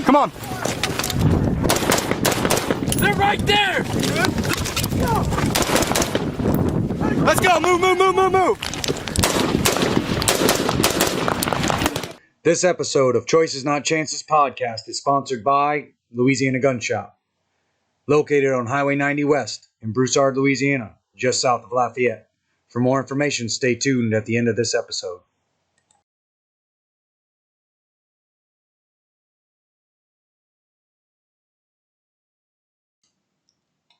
Come on. They're right there! Let's go. Move, move, move, move, move. This episode of Choices Not Chances podcast is sponsored by Louisiana Gun Shop, located on Highway 90 West in Broussard, Louisiana, just south of Lafayette. For more information, stay tuned at the end of this episode.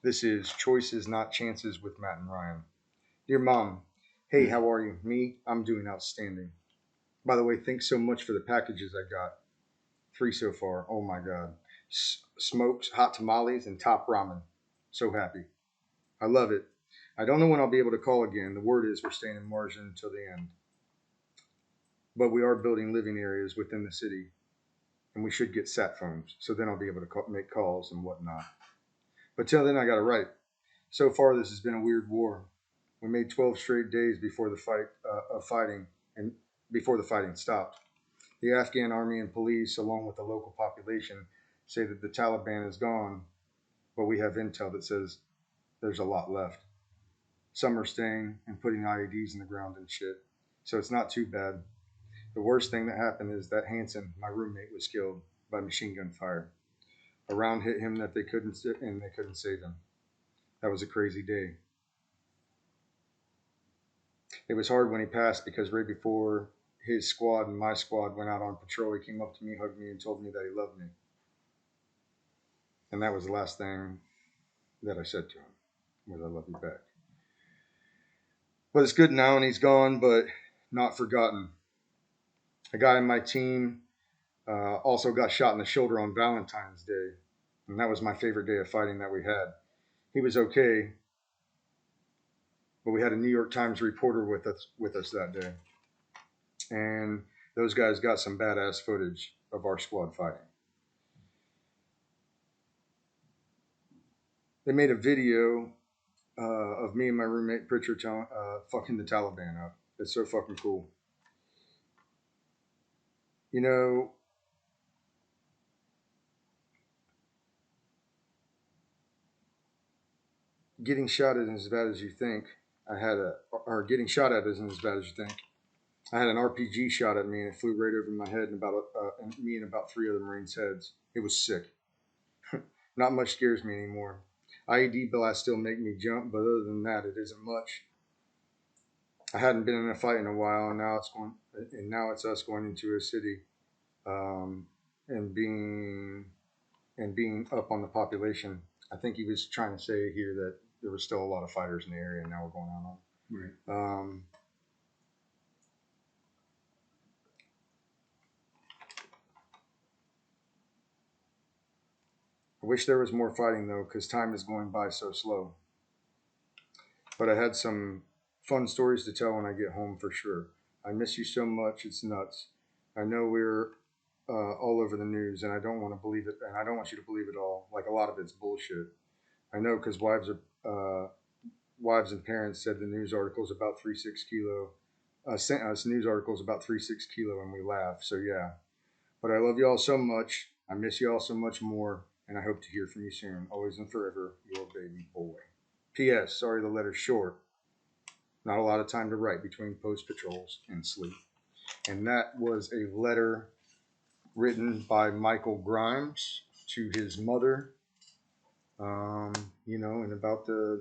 This is Choices Not Chances with Matt and Ryan. Dear Mom, hey, how are you? Me? I'm doing outstanding. By the way, thanks so much for the packages I got. 3 so far. Oh my God. Smokes, hot tamales, and top ramen. So happy. I love it. I don't know when I'll be able to call again. The word is we're staying in Marjah until the end. But we are building living areas within the city, and we should get sat phones, so then I'll be able to make calls and whatnot. But till then, I got it right. So far, this has been a weird war. We made 12 straight days before the fighting stopped. The Afghan army and police, along with the local population, say that the Taliban is gone, but we have intel that says there's a lot left. Some are staying and putting IEDs in the ground and shit, so it's not too bad. The worst thing that happened is that Hanson, my roommate, was killed by machine gun fire. A round hit him that they couldn't save him. That was a crazy day. It was hard when he passed because right before his squad and my squad went out on patrol, he came up to me, hugged me, and told me that he loved me. And that was the last thing that I said to him, was I love you back. But it's good now and he's gone, but not forgotten. A guy in my team also got shot in the shoulder on Valentine's Day. And that was my favorite day of fighting that we had. He was okay, but we had a New York Times reporter with us that day. And those guys got some badass footage of our squad fighting. They made a video of me and my roommate Pritchard fucking the Taliban up. It's so fucking cool. You know, getting shot at isn't as bad as you think. Getting shot at isn't as bad as you think. I had an RPG shot at me and it flew right over my head and me and about 3 other Marines' heads. It was sick. Not much scares me anymore. IED blasts still make me jump, but other than that, it isn't much. I hadn't been in a fight in a while, and now it's us going into a city, and being up on the population. I think he was trying to say here that there was still a lot of fighters in the area, and now we're going on. Right. I wish there was more fighting, though, because time is going by so slow. But I had some fun stories to tell when I get home for sure. I miss you so much, it's nuts. I know we're all over the news, and I don't want to believe it, and I don't want you to believe it all. Like, a lot of it's bullshit. I know, because wives and parents said the news articles about 3.6 kilo, sent us news articles about 3.6 kilo, and we laugh. So yeah, but I love you all so much. I miss you all so much more, and I hope to hear from you soon. Always and forever, your baby boy. P.S. Sorry the letter's short. Not a lot of time to write between post patrols and sleep. And that was a letter written by Michael Grimes to his mother. And about I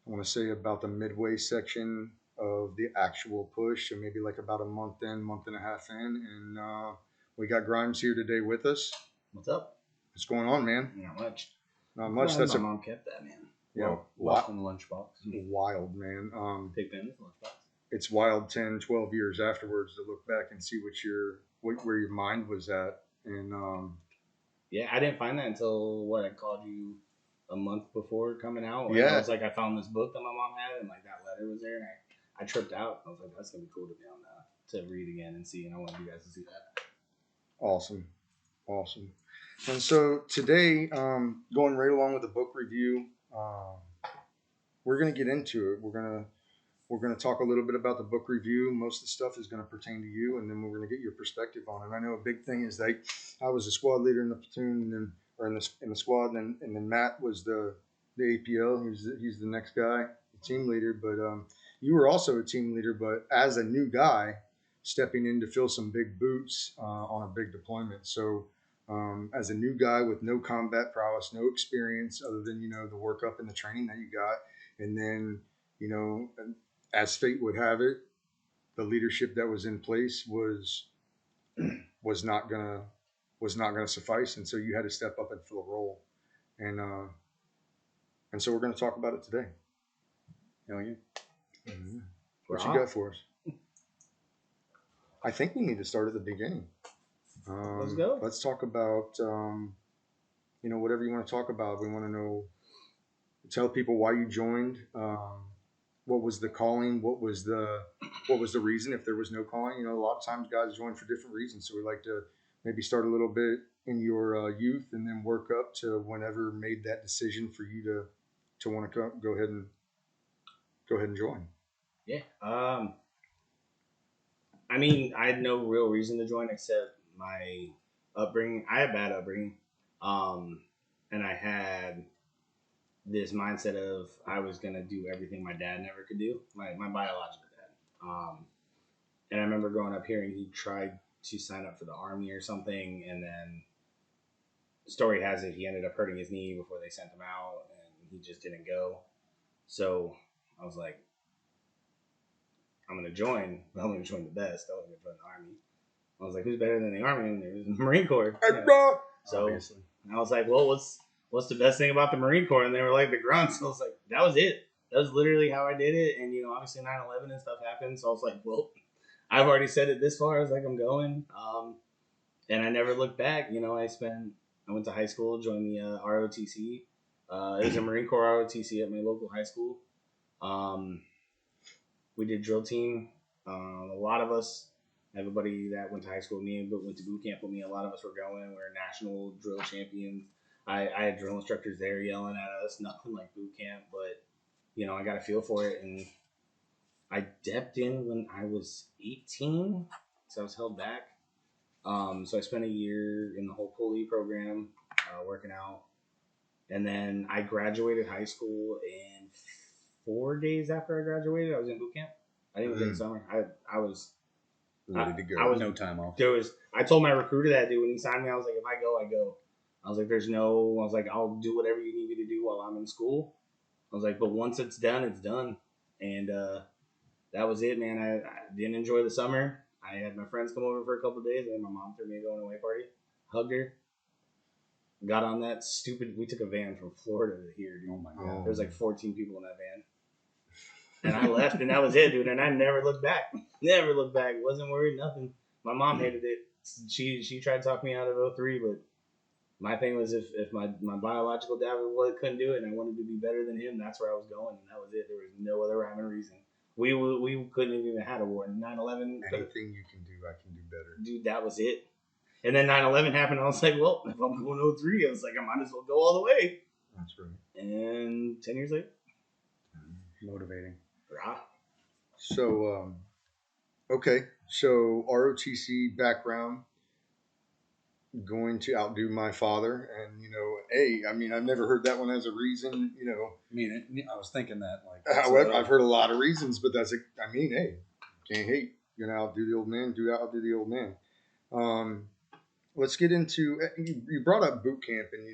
want to say about the midway section of the actual push, so maybe like about a month and a half in, and we got Grimes here today with us. What's up? What's going on, man? Not much. Not much. That's my mom kept that, man. Yeah, lost in the lunchbox. Wild, man. Big fan of the lunchbox. It's wild 10, 12 years afterwards to look back and see where your mind was at. And yeah, I didn't find that until I called you a month before coming out. Yeah. I was like, I found this book that my mom had, and like that letter was there, and I tripped out. I was like, that's gonna be cool to be on to read again and see, and I want you guys to see that. Awesome. And so today, going right along with the book review, we're gonna get into it. We're gonna We're going to talk a little bit about the book review. Most of the stuff is going to pertain to you, and then we're going to get your perspective on it. I know a big thing is like I was a squad leader in the platoon, and then or in the squad, and then Matt was the APL. He's the next guy, the team leader. But you were also a team leader, but as a new guy stepping in to fill some big boots on a big deployment. So as a new guy with no combat prowess, no experience other than the workup and the training that you got, and then as fate would have it, the leadership that was in place was not gonna suffice, and so you had to step up and fill a role, and so we're gonna talk about it today. Hell yeah. Mm-hmm. What you got for us? I think we need to start at the beginning. Let's go. Let's talk about whatever you want to talk about. We want to know. Tell people why you joined. What was the calling? What was the reason? If there was no calling, a lot of times guys join for different reasons. So we like to maybe start a little bit in your youth and then work up to whenever made that decision for you to want to go ahead and join. Yeah. I mean, I had no real reason to join except my upbringing. I had bad upbringing, and I had this mindset of I was gonna do everything my dad never could do, my biological dad. And I remember growing up hearing he tried to sign up for the army or something, and then the story has it he ended up hurting his knee before they sent him out, and he just didn't go. So I was like, I'm gonna join, but I'm gonna join the best. I wasn't gonna join the army. I was like, who's better than the army? And it was the Marine Corps. So obviously. I was like, well, what's the best thing about the Marine Corps? And they were like the grunts. I was like, that was it. That was literally how I did it. And obviously 9/11 and stuff happened. So I was like, well, I've already said it this far. I was like, I'm going. And I never looked back. I went to high school, joined the ROTC. It was a Marine Corps ROTC at my local high school. We did drill team. A lot of us, everybody that went to high school with me, but went to boot camp with me, a lot of us were going. We were national drill champions. I had drill instructors there yelling at us, nothing like boot camp, but I got a feel for it, and I depped in when I was 18, so I was held back. So I spent a year in the whole pulley program, working out, and then I graduated high school, and 4 days after I graduated, I was in boot camp. I didn't even take summer. I was Ready to go. I was no time off. I told my recruiter that dude when he signed me, I was like, if I go, I go. I was like, I'll do whatever you need me to do while I'm in school. I was like, but once it's done, it's done. And that was it, man. I didn't enjoy the summer. I had my friends come over for a couple of days, and then my mom threw me a going away party. Hugged her. Got on that we took a van from Florida to here, dude. Oh my God. There was like 14 people in that van. And I left, and that was it, dude. And I never looked back. Never looked back. Wasn't worried, nothing. My mom hated it. She tried to talk me out of 03, but my thing was if my biological dad couldn't do it and I wanted to be better than him, that's where I was going, and that was it. There was no other rhyme or reason. We couldn't have even had a war. 9/11. Anything you can do, I can do better. Dude, that was it. And then 9/11 happened. I was like, well, if I'm going 03, I was like, I might as well go all the way. That's right. And 10 years later. Motivating. Rah. So, okay. So ROTC background, going to outdo my father, and I mean, I've never heard that one as a reason. I mean, I was thinking that However, I've heard a lot of reasons, but hey, can't hate. Outdo the old man. Outdo the old man. Let's get into. You brought up boot camp, and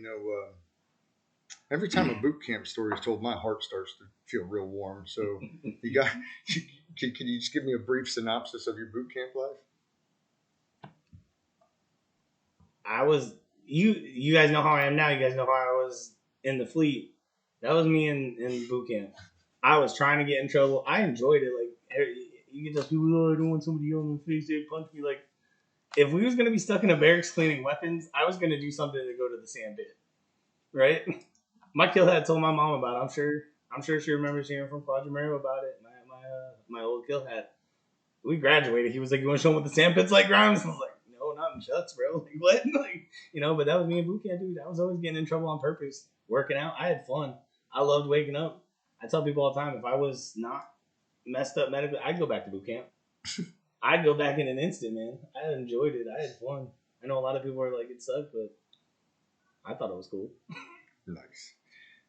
every time a boot camp story is told, my heart starts to feel real warm. So, can you just give me a brief synopsis of your boot camp life? You guys know how I am now. You guys know how I was in the fleet. That was me in boot camp. I was trying to get in trouble. I enjoyed it. Like, you get those people, I don't want somebody yelling in the face, they punch me. Like, if we was going to be stuck in a barracks cleaning weapons, I was going to do something to go to the sand pit. Right? My kill had told my mom about it. I'm sure she remembers hearing from Claude Romero about it. My old kill hat. We graduated. He was like, you want to show him what the sand pit's like, Grimes? I was like, no, not in Shuts, bro. Like, what? Like, but that was me in boot camp, dude. I was always getting in trouble on purpose. Working out. I had fun. I loved waking up. I tell people all the time, if I was not messed up medically, I'd go back to boot camp. I'd go back in an instant, man. I enjoyed it. I had fun. I know a lot of people are like, it sucked, but I thought it was cool.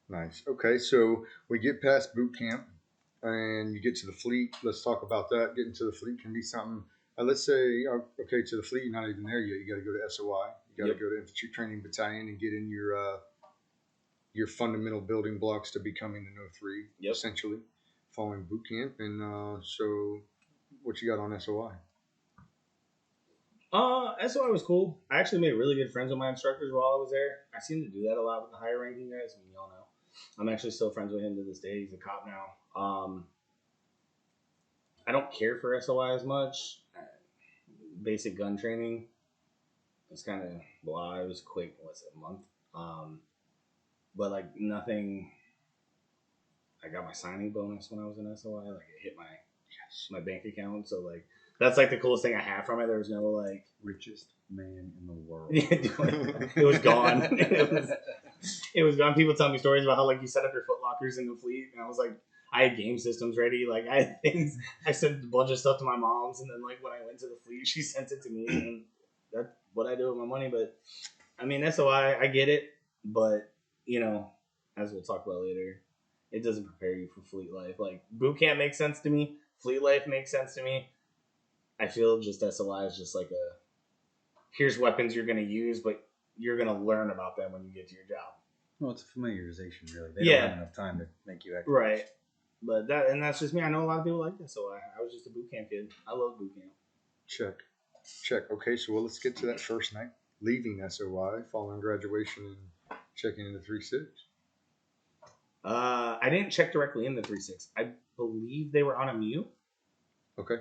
Nice. Okay, so we get past boot camp and you get to the fleet. Let's talk about that. Getting to the fleet can be something. Let's say, okay, to the fleet, you're not even there yet. You got to go to SOI. You got to go to Infantry Training Battalion and get in your fundamental building blocks to becoming an 03, essentially, following boot camp. And so what you got on SOI? SOI was cool. I actually made really good friends with my instructors while I was there. I seem to do that a lot with the higher ranking guys. I mean, y'all know. I'm actually still friends with him to this day. He's a cop now. I don't care for SOI as much. Basic gun training. It's kind of blah. It was quick. What's it, a month? But like nothing. I got my signing bonus when I was in SOI. Like it hit my bank account. So like that's like the coolest thing I have from it. There was no like richest man in the world. It was gone. It was gone. People tell me stories about how like you set up your foot lockers in the fleet, and I was like, I had game systems ready. Like I had things. I sent a bunch of stuff to my mom's, and then like when I went to the fleet, she sent it to me, and that's what I do with my money. But I mean, SOI, I get it, but you know, as we'll talk about later, it doesn't prepare you for fleet life. Like boot camp makes sense to me. Fleet life makes sense to me. I feel just SOI is just like here's weapons you're going to use, but you're going to learn about them when you get to your job. Well, it's a familiarization, really. They don't have enough time to make you act. Right. But that's just me. I know a lot of people like SOI. I was just a boot camp kid. I love boot camp. Check. Okay, so let's get to that first night. Leaving SOI, following graduation, and checking into 3-6. I didn't check directly in the 3-6. I believe they were on a MU. Okay.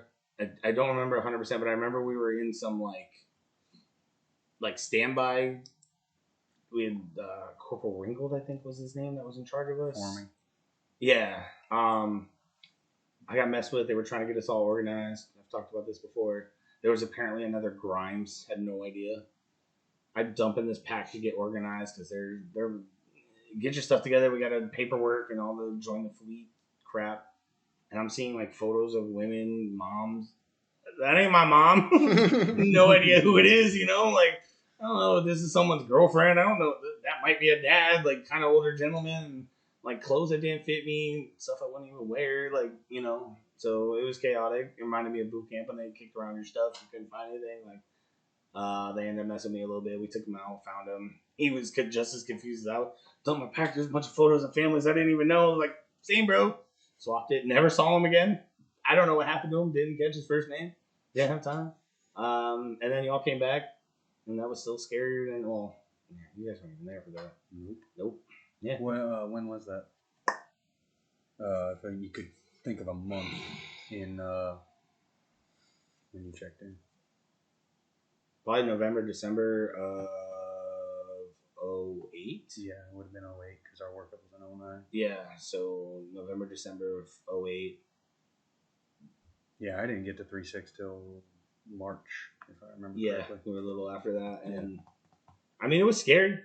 I don't remember 100%, but I remember we were in some like standby. We had Corporal Ringgold, I think was his name, that was in charge of us. Forming. Yeah. I got messed with. They were trying to get us all organized. I've talked about this before. There was apparently another Grimes. Had no idea. I dump in this pack to get organized because they're get your stuff together. We got to paperwork and all the join the fleet crap. And I'm seeing like photos of women, moms. That ain't my mom. No idea who it is, you know? Like, I don't know if this is someone's girlfriend. I don't know. That might be a dad, like kind of older gentleman. And, like clothes that didn't fit me, stuff I wouldn't even wear, like, you know. So it was chaotic. It reminded me of boot camp when they kicked around your stuff. You couldn't find anything. Like, they ended up messing with me a little bit. We took him out, found him. He was just as confused as I was. Dumped my pack. There's a bunch of photos of families I didn't even know. Like, same bro. Swapped it. Never saw him again. I don't know what happened to him. Didn't catch his first name. Didn't have time. And then y'all came back, and that was still scarier than, well, you guys weren't even there for that. Nope. Yeah. When was that? If you could think of a month in when you checked in. Probably November, December of 08. Yeah, it would have been 08 because our workup was in 09. Yeah, so November, December of 08. Yeah, I didn't get to 3-6 till March, if I remember correctly. We were a little after that. And I mean, it was scary.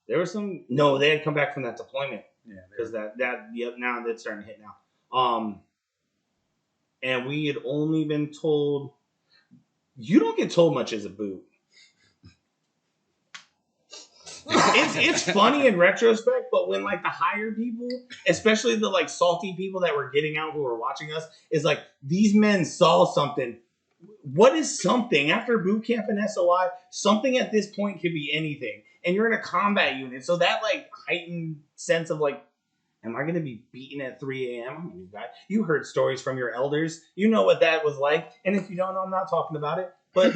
There was some... No, they had come back from that deployment. Yeah. Because now that's starting to hit now. And we had only been told... You don't get told much as a boot. It's funny in retrospect, but when like the higher people, especially the like salty people that were getting out who were watching us, is like, these men saw something. What is something? After boot camp and SOI, something at this point could be anything. And you're in a combat unit. So that like heightened sense of like, am I going to be beaten at 3 a.m.? I'm a new guy. You heard stories from your elders. You know what that was like. And if you don't know, I'm not talking about it. But,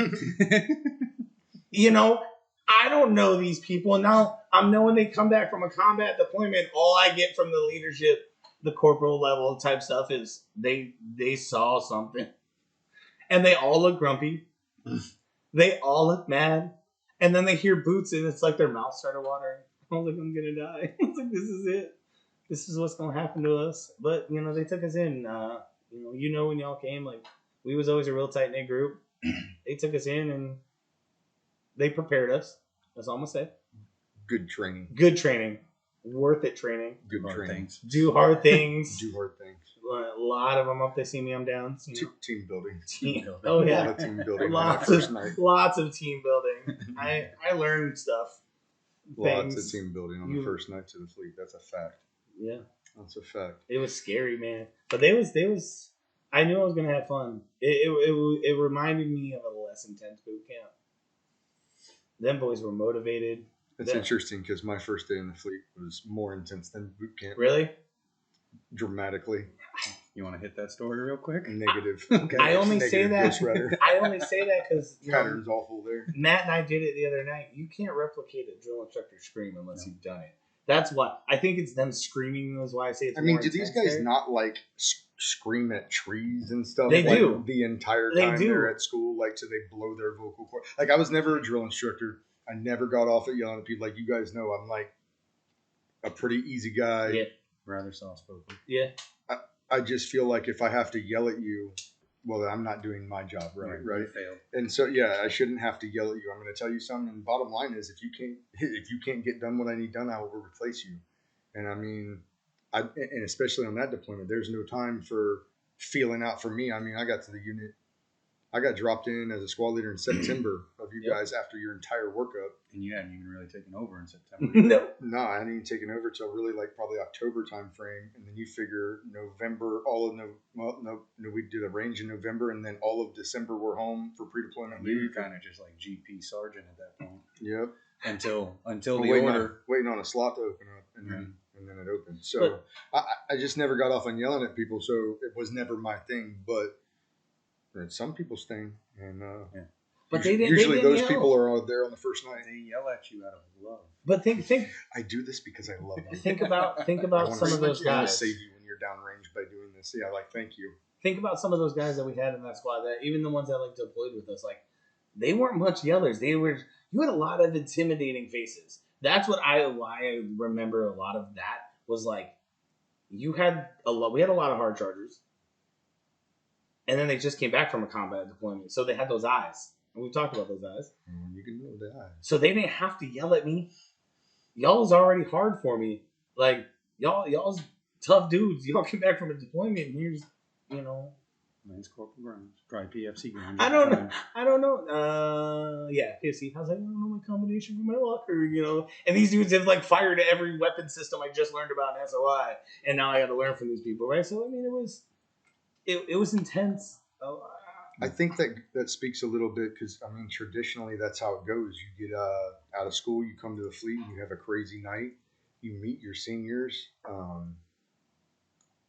you know, I don't know these people. And now I'm knowing they come back from a combat deployment. All I get from the leadership, the corporal level type stuff is they saw something. And they all look grumpy. They all look mad. And then they hear boots and it's like their mouth started watering. I was like, I'm going to die. I was like, this is it. This is what's going to happen to us. But, you know, they took us in. You know when y'all came, like, we was always a real tight-knit group. They took us in and they prepared us. That's all I'm going to say. Good training. Good training. Worth it training. Good training. Do hard things. Do hard things. A lot of them up. They see me. I'm down. You know? Team building. Oh A lot yeah, of team building on that first night. lots of team building. I learned stuff. Lots Things. of team building on the first night to the fleet. That's a fact. Yeah, that's a fact. It was scary, man. But they was. I knew I was gonna have fun. It reminded me of a less intense boot camp. Them boys were motivated. It's interesting because my first day in the fleet was more intense than boot camp. Really? Dramatically. You want to hit that story real quick? Negative. Okay. I only say that because pattern's awful there. Matt and I did it the other night. You can't replicate a drill instructor scream unless you've done it. That's why I think it's them screaming is why I say it's. I mean, do these guys not like scream at trees and stuff? They like, do the entire time they're at school. Like, so they blow their vocal cord. Like, I was never a drill instructor. I never got off at yelling at people. Like, you guys know, I'm like a pretty easy guy. Yeah. Rather soft spoken. Yeah. I just feel like if I have to yell at you, well, I'm not doing my job right. Failed. And so, yeah, I shouldn't have to yell at you. I'm going to tell you something. And bottom line is, if you can't get done what I need done, I will replace you. And I mean, and especially on that deployment, there's no time for feeling out for me. I mean, I got to the unit. I got dropped in as a squad leader in September of you guys after your entire workup. And you hadn't even really taken over in September. No, I hadn't even taken over till really like probably October time frame. And then you figure November, we did a range in November, and then all of December we're home for pre-deployment leave. You were kind of just like GP sergeant at that point. Yep. Until the order. Waiting on a slot to open up, and then it opened. So I just never got off on yelling at people, so it was never my thing. But it's some people's thing, and but usually those people are there on the first night. They yell at you out of love. But think. I do this because I love them. Think about some of those guys. I want to save you when you're downrange by doing this. Yeah, like thank you. Think about some of those guys that we had in that squad. That even the ones that like deployed with us, like they weren't much yellers. You had a lot of intimidating faces. That's why I remember a lot of that was like we had a lot of hard chargers. And then they just came back from a combat deployment. So they had those eyes. And we've talked about those eyes. You can know the eyes. So they didn't have to yell at me. Y'all's already hard for me. Like, y'all's tough dudes. Y'all came back from a deployment and here's, Lance Corporal Grimes. Probably PFC Grimes. I don't know. Yeah, PFC. I was like, I don't know my combination for my locker, And these dudes have like fired every weapon system I just learned about in SOI. And now I got to learn from these people, right? So, I mean, it was intense. I think that speaks a little bit because, I mean, traditionally that's how it goes. You get out of school, you come to the fleet, and you have a crazy night. You meet your seniors.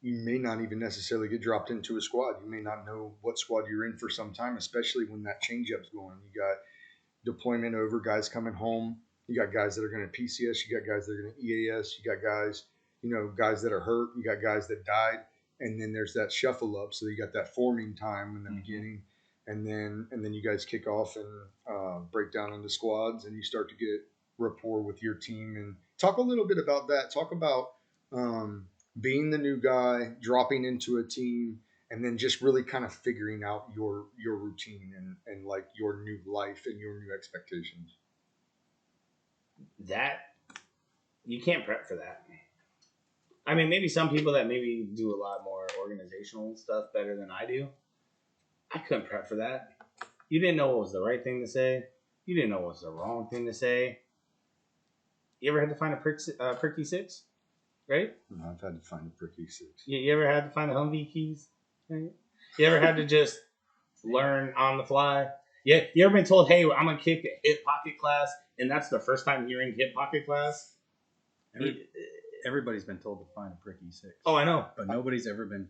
You may not even necessarily get dropped into a squad. You may not know what squad you're in for some time, especially when that change-up's going. You got deployment over, guys coming home. You got guys that are going to PCS. You got guys that are going to EAS. You got guys, guys that are hurt. You got guys that died. And then there's that shuffle up. So you got that forming time in the beginning. And then you guys kick off and break down into squads, and you start to get rapport with your team. And talk a little bit about that. Talk about being the new guy, dropping into a team, and then just really kind of figuring out your routine and like your new life and your new expectations. That you can't prep for that. I mean, maybe some people that maybe do a lot more organizational stuff better than I do. I couldn't prep for that. You didn't know what was the right thing to say. You didn't know what was the wrong thing to say. You ever had to find a pricky six? Right? No, I've had to find a pricky six. You ever had to find a Humvee keys? Right? You ever had to just learn on the fly? Yeah. You ever been told, hey, I'm going to kick a hip pocket class, and that's the first time hearing hip pocket class? Everybody's been told to find a pricky six. Oh, I know. But nobody's ever been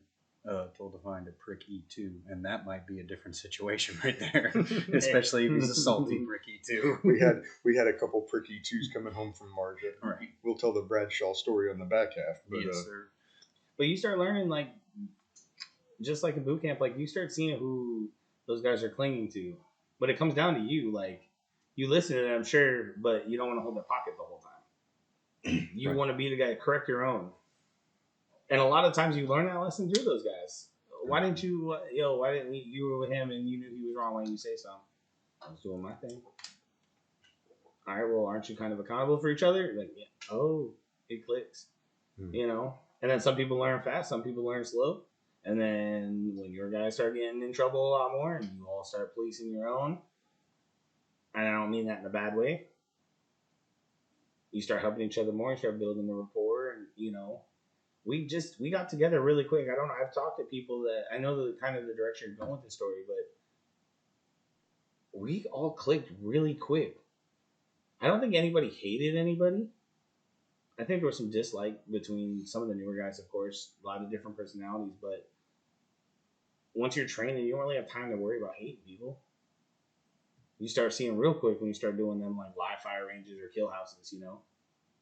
told to find a prick E2, and that might be a different situation right there, especially if he's a salty prick E2. We had a couple prick E2s coming home from Marjah. Right. We'll tell the Bradshaw story on the back half. But, yes, sir. But you start learning, like, just like in boot camp, like, you start seeing who those guys are clinging to. But it comes down to you. Like, you listen to them, sure, but you don't want to hold their pocket the whole time. You Right. want to be the guy to correct your own. And a lot of times you learn that lesson through those guys. Why didn't you, you were with him and you knew he was wrong? Why didn't you say something? I was doing my thing. All right, well, aren't you kind of accountable for each other? Like, yeah. Oh, it clicks. And then some people learn fast, some people learn slow. And then when your guys start getting in trouble a lot more and you all start policing your own, and I don't mean that in a bad way, you start helping each other more, you start building the rapport, and we got together really quick. I've talked to people that I know the kind of the direction you're going with the story, but we all clicked really quick. I don't think anybody hated anybody. I think there was some dislike between some of the newer guys, of course, a lot of different personalities, but once you're training, you don't really have time to worry about hating people. You start seeing real quick when you start doing them like live fire ranges or kill houses,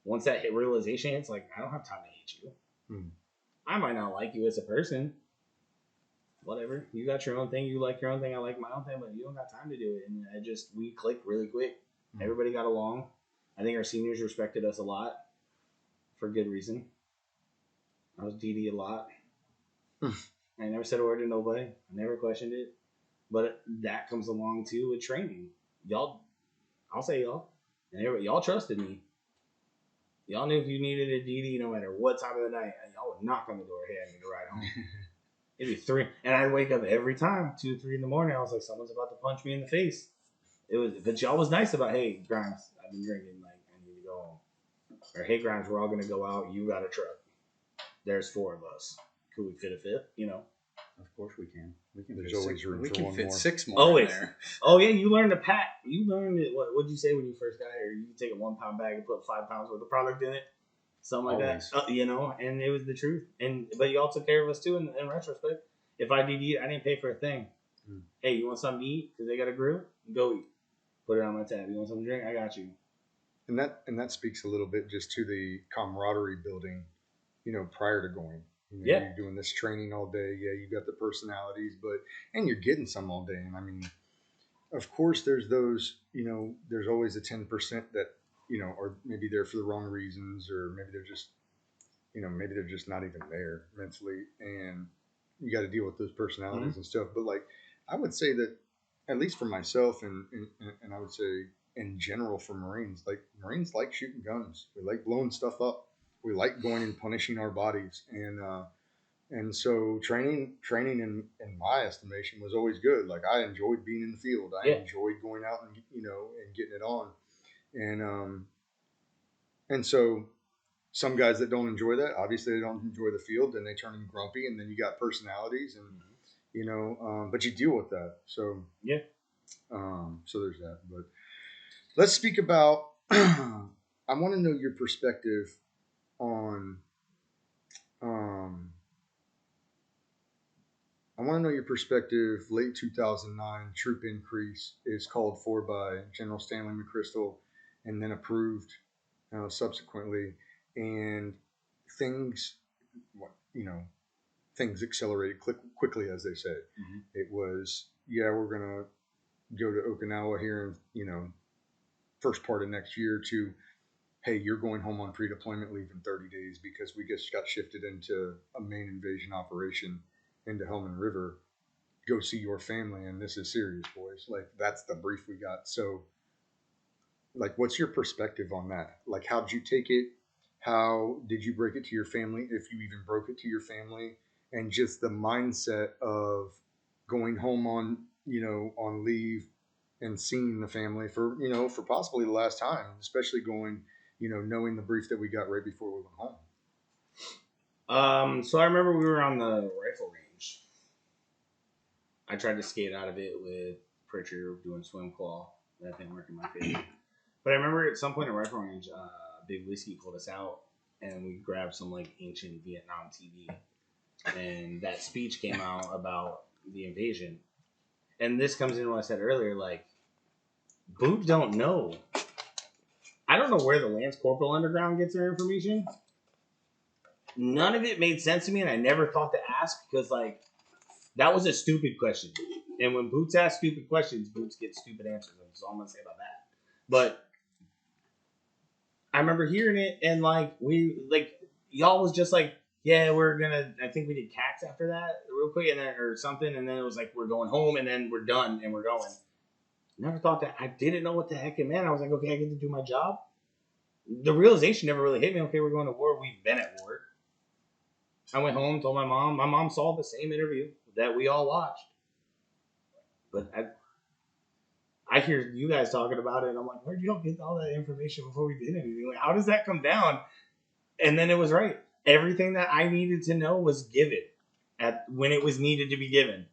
Once that realization hits, like, I don't have time to hate you. I might not like you as a person. Whatever. You got your own thing. You like your own thing. I like my own thing, but you don't got time to do it. And we clicked really quick. Everybody got along. I think our seniors respected us a lot for good reason. I was DD a lot. I never said a word to nobody. I never questioned it. But that comes along too with training. Y'all, I'll say y'all, and y'all trusted me. Y'all knew if you needed a DD, no matter what time of the night, y'all would knock on the door. Hey, I need to ride home. It'd be 3, and I'd wake up every time 2, 3 in the morning. I was like, someone's about to punch me in the face. But y'all was nice about, hey, Grimes, I've been drinking, like, I need to go home. Or, hey, Grimes, we're all gonna go out. You got a truck. There's 4 of us. Could we fit a 5th? Of course we can. There's always room we for can one fit more. 6 more Always. in there. Oh yeah, you learned to pack. You learned it. What'd you say when you first got here? You take a 1 pound bag and put 5 pounds worth of product in it, something like Always. that. And it was the truth. But you all took care of us too. In retrospect, if I did eat, I didn't pay for a thing. Hey, you want something to eat? Because they got a grill. Go eat. Put it on my tab. You want something to drink? I got you. And that speaks a little bit just to the camaraderie building, prior to going. You're doing this training all day. Yeah, you got the personalities, and you're getting some all day. And I mean, of course, there's those, there's always a 10% that, are maybe there for the wrong reasons, or maybe they're just not even there mentally. And you got to deal with those personalities and stuff. But like, I would say that, at least for myself, and I would say in general for Marines like shooting guns. We like blowing stuff up. We like going and punishing our bodies, and so training in my estimation was always good. Like, I enjoyed being in the field. I enjoyed going out and and getting it on, and so some guys that don't enjoy that, obviously they don't enjoy the field, and they turn grumpy, and then you got personalities, and but you deal with that. So so there's that. But let's speak about. I want to know your perspective on late 2009 troop increase is called for by General Stanley McChrystal and then approved subsequently, and things accelerated quickly, as they say. It was, we're gonna go to Okinawa here in first part of next year, to, hey, you're going home on pre-deployment leave in 30 days because we just got shifted into a main invasion operation into Helmand River. Go see your family, and this is serious, boys. Like, that's the brief we got. So, like, what's your perspective on that? Like, how did you take it? How did you break it to your family, if you even broke it to your family? And just the mindset of going home on leave and seeing the family for possibly the last time, especially going, knowing the brief that we got right before we went home. So I remember we were on the rifle range. I tried to skate out of it with Pritchard doing swim claw. That didn't work in my favor. But I remember at some point in rifle range, Big Whiskey pulled us out, and we grabbed some like ancient Vietnam TV, and that speech came out about the invasion. And this comes in what I said earlier, like, Boot don't know. I don't know where the Lance Corporal Underground gets their information. None of it made sense to me, and I never thought to ask, because, like, that was a stupid question. And when Boots ask stupid questions, Boots gets stupid answers. That's all I'm going to say about that. But I remember hearing it, and, like, y'all was just like, yeah, we're going to, I think we did CAX after that real quick, and then, or something, and then it was like, we're going home, and then we're done, and we're going. Never thought that. I didn't know what the heck it meant. I was like, okay, I get to do my job. The realization never really hit me. Okay, we're going to war. We've been at war. I went home, told my mom. My mom saw the same interview that we all watched. But I hear you guys talking about it, and I'm like, where'd you all get all that information before we did anything? Like, how does that come down? And then it was right. Everything that I needed to know was given at when it was needed to be given.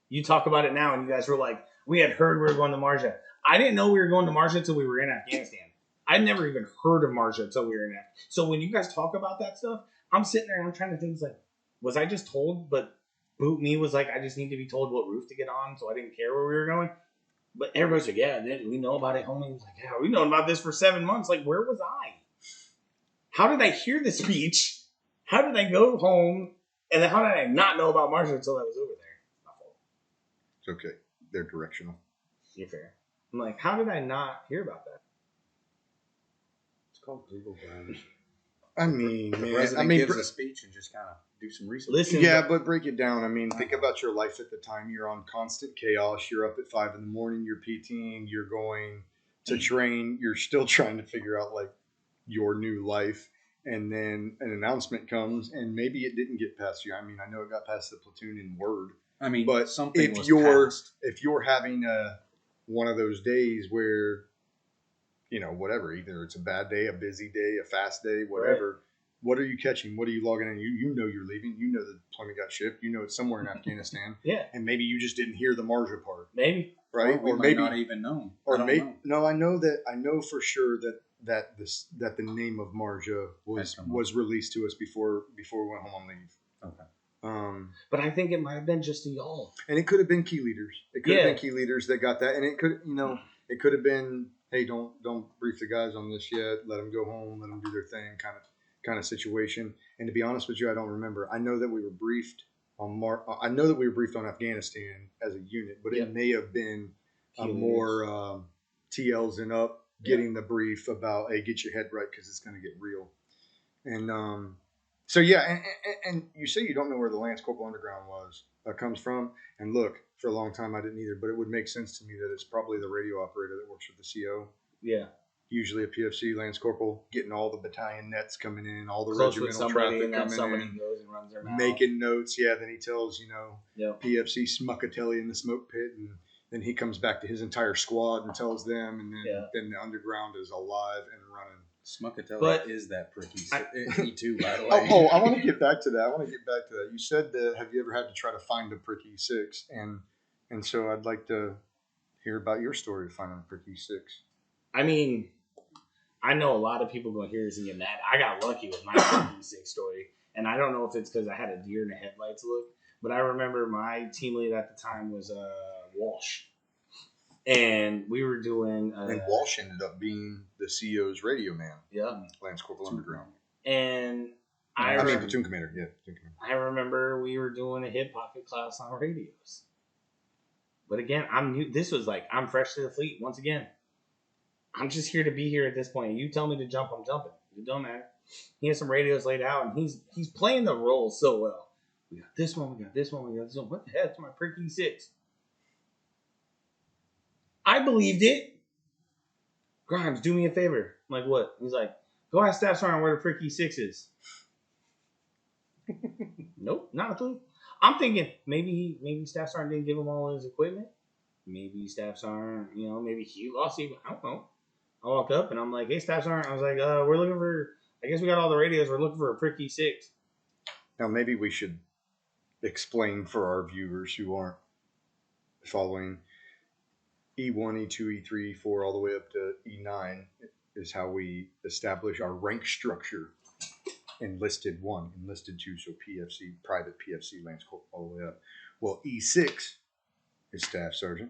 You talk about it now, and you guys were like, we had heard we were going to Marjah. I didn't know we were going to Marjah until we were in Afghanistan. I'd never even heard of Marjah until we were in Afghanistan. So when you guys talk about that stuff, I'm sitting there and I'm trying to think, it's like, was I just told? But Boot Me was like, I just need to be told what roof to get on, so I didn't care where we were going. But everybody's like, yeah, we know about it, homie. He's like, yeah, we've known about this for 7 months. Like, where was I? How did I hear the speech? How did I go home? And then how did I not know about Marjah until I was over there? My fault. It's okay. They're directional. You're fair. I'm like, how did I not hear about that? It's called Google Drive. I mean, The man, president gives a speech and just kind of do some research. Listen, yeah, but break it down. I mean, think about your life at the time. You're on constant chaos. You're up at 5 a.m. You're PTing. You're going to train. You're still trying to figure out like your new life. And then an announcement comes, and maybe it didn't get past you. I mean, I know it got past the platoon in word. I mean, But something if was you're passed. having one of those days where, whatever, either it's a bad day, a busy day, a fast day, whatever. What are you catching? What are you logging in? You know you're leaving. You know the deployment got shipped. You know it's somewhere in Afghanistan. Yeah, And maybe you just didn't hear the Marjah part, maybe. right? Or we might not even know. or I don't maybe know. no. I know for sure that the name of Marjah was released to us before we went home on leave. Okay. But I think it might have been just to y'all. And it could have been key leaders. It could have been key leaders that got that, and it could have been, hey, don't brief the guys on this yet. Let them go home. Let them do their thing. Kind of situation. And to be honest with you, I don't remember. I know that we were briefed on I know that we were briefed on Afghanistan as a unit, but it may have been more TLs and up getting the brief about, hey, get your head right because it's going to get real. And so yeah, and you say you don't know where the Lance Corporal Underground comes from. And look, for a long time I didn't either, but it would make sense to me that it's probably the radio operator that works with the CO. Yeah. Usually a PFC Lance Corporal getting all the battalion nets coming in, all the Close with regimental somebody, traffic and then coming somebody in, goes and runs their mouth. making notes. Yeah, then he tells, Yep. PFC Smuckatelli in the smoke pit, and then he comes back to his entire squad and tells them, and then the underground is alive and running. Smuckatelli is that pricky. E2, by the way. Oh, I want to get back to that. You said that, have you ever had to try to find a prick E6? And so I'd like to hear about your story of finding a prick E6. I mean, I know a lot of people going to hear this and get mad. I got lucky with my E6 story. And I don't know if it's because I had a deer in the headlights look, but I remember my team lead at the time was Walsh. And we were doing... and Walsh ended up being the CO's radio man. Yeah. Lance Corporal Underground. And I mean, platoon commander. Yeah, platoon commander. I remember we were doing a hip pocket class on radios. But again, I'm new. This was like, I'm fresh to the fleet. Once again, I'm just here to be here at this point. You tell me to jump, I'm jumping. It don't matter. He has some radios laid out, and he's playing the role so well. We got this one, we got this one, we got this one. What the heck? It's my prick E6. I believed it. Grimes, do me a favor. I'm like, what? He's like, go ask Staff Sergeant where the prick E6 is. Nope, not a clue. I'm thinking maybe Staff Sergeant didn't give him all his equipment. Maybe Staff Sergeant, maybe he lost it. I don't know. I walk up and I'm like, hey, Staff Sergeant. I was like, we're looking for, I guess we got all the radios. We're looking for a prick E6. Now, maybe we should explain for our viewers who aren't following. E1, E2, E3, E4, all the way up to E9 is how we establish our rank structure. Enlisted 1, enlisted 2, so PFC, private PFC, Lance Corporal, all the way up. Well, E6 is Staff Sergeant.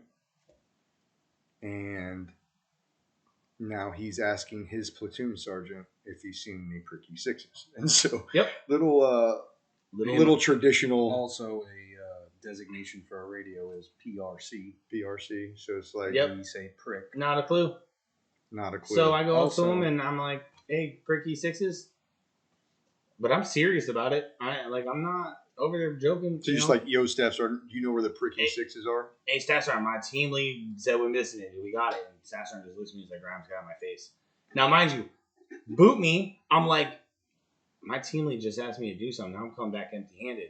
And now he's asking his platoon sergeant if he's seen any prick E6s. And so, little traditional. Also, a designation for a radio is PRC. PRC. So it's like, we say prick. Not a clue. Not a clue. So I go up to him and I'm like, hey, prick E6s. But I'm serious about it. I'm not over there joking. So just like, yo, Staff Sergeant, do you know where the prick E6s are? Hey, Staff Sergeant, my team lead said we're missing it. We got it. And Staff Sergeant just looks at me. He's like, Grimes got in my face. Now, mind you, Boot Me, I'm like, my team lead just asked me to do something. Now I'm coming back empty-handed.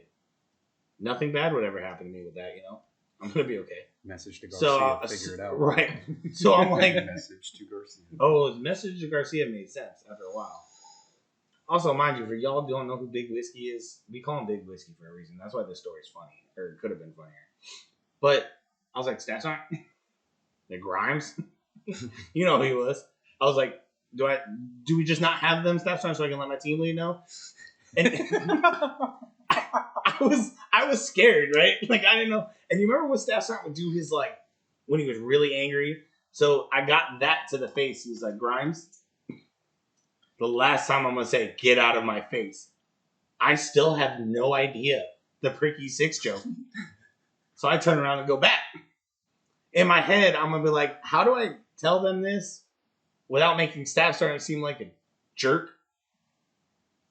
Nothing bad would ever happen to me with that, you know? I'm going to be okay. Message to Garcia, So, figure it out. Right. So I'm like, Message to Garcia. oh, message to Garcia made sense after a while. Also, mind you, for y'all who don't know who Big Whiskey is, we call him Big Whiskey for a reason. That's why this story's funny, or it could have been funnier. But I was like, stats aren't the Grimes. You know who he was. I was like, do we just not have them stats on so I can let my team lead know? And I was scared, right? Like I didn't know. And you remember what Staff Sergeant would do his like when he was really angry? So I got that to the face. He was like, Grimes, the last time I'm gonna say, get out of my face. I still have no idea the pricky 6 joke. So I turn around and go back. In my head, I'm gonna be like, how do I tell them this without making Staff Sergeant seem like a jerk?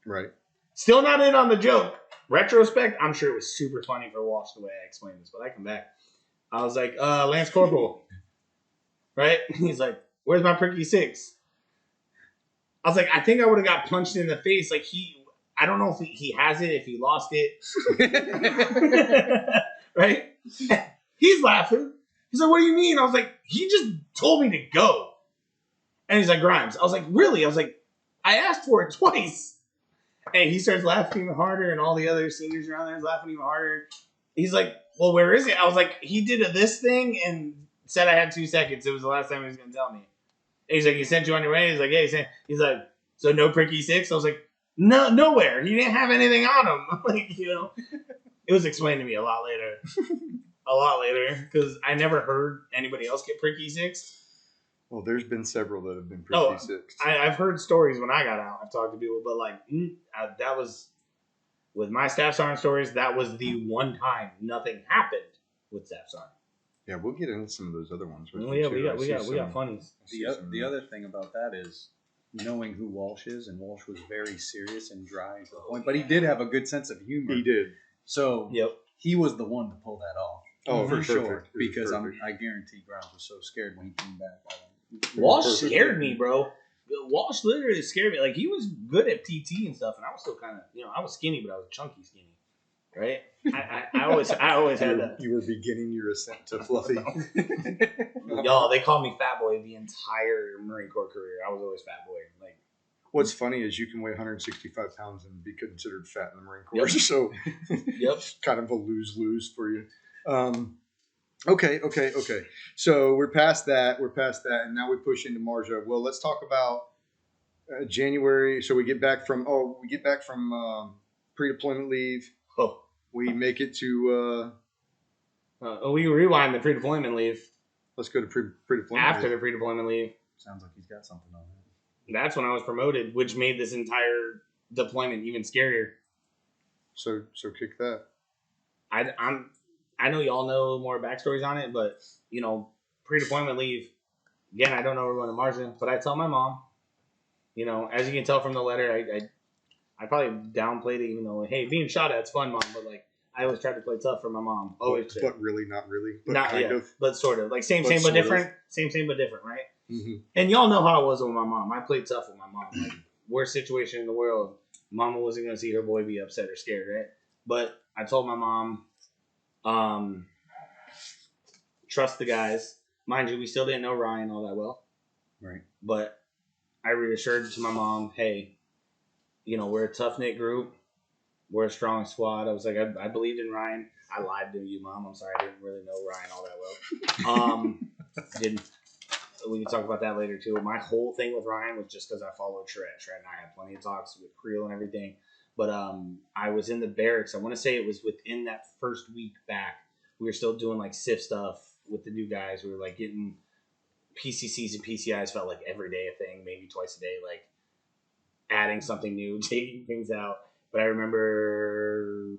Right. Still not in on the joke. Retrospect, I'm sure it was super funny for Walsh the way I explained this, but I come back. I was like, Lance Corporal. Right? He's like, where's my pricky 6? I was like, I think I would have got punched in the face. Like I don't know if he has it, if he lost it. Right? He's laughing. He's like, what do you mean? I was like, he just told me to go. And he's like, Grimes. I was like, really? I was like, I asked for it twice. And he starts laughing even harder, and all the other seniors around there is laughing even harder. He's like, well, where is it? I was like, he did this thing and said I had 2 seconds. It was the last time he was going to tell me. And he's like, he sent you on your way? He's like, yeah. He's like, so no pricky 6? I was like, no, nowhere. He didn't have anything on him. Like, you know, it was explained to me a lot later. Because I never heard anybody else get pricky 6. Well, there's been several that have been pricky 6. I've heard stories when I got out. I've talked to people, but like that was with my Staff Sergeant stories. That was the one time nothing happened with Staff Sergeant. Yeah, we'll get into some of those other ones. Oh yeah, we got funnies. The other thing about that is knowing who Walsh is, and Walsh was very serious and dry to the point, but he did have a good sense of humor. He did. So he was the one to pull that off. Oh, for sure. perfect. Because I guarantee Grimes was so scared when he came back. Walsh scared me, bro. Walsh literally scared me. Like, he was good at PT and stuff, and I was still kind of, I was skinny, but I was chunky skinny, right? I always had that. You were beginning your ascent to fluffy. Y'all, they called me Fat Boy the entire Marine Corps career. I was always Fat Boy. Like, what's funny is you can weigh 165 pounds and be considered fat in the Marine Corps. Yep. So, kind of a lose-lose for you. Okay. So we're past that, and now we push into Marjah. Well, let's talk about January. So we get back from pre-deployment leave. Oh, we make it to. We rewind the pre-deployment leave. Let's go to pre-deployment. After the pre-deployment leave. Sounds like he's got something on that. That's when I was promoted, which made this entire deployment even scarier. So kick that. I know y'all know more backstories on it, but, pre-deployment leave, again, I don't know we're going to Marjah, but I tell my mom, as you can tell from the letter, I probably downplayed it, even though, hey, being shot at's fun, Mom, but, like, I always tried to play tough for my mom. Always. But really, not really. But not kind of. But sort of. Like, same, but different. Same, but different, right? Mm-hmm. And y'all know how I was with my mom. I played tough with my mom. Like, worst situation in the world, Mama wasn't going to see her boy be upset or scared, right? But I told my mom, trust the guys. Mind you, we still didn't know Ryan all that well. Right. But I reassured to my mom, hey, we're a tough-knit group. We're a strong squad. I was like, I believed in Ryan. I lied to you, Mom. I'm sorry. I didn't really know Ryan all that well. We can talk about that later, too. My whole thing with Ryan was just because I followed Tresh, right? And I had plenty of talks with Creel and everything. But I was in the barracks. I want to say it was within that first week back. We were still doing, like, SIF stuff with the new guys. We were, like, getting PCCs and PCIs felt like every day a thing, maybe twice a day, like, adding something new, taking things out. But I remember,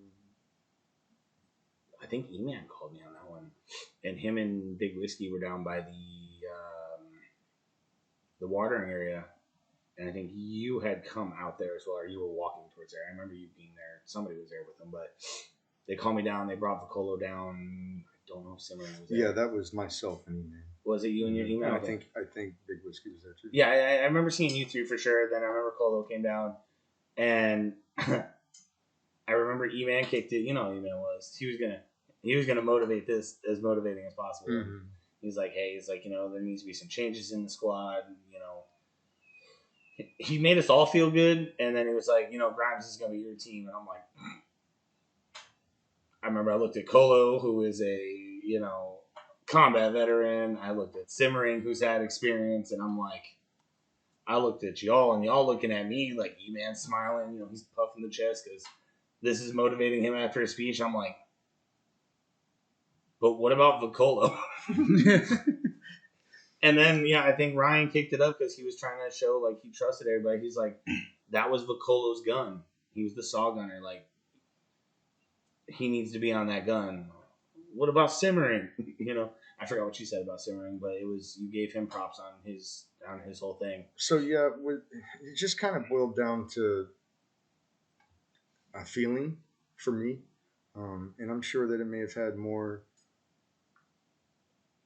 I think E-Man called me on that one. And him and Big Whiskey were down by the watering area. And I think you had come out there as well, or you were walking towards there. I remember you being there. Somebody was there with them, but they called me down. They brought Vocolo down. I don't know if Simmering was there. Yeah, that was myself and E-Man. Was it you and your email? I think Big Whiskey was there too. Yeah, I remember seeing you three for sure. Then I remember Colo came down. And I remember E-Man kicked it. You know how E-Man was. He was gonna motivate this as motivating as possible. Mm-hmm. He's like, hey, there needs to be some changes in the squad. He made us all feel good, and then he was like, Grimes is gonna be your team, and I'm like, I remember I looked at Colo, who is a combat veteran. I looked at Simmering, who's had experience, and I'm like, I looked at y'all, and y'all looking at me like E-Man smiling. He's puffing the chest because this is motivating him after his speech. I'm like, but what about Vicolo? And then, I think Ryan kicked it up because he was trying to show like he trusted everybody. He's like, that was Vicolo's gun. He was the saw gunner. Like, he needs to be on that gun. What about Simmering? I forgot what you said about Simmering, but you gave him props on his whole thing. So yeah, it just kind of boiled down to a feeling for me, and I'm sure that it may have had more.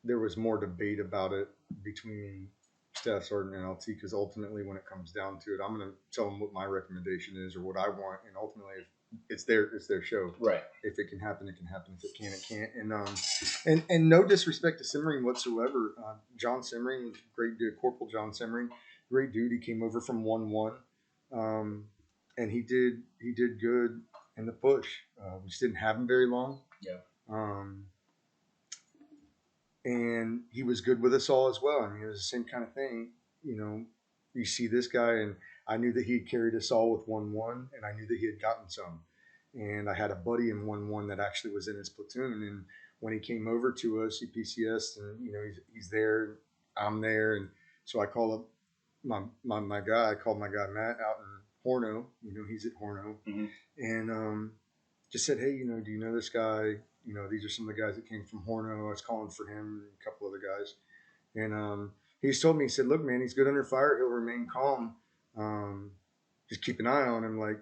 There was more debate about it between Staff Sergeant and LT because ultimately, when it comes down to it, I'm going to tell them what my recommendation is or what I want, and ultimately, it's their show. Right. If it can happen, it can happen. If it can't, it can't. And no disrespect to Simmering whatsoever. John Simmering, great dude, Corporal John Simmering, great dude. He came over from 1-1, and he did good in the push. We just didn't have him very long. Yeah. And he was good with us all as well. I mean, it was the same kind of thing. You see this guy, and I knew that he had carried us all with 1-1, and I knew that he had gotten some. And I had a buddy in 1-1 that actually was in his platoon. And when he came over to us, he PCS'd, and he's there, I'm there, and so I call up my guy. I called my guy Matt out in Horno. He's at Horno, mm-hmm. and just said, hey, do you know this guy? These are some of the guys that came from Horno. I was calling for him and a couple other guys. And he's told me, he said, look, man, he's good under fire. He'll remain calm. Just keep an eye on him, like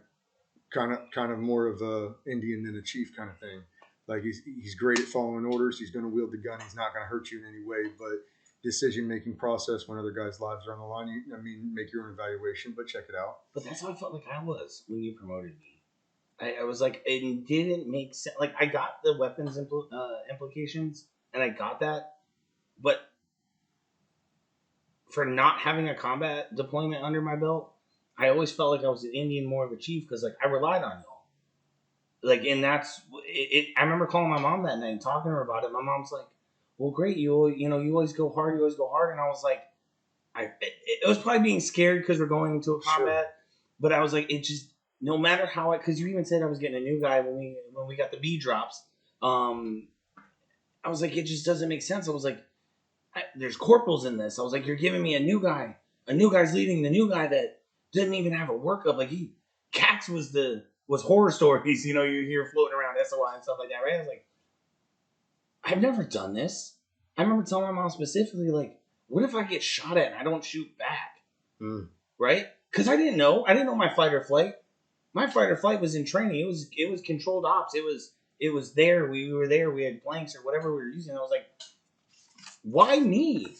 kind of more of a Indian than a chief kind of thing. Like he's great at following orders. He's going to wield the gun. He's not going to hurt you in any way. But decision-making process when other guys' lives are on the line, make your own evaluation, but check it out. But that's how I felt like I was when you promoted me. I was like, it didn't make sense. Like, I got the weapons implications, and I got that, but for not having a combat deployment under my belt, I always felt like I was an Indian more of a chief because, like, I relied on y'all. Like, and that's it. I remember calling my mom that night and talking to her about it. My mom's like, "Well, great, you always go hard. You always go hard." And I was like, it was probably being scared because we're going into a combat, sure. But I was like, it just. No matter how because you even said I was getting a new guy when we got the B drops. I was like, it just doesn't make sense. I was like, there's corporals in this. I was like, you're giving me a new guy. A new guy's leading the new guy that didn't even have a workup. Like Cax was horror stories. You hear floating around SOI and stuff like that, right? I was like, I've never done this. I remember telling my mom specifically, like, what if I get shot at and I don't shoot back? Right? Because I didn't know my fight or flight. My fight or flight was in training. It was controlled ops. It was there. We were there. We had blanks or whatever we were using. I was like, why me?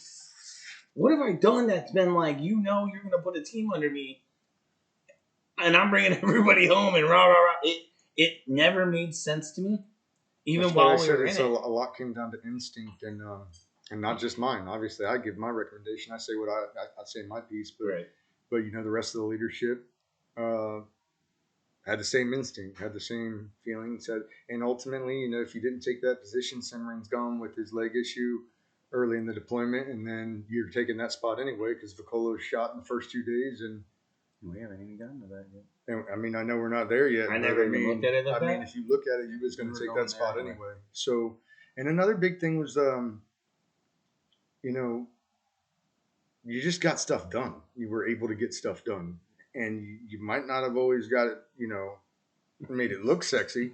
What have I done that's been like, you're going to put a team under me and I'm bringing everybody home and rah, rah, rah. It never made sense to me. Even that's while we were in it. A lot came down to instinct and not just mine. Obviously, I give my recommendation. I say what I say my piece, but right. But the rest of the leadership had the same instinct, had the same feeling. Said, and ultimately, if you didn't take that position, Simmering's gone with his leg issue early in the deployment, and then you're taking that spot anyway because Vicolo's shot in the first 2 days, and we haven't even gotten to that yet. And I know we're not there yet. I never even looked at it like that. If you look at it, you was going to take that spot anyway. So, and another big thing was, you just got stuff done. You were able to get stuff done. And you might not have always got it, made it look sexy,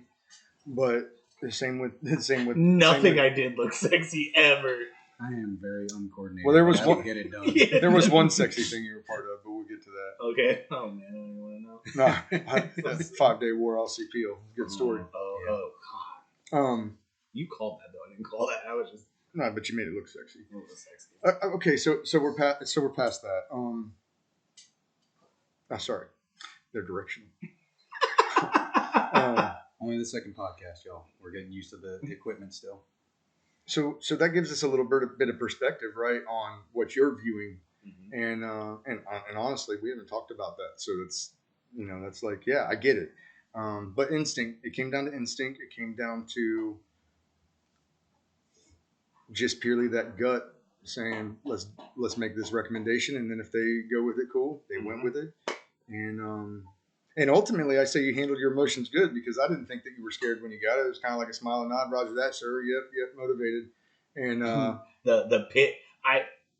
but the same with nothing. I did look sexy ever. I am very uncoordinated. Well, there was one get it done. Yeah. There was one sexy thing you were part of, but we'll get to that. Okay. Oh man, I don't even want to know. No, 5-day war LCpl. Good story. Oh God. You called that though. I didn't call that. I was just. No, but you made it look sexy. It was sexy. Okay, so we're past that. Sorry. They're directional. Only the second podcast, y'all. We're getting used to the equipment still. So that gives us a little bit of perspective, right, on what you're viewing, and honestly, we haven't talked about that. So that's like, yeah, I get it. But instinct. It came down to instinct. It came down to just purely that gut saying, let's make this recommendation, and then if they go with it, cool. They went with it, and ultimately, I say you handled your emotions good because I didn't think that you were scared when you got it. It was kind of like a smile and nod. Roger that, sir. Yep, motivated. And the pit,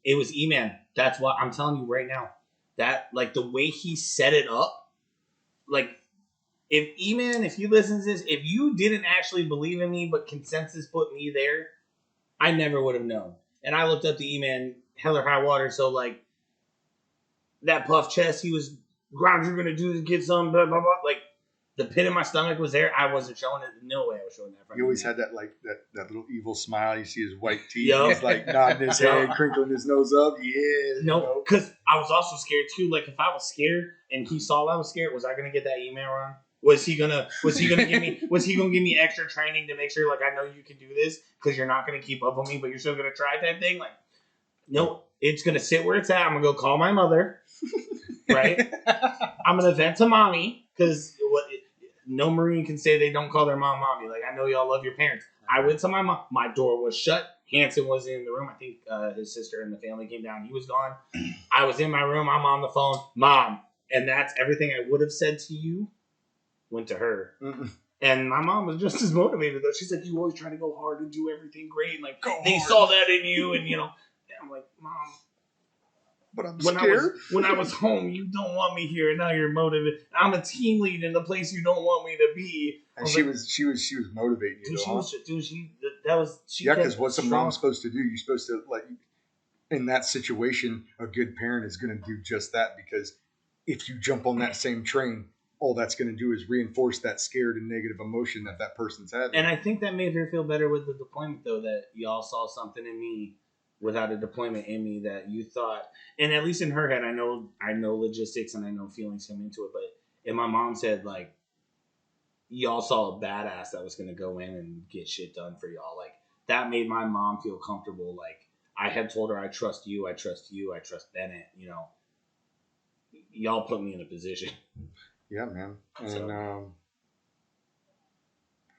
it was E-Man. That's what I'm telling you right now. That, like, the way he set it up, like, if E-Man, if you listen to this, if you didn't actually believe in me, but consensus put me there, I never would have known. And I looked up the E-Man hell or high water, so, like, that puff chest, he was, Grimes, you're going to do this, get some, blah, blah, blah. Like, the pit in my stomach was there. I wasn't showing it. No way I was showing that. You always had that, like, that little evil smile. You see his white teeth. Yep. He's, like, nodding his head, crinkling his nose up. Yeah. No, because I was also scared, too. Like, if I was scared and he saw I was scared, was I going to get that email run? Was he gonna give me extra training to make sure, like, I know you can do this because you're not gonna keep up with me, but you're still gonna try type thing? Like, no, it's gonna sit where it's at. I'm gonna go call my mother, right? I'm gonna vent to mommy because no Marine can say they don't call their mom mommy. Like, I know y'all love your parents. I went to my mom. My door was shut. Hanson was in the room. I think his sister and the family came down. He was gone. I was in my room. I'm on the phone. Mom. And that's everything I would have said to you. Went to her. And my mom was just as motivated though. She's like, you always try to go hard and do everything great. And like, they saw that in you. And, you know, I'm like, Mom. But I'm scared. When I was home, you don't want me here. And now you're motivated. I'm a team lead in the place you don't want me to be. And she was motivating you. Yeah, because what's a mom supposed to do? You're supposed to, like, in that situation, a good parent is going to do just that, because if you jump on that same train, all that's going to do is reinforce that scared and negative emotion that person's having. And I think that made her feel better with the deployment, though, that y'all saw something in me without a deployment in me that you thought, and at least in her head, I know logistics and I know feelings come into it, but in my mom's head, like, y'all saw a badass that was going to go in and get shit done for y'all. Like, that made my mom feel comfortable. Like, I had told her, I trust you, I trust Bennett, you know. Y'all put me in a position. Yeah, man. And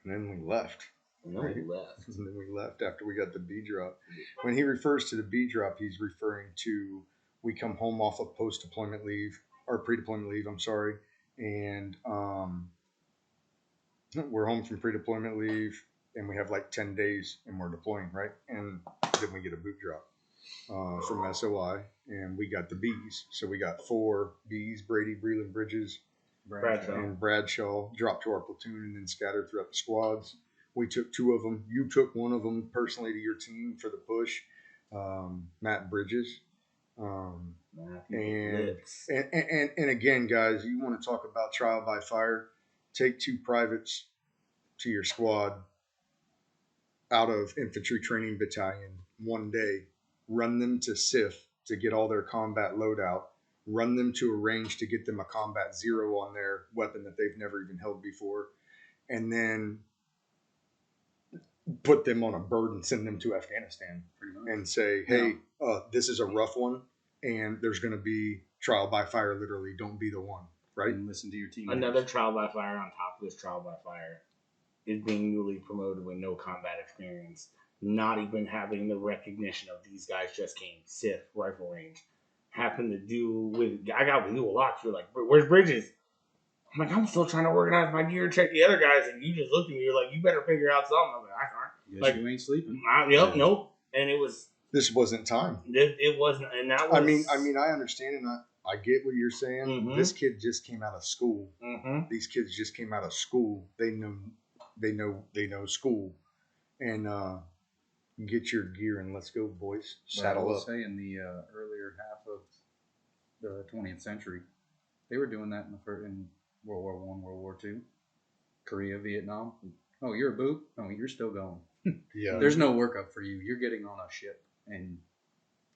then we left. And then we left after we got the B drop. When he refers to the B drop, he's referring to we come home off of post-deployment leave, or pre-deployment leave, I'm sorry. And we're home from pre-deployment leave, and we have like 10 days, and we're deploying, right? And then we get a boot drop from SOI, and we got the Bs. So we got 4 Bs, Brady, Breland, Bridges, and Bradshaw, dropped to our platoon and then scattered throughout the squads. We took 2 of them. You took 1 of them personally to your team for the push, Matt Bridges. And again, guys, you want to talk about trial by fire, take 2 privates to your squad out of infantry training battalion one day, run them to SIF to get all their combat loadout, run them to a range to get them a combat 0 on their weapon that they've never even held before, and then put them on a bird and send them to Afghanistan and say, hey, this is a rough one, and there's going to be trial by fire, literally. Don't be the one, right? And listen to your team. Another trial by fire on top of this trial by fire is being newly promoted with no combat experience, not even having the recognition of these guys just came, SIF, rifle range. Happened to do with, I got with you a lot. You're like, where's Bridges? I'm like, I'm still trying to organize my gear, check the other guys, and you just looked at me, you're like, you better figure out something. I'm like, I can't. Like, you ain't sleeping. Nope. And it was. This wasn't time. It wasn't, and that was. I mean, I understand, and I get what you're saying. Mm-hmm. This kid just came out of school. Mm-hmm. These kids just came out of school. They know school, and get your gear and let's go, boys. Saddle up. Say in the earlier half of the 20th century, they were doing that in World War I, World War II, Korea, Vietnam. Oh, you're a boot? No, you're still going. Yeah. There's no workup for you. You're getting on a ship, and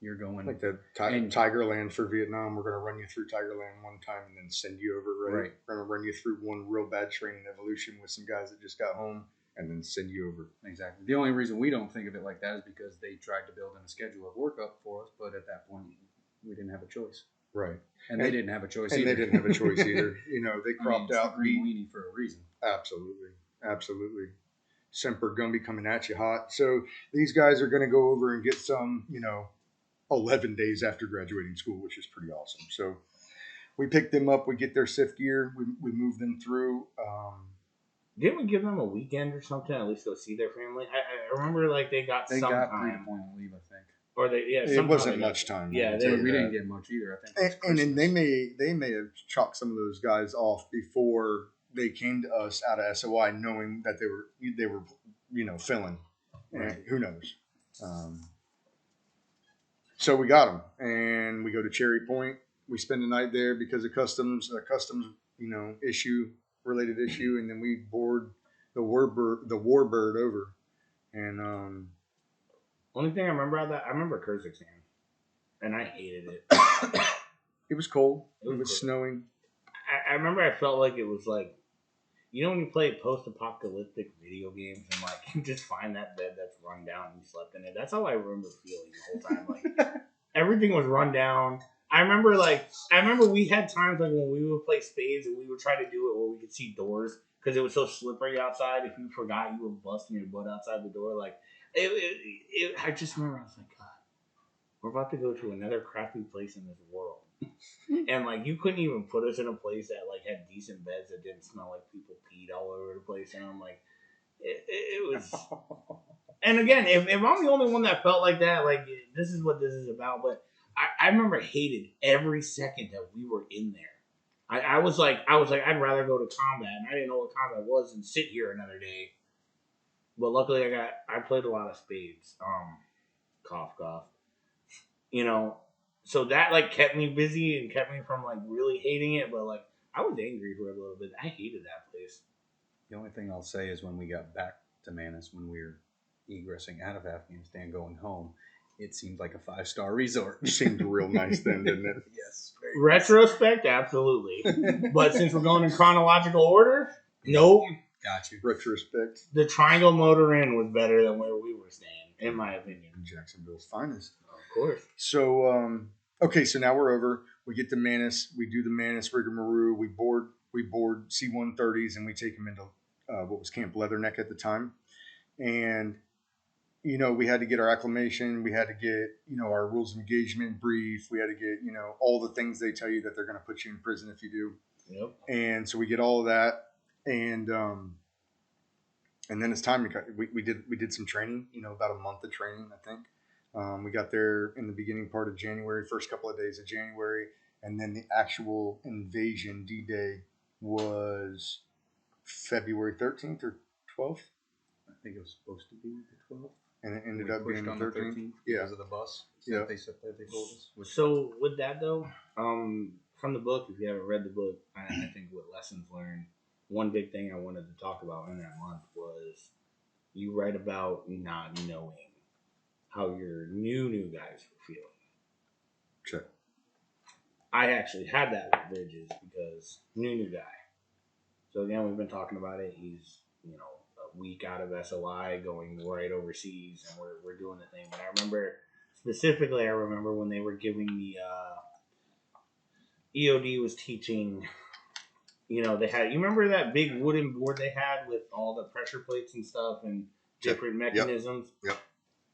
You're going Like the and- Tigerland for Vietnam. We're going to run you through Tigerland one time and then send you over, right? Right. We're going to run you through one real bad training evolution with some guys that just got home and then send you over. Exactly. The only reason we don't think of it like that is because they tried to build in a schedule of workup for us, but at that point, we didn't have a choice. Right. And they didn't have a choice And either. they didn't have a choice either. You know, they cropped it's out the green weenie for a reason. Absolutely. Absolutely. Semper Gumby coming at you hot. So these guys are going to go over and get some, 11 days after graduating school, which is pretty awesome. So we pick them up. We get their SIF gear. We move them through. Didn't we give them a weekend or something? At least go see their family. I remember like they got some got time, 3-point leave, I think. or it wasn't much time. Yeah, We didn't get much either. I think. It was And then Christmas. they may have chalked some of those guys off before they came to us out of SOI, knowing that they were filling. Right. And who knows? So we got them, and we go to Cherry Point. We spend the night there because of customs, related issue, and then we board the Warbird over. And Only thing I remember about that, I remember Kyrgyzstan, and I hated it. it was cold. It was It was cold. snowing. I remember I felt like it was like, when you play post-apocalyptic video games and like you just find that bed that's run down and you slept in it. That's how I remember feeling the whole time. Like everything was run down. I remember we had times like when we would play spades and we would try to do it where we could see doors because it was so slippery outside. If you forgot, you were busting your butt outside the door. Like I just remember I was like, God, we're about to go to another crappy place in this world. And like you couldn't even put us in a place that like had decent beds that didn't smell like people peed all over the place. And I'm like, it was. And again, if I'm the only one that felt like that, like this is what this is about. But I remember hated every second that we were in there. I was like, I'd rather go to combat, and I didn't know what combat was, and sit here another day. But luckily, I played a lot of spades. Cough, cough. So that like kept me busy and kept me from like really hating it. But like I was angry for a little bit. I hated that place. The only thing I'll say is when we got back to Manus, when we were egressing out of Afghanistan, going home, it seemed like a 5-star resort. It seemed real nice then, didn't it? Yes. Very Retrospect, absolutely. But since we're going in chronological order, nope. Got you. Retrospect. The Triangle Motor Inn was better than where we were staying, in my opinion. Jacksonville's finest. Of course. So, okay, so now we're over. We get to Manus. We do the Manus rigmarole. We board C-130s, and we take them into what was Camp Leatherneck at the time. And, we had to get our acclimation. We had to get, our rules of engagement brief. We had to get, all the things they tell you that they're going to put you in prison if you do. Yep. And so we get all of that. And then it's time to we did some training, about a month of training, I think. We got there in the beginning part of January, first couple of days of January, and then the actual invasion D-Day was February 13th or 12th, I think it was supposed to be the 12th. and it ended We up being pushed the on 13th. because Yeah, of the bus. Yeah. That they told us. So with that though, from the book, if you haven't read the book, I think what lessons learned. One big thing I wanted to talk about in that month was you write about not knowing how your new guys were feeling. check. I actually had that with Bridges because new guy. So again, we've been talking about it. He's a week out of SOI, going right overseas, and we're doing the thing. But I remember specifically, when they were giving the EOD was teaching. They had. You remember that big wooden board they had with all the pressure plates and stuff and different mechanisms. Yep.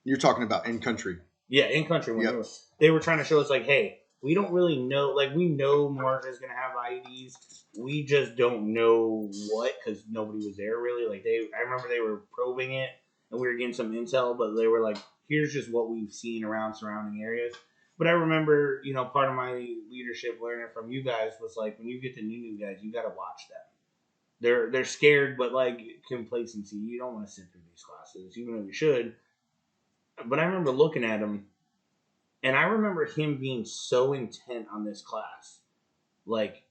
You're talking about in country. Yeah, in country when Yep. they were trying to show us like, hey, we don't really know. Like we know Marjah is gonna have IEDs. We just don't know what because nobody was there really. Like I remember they were probing it and we were getting some intel, but they were like, here's just what we've seen around surrounding areas. But I remember, part of my leadership learning from you guys was like, when you get the new guys, you got to watch them. They're scared, but like complacency. You don't want to sit through these classes, even though you should. But I remember looking at him, and I remember him being so intent on this class. Like,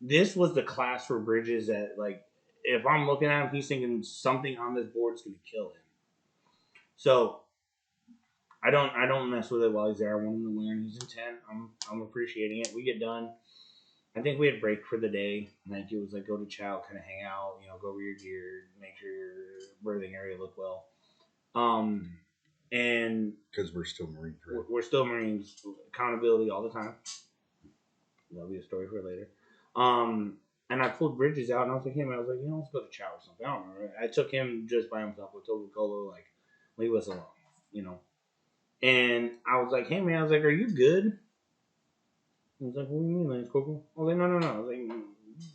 this was the class for Bridges that, like, if I'm looking at him, he's thinking something on this board is going to kill him. So I don't mess with it while he's there. I want him to learn. He's intent. I'm appreciating it. We get done. I think we had break for the day. Like it was like go to chow, kind of hang out, go over your gear, make sure your birthing area look well. And Because we're still Marines, right? we're still Marines. Accountability all the time. That'll be a story for later. And I pulled Bridges out, and I was like, let's go to chow or something. I don't remember. I took him just by himself with Tobacolo, like, leave us alone, And I was like, hey, man, are you good? He was like, what do you mean, Lance Corporal? I was like, no. I was like,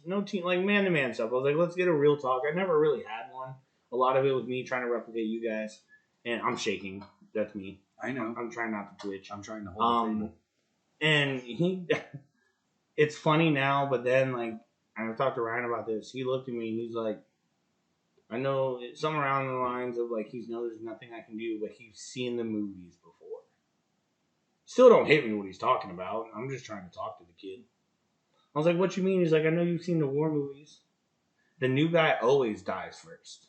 no team, like, man-to-man stuff. I was like, let's get a real talk. I never really had one. A lot of it was me trying to replicate you guys. And I'm shaking. That's me. I know. I'm trying not to twitch. I'm trying to hold the table. And it's funny now, but then, like, I talked to Ryan about this. He looked at me and he's like, I know it's somewhere around the lines of, like, he knows there's nothing I can do, but he's seen the movies before. Still don't hit me what he's talking about. I'm just trying to talk to the kid. I was like, what you mean? He's like, I know you've seen the war movies. The new guy always dies first.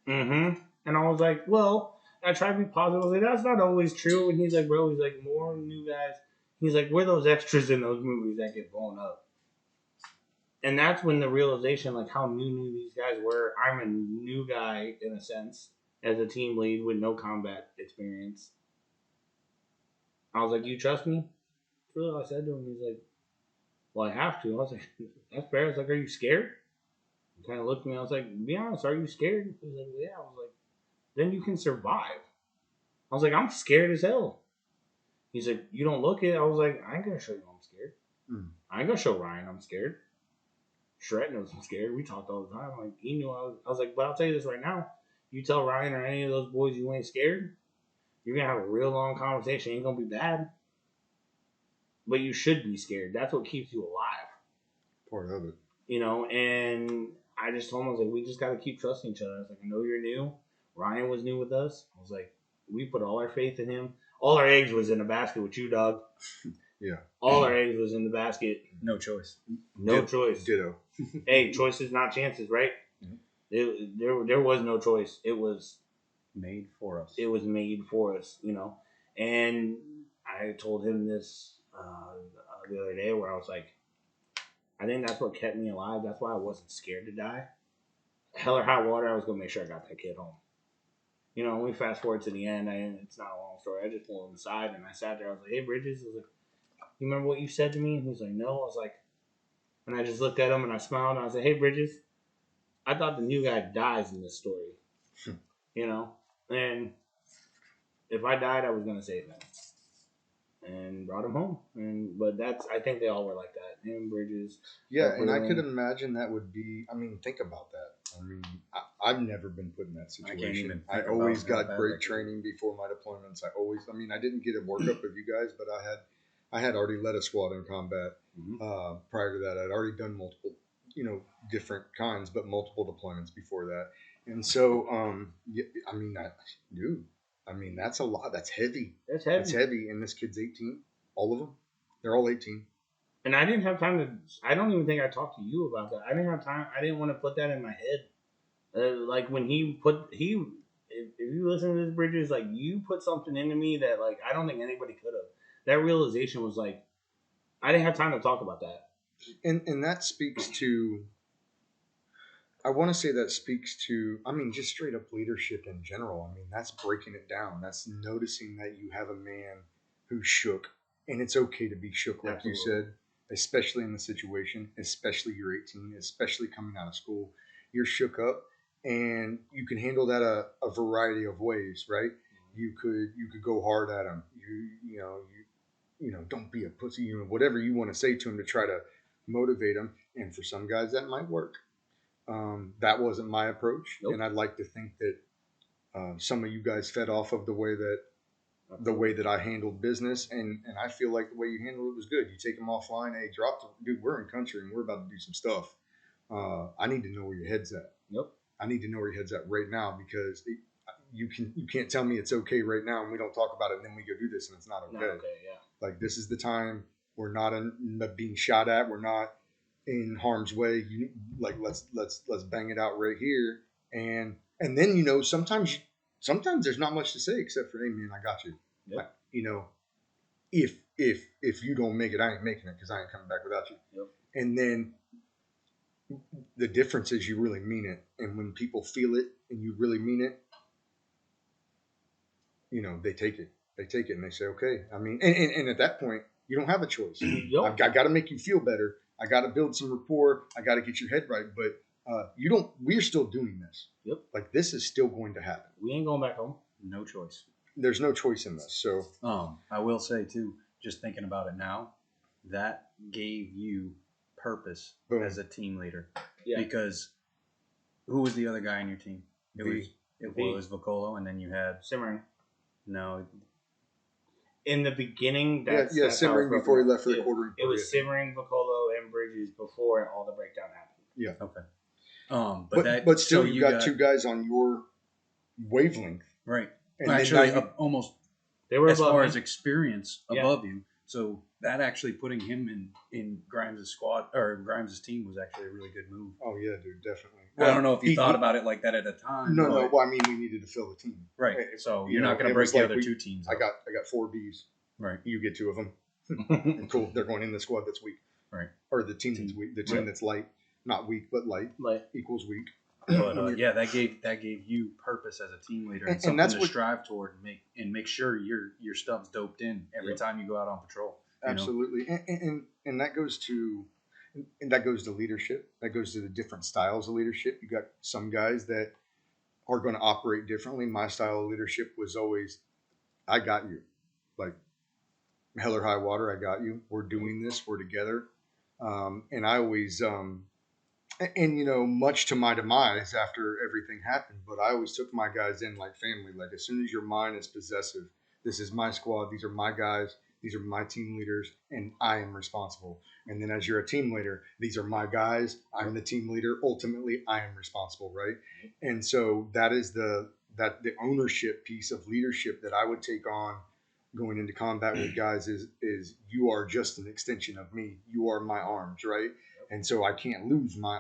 Mm-hmm. And I was like, well, I tried to be positive. I was like, that's not always true. And he's like, bro, more new guys. He's like, we're those extras in those movies that get blown up. And that's when the realization, like, how new these guys were. I'm a new guy, in a sense, as a team lead with no combat experience. I was like, you trust me? That's really all I said to him. He's like, well, I have to. I was like, that's fair. I was like, are you scared? He kind of looked at me. I was like, be honest, are you scared? He was like, well, yeah. I was like, then you can survive. I was like, I'm scared as hell. He's like, you don't look it. I was like, I ain't going to show you I'm scared. I ain't going to show Ryan I'm scared. Shred knows I'm scared. We talked all the time. Like, he knew I was like, but I'll tell you this right now. You tell Ryan or any of those boys you ain't scared, you're going to have a real long conversation. It ain't going to be bad. But you should be scared. That's what keeps you alive. Part of it. And I just told him, I was like, we just got to keep trusting each other. I was like, I know you're new. Ryan was new with us. I was like, we put all our faith in him. All our eggs was in the basket with you, dog. Yeah. All our eggs was in the basket. No choice. No choice. Ditto. Hey, choices, not chances, right? Mm-hmm. There was no choice. It was made for us. It was made for us, And I told him this the other day where I was like, I think that's what kept me alive. That's why I wasn't scared to die. Hell or high water, I was going to make sure I got that kid home. We fast forward to the end. It's not a long story. I just pulled him aside and I sat there. I was like, hey, Bridges. I was like, you remember what you said to me? And he was like, no. I was like, and I just looked at him and I smiled and I said, hey, Bridges, I thought the new guy dies in this story. And if I died, I was going to save him. And brought him home. But I think they all were like that. Him, Bridges. Yeah, and I could imagine that would be, think about that. I've never been put in that situation. I always got great training before my deployments. I didn't get a workup of you guys, but I had already led a squad in combat. Prior to that. I'd already done multiple, different kinds, but multiple deployments before that. And so, that's a lot. That's heavy. That's heavy. And this kid's 18. All of them. They're all 18. And I didn't have time to. I don't even think I talked to you about that. I didn't have time. I didn't want to put that in my head. Like when if you listen to this, Bridges, like you put something into me that like I don't think anybody could have. That realization was like, I didn't have time to talk about that. And that speaks to. I want to say that speaks to, just straight up leadership in general. That's breaking it down. That's noticing that you have a man who's shook, and it's okay to be shook, like you said, especially in the situation, especially you're 18, especially coming out of school. You're shook up, and you can handle that a variety of ways, right? You could go hard at him. Don't be a pussy. Whatever you want to say to him to try to motivate him. And for some guys, that might work. That wasn't my approach, nope. And I'd like to think that some of you guys fed off of the way that I handled business, and I feel like the way you handled it was good. You take them offline, hey, dude, we're in country and we're about to do some stuff. I need to know where your head's at. Yep. I need to know where your head's at right now because you can't tell me it's okay right now and we don't talk about it and then we go do this and it's not okay. Not okay, yeah. Like this is the time we're not being shot at. We're not in harm's way. Let's bang it out right here. And then sometimes sometimes there's not much to say except for, hey man, I got you. Yep. If you don't make it, I ain't making it because I ain't coming back without you. Yep. And then the difference is you really mean it. And when people feel it and you really mean it, they take it. They take it and they say, okay. I mean, and at that point, you don't have a choice. Yep. I got to make you feel better. I got to build some rapport. I got to get your head right. But we're still doing this. Yep. Like, this is still going to happen. We ain't going back home. No choice. There's no choice in this. So, I will say too, just thinking about it now, that gave you purpose Boom. as a team leader. Yeah. Because who was the other guy in your team? V. It was Vocolo, and then you had Simmering. no. In the beginning, that's Simmering how it before he left for the Yeah. quartering. It was Simmering, Vocolo, and Bridges before all the breakdown happened. Yeah. Okay. But still, so you got two guys on your wavelength. Right. And Actually, then now almost They were as above far me. as experience Yeah. above you. So that actually putting him in Grimes' squad or Grimes' team was actually a really good move. Oh yeah, dude, definitely. I don't know if you thought about it like that at the time. No. but- Well, I mean, we needed to fill the team. Right. It- So you you're know, not going it to break was the like other we- two teams. I up. got 4 Bs. Right. You get 2 of them. Cool. They're going in the squad that's weak. Right. Or the team that's weak. The team Right. that's light, not weak, but light Like, equals weak. But that gave you purpose as a team leader and And something that's to what- strive toward and make sure your stuff's doped in every Yep. time you go out on patrol. you know? Absolutely. And that goes to leadership. That goes to the different styles of leadership. You got some guys that are going to operate differently. My style of leadership was always, I got you. Like, hell or high water, I got you. We're doing this. We're together. And I always, much to my demise after everything happened, but I always took my guys in like family. Like, as soon as your mind is possessive, this is my squad. These are my guys. These are my team leaders, and I am responsible. And then as you're a team leader, these are my guys. I'm the team leader. Ultimately, I am responsible, right? And so that is the ownership piece of leadership that I would take on going into combat with guys is you are just an extension of me. You are my arms, right? And so I can't lose my,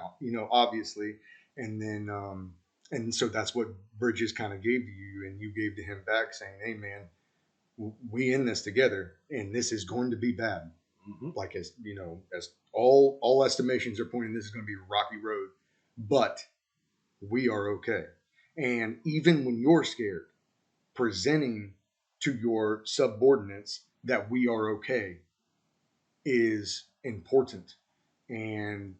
obviously. And then, and so that's what Bridges kind of gave to you, and you gave to him back, saying, hey, man, we in this together, and this is going to be bad. mm-hmm. Like, as all estimations are pointing, this is going to be a rocky road, but we are okay. And even when you're scared, presenting to your subordinates that we are okay is important. And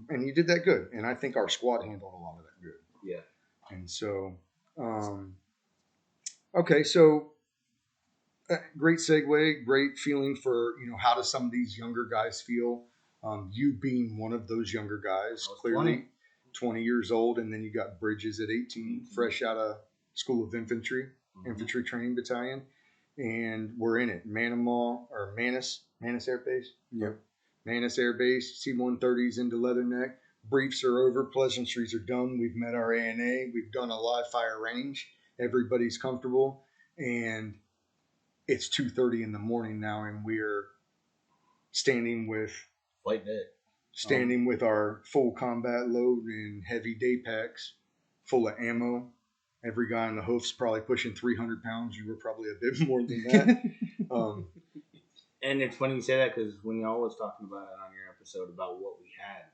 you did that good. And I think our squad handled a lot of that good. Yeah. And so, okay, so great segue, great feeling for, how do some of these younger guys feel? You being one of those younger guys, clearly 20 years old, and then you got Bridges at 18, fresh out of School of Infantry, Infantry Training Battalion, and we're in it. Manus Air Base. Yep. Manus Air Base, C-130s into Leatherneck. Briefs are over. Pleasantries are done. We've met our ANA. We've done a live fire range. Everybody's comfortable. And it's 2:30 in the morning now, and we're standing with Flight deck. with our full combat load and heavy day packs full of ammo. Every guy on the hoof's probably pushing 300 pounds. You were probably a bit more than that. And it's funny you say that because when y'all was talking about it on your episode about what we had,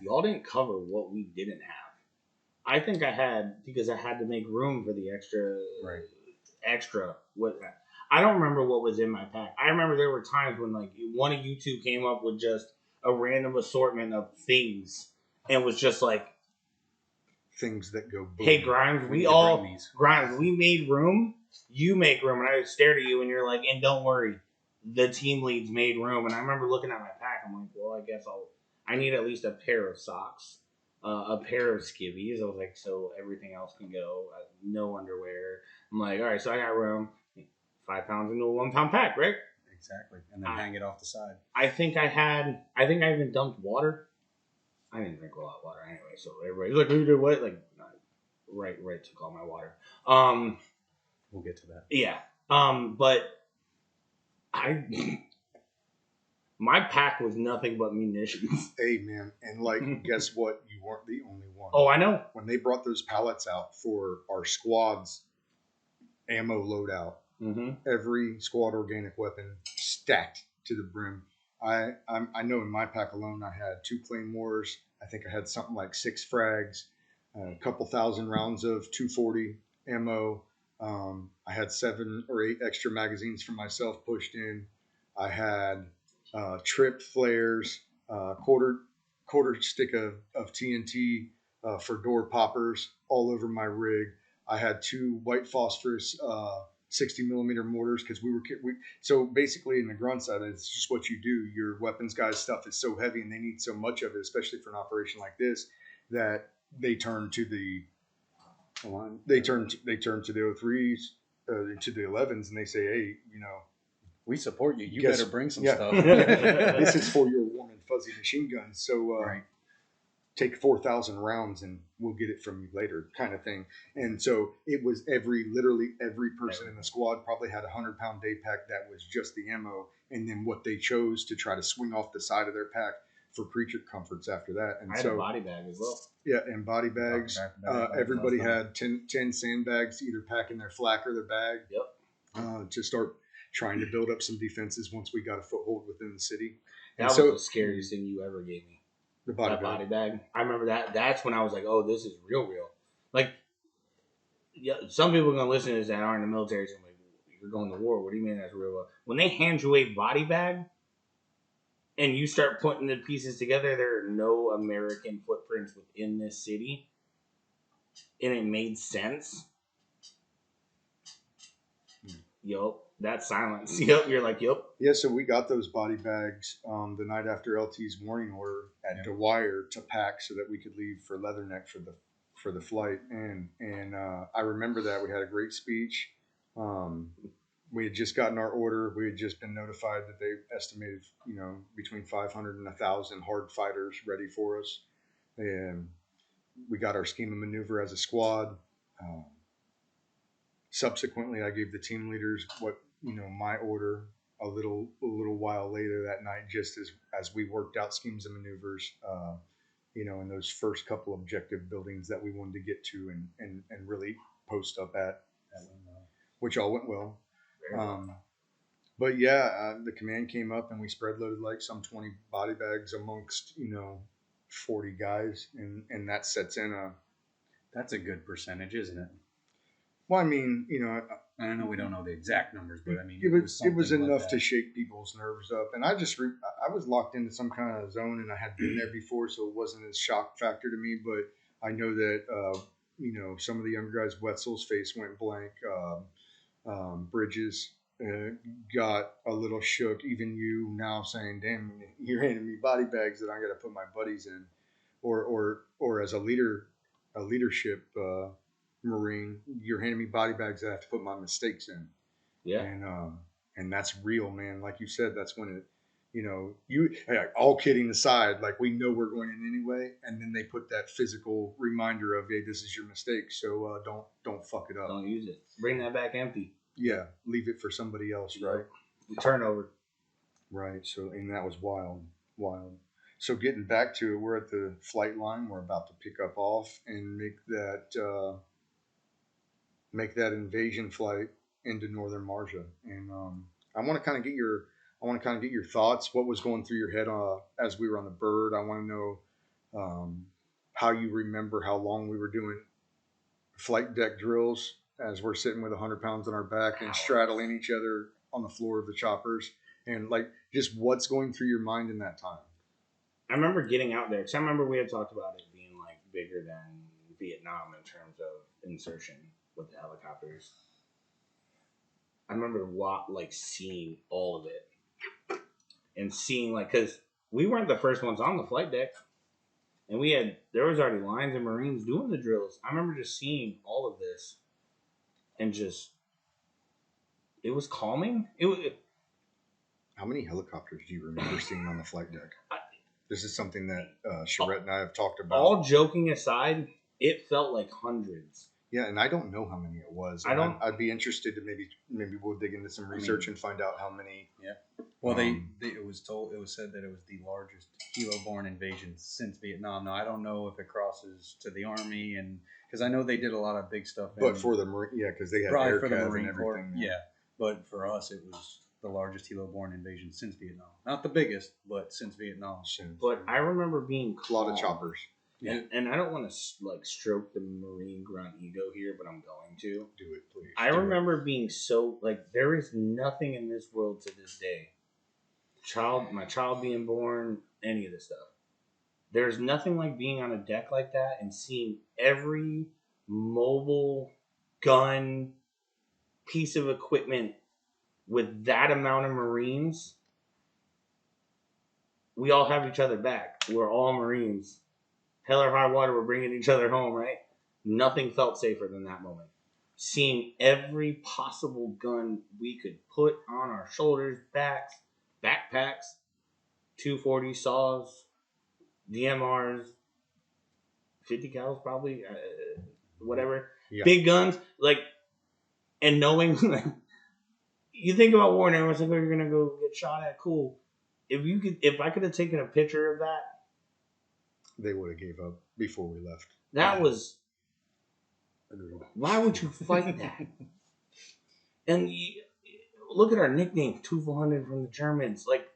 y'all didn't cover what we didn't have. I think I had, because I had to make room for the extra. What I don't remember what was in my pack. I remember there were times when like one of you two came up with just a random assortment of things and was just like, things that go boom. hey Grimes, Grimes, we made room, you make room. And I stared at you and you're like, and don't worry, the team leads made room. And I remember looking at my pack, I'm like, well, I guess I need at least a pair of socks, a pair of skivvies. I was like, so everything else can go, no underwear. I'm like, all right, so I got room, 5 pounds into a 1 pound pack, right? Exactly. And then hang it off the side. I think I even dumped water. I didn't drink a lot of water anyway, so everybody's like, who did what? Like, right took all my water. We'll get to that. Yeah. But my pack was nothing but munitions. Hey, man. And like, guess what? You weren't the only one. Oh, I know. When they brought those pallets out for our squad's ammo loadout. Mm-hmm. Every squad organic weapon stacked to the brim. I know in my pack alone I had 2 claymores. I think I had something like 6 frags, a couple thousand rounds of 240 ammo. I had 7 or 8 extra magazines for myself pushed in. I had tripped flares, quarter stick of TNT for door poppers all over my rig. I had 2 white phosphorus 60 millimeter mortars because so basically in the grunt side it's just what you do. Your weapons guys stuff is so heavy and they need so much of it, especially for an operation like this, that they turn to the they turn to the 03s to the 11s and they say, hey, We support you. You Guess- better bring some yeah. stuff. this is for your warm and fuzzy machine guns. So Right. take 4,000 rounds and we'll get it from you later, kind of thing. And so it was literally every person in the squad probably had a 100-pound day pack that was just the ammo, and then what they chose to try to swing off the side of their pack for creature comforts after that. And I had a body bag as well. Yeah, and body bags. Everybody had. had 10 sandbags, either packing their flak or their bag. Yep. To start trying to build up some defenses once we got a foothold within the city. That was the scariest thing you ever gave me. The body that bag. body bag. I remember that. That's when I was like, oh, this is real. Like, yeah, some people are going to listen to this that aren't in the military. So I'm like, you're going to war. What do you mean that's real? When they hand you a body bag and you start putting the pieces together, there are no American footprints within this city. And it made sense. Yup. That silence. Yep. You're like, yep. Yeah, so we got those body bags the night after LT's warning order at Dwyer to pack so that we could leave for Leatherneck for the flight. And I remember that we had a great speech. We had just gotten our order. We had just been notified that they estimated, between 500 and 1,000 hard fighters ready for us. And we got our scheme of maneuver as a squad. Subsequently, I gave the team leaders my order a little while later that night, just as we worked out schemes and maneuvers, in those first couple objective buildings that we wanted to get to and really post up at, which all went well. But yeah, the command came up and we spread loaded like some 20 body bags amongst 40 guys, and that sets in That's a good percentage, isn't it? Well, I mean, I know we don't know the exact numbers, but I mean, it was something enough like to that. shake people's nerves up. And I just I was locked into some kind of zone, and I had been there before, so it wasn't a shock factor to me. But I know that some of the younger guys, Wetzel's face went blank. Bridges got a little shook. Even you now saying, "Damn, you're handing me body bags that I got to put my buddies in," or as a leadership. Marine, you're handing me body bags that I have to put my mistakes in. Yeah. And that's real, man. Like you said, that's when it, all kidding aside, like we know we're going in anyway. And then they put that physical reminder of, hey, this is your mistake. So don't fuck it up. Don't use it. Bring that back empty. Yeah. Leave it for somebody else. Right. Turnover. Right. So, and that was wild. So getting back to it, we're at the flight line. We're about to pick up off and make that invasion flight into northern Marjah. And I want to kind of get your thoughts. What was going through your head as we were on the bird? I want to know how you remember how long we were doing flight deck drills as we're sitting with 100 pounds on our back and straddling each other on the floor of the choppers, and like just what's going through your mind in that time. I remember getting out there because I remember we had talked about it being like bigger than Vietnam in terms of insertion with the helicopters. I remember seeing all of it and seeing because we weren't the first ones on the flight deck, and there was already lines of Marines doing the drills. I remember just seeing all of this, and it was calming. How many helicopters do you remember seeing on the flight deck? This is something that Charette and I have talked about. All joking aside, it felt like hundreds. Yeah, and I don't know how many it was. I don't- I'd be interested to maybe we'll dig into some research and find out how many. Well, it was said that it was the largest helo-borne invasion since Vietnam. Now I don't know if it crosses to the Army, and because I know they did a lot of big stuff. But for the Marine, yeah, because they had probably air for the cav Marine and Corps, everything. yeah. But for us, it was the largest helo-borne invasion since Vietnam. Not the biggest, but since Vietnam. But I remember being A lot of calm. choppers. And I don't want to like stroke the Marine grunt ego here, but I'm going to. Do it, please. I remember being so like there is nothing in this world to this day. My child being born, any of this stuff. There's nothing like being on a deck like that and seeing every mobile gun piece of equipment with that amount of Marines. We all have each other back. We're all Marines. Hell or high water, we're bringing each other home, right? Nothing felt safer than that moment. Seeing every possible gun we could put on our shoulders, backs, backpacks, 240 saws, DMRs, 50 cals probably, whatever. Yeah. Big guns, like, and knowing, like, you think about war and everyone's like, oh, you're gonna go get shot at, cool. If I could have taken a picture of that, they would have gave up before we left. that was. Agreed. Why would you fight that? And look at our nickname, 200 from the Germans. Like,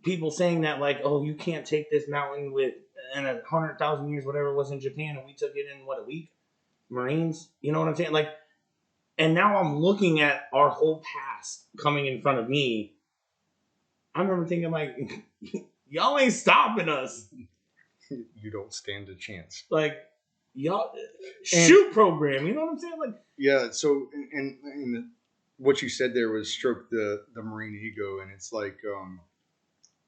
people saying that, like, oh, you can't take this mountain in 100,000 years, whatever it was in Japan, and we took it in, what, a week? Marines? You know what I'm saying? Like, and now I'm looking at our whole past coming in front of me. I remember thinking, like, y'all ain't stopping us. You don't stand a chance. Like, y'all, shoot program. You know what I'm saying? Like, yeah. So, and what you said there was stroke the Marine ego, and it's like,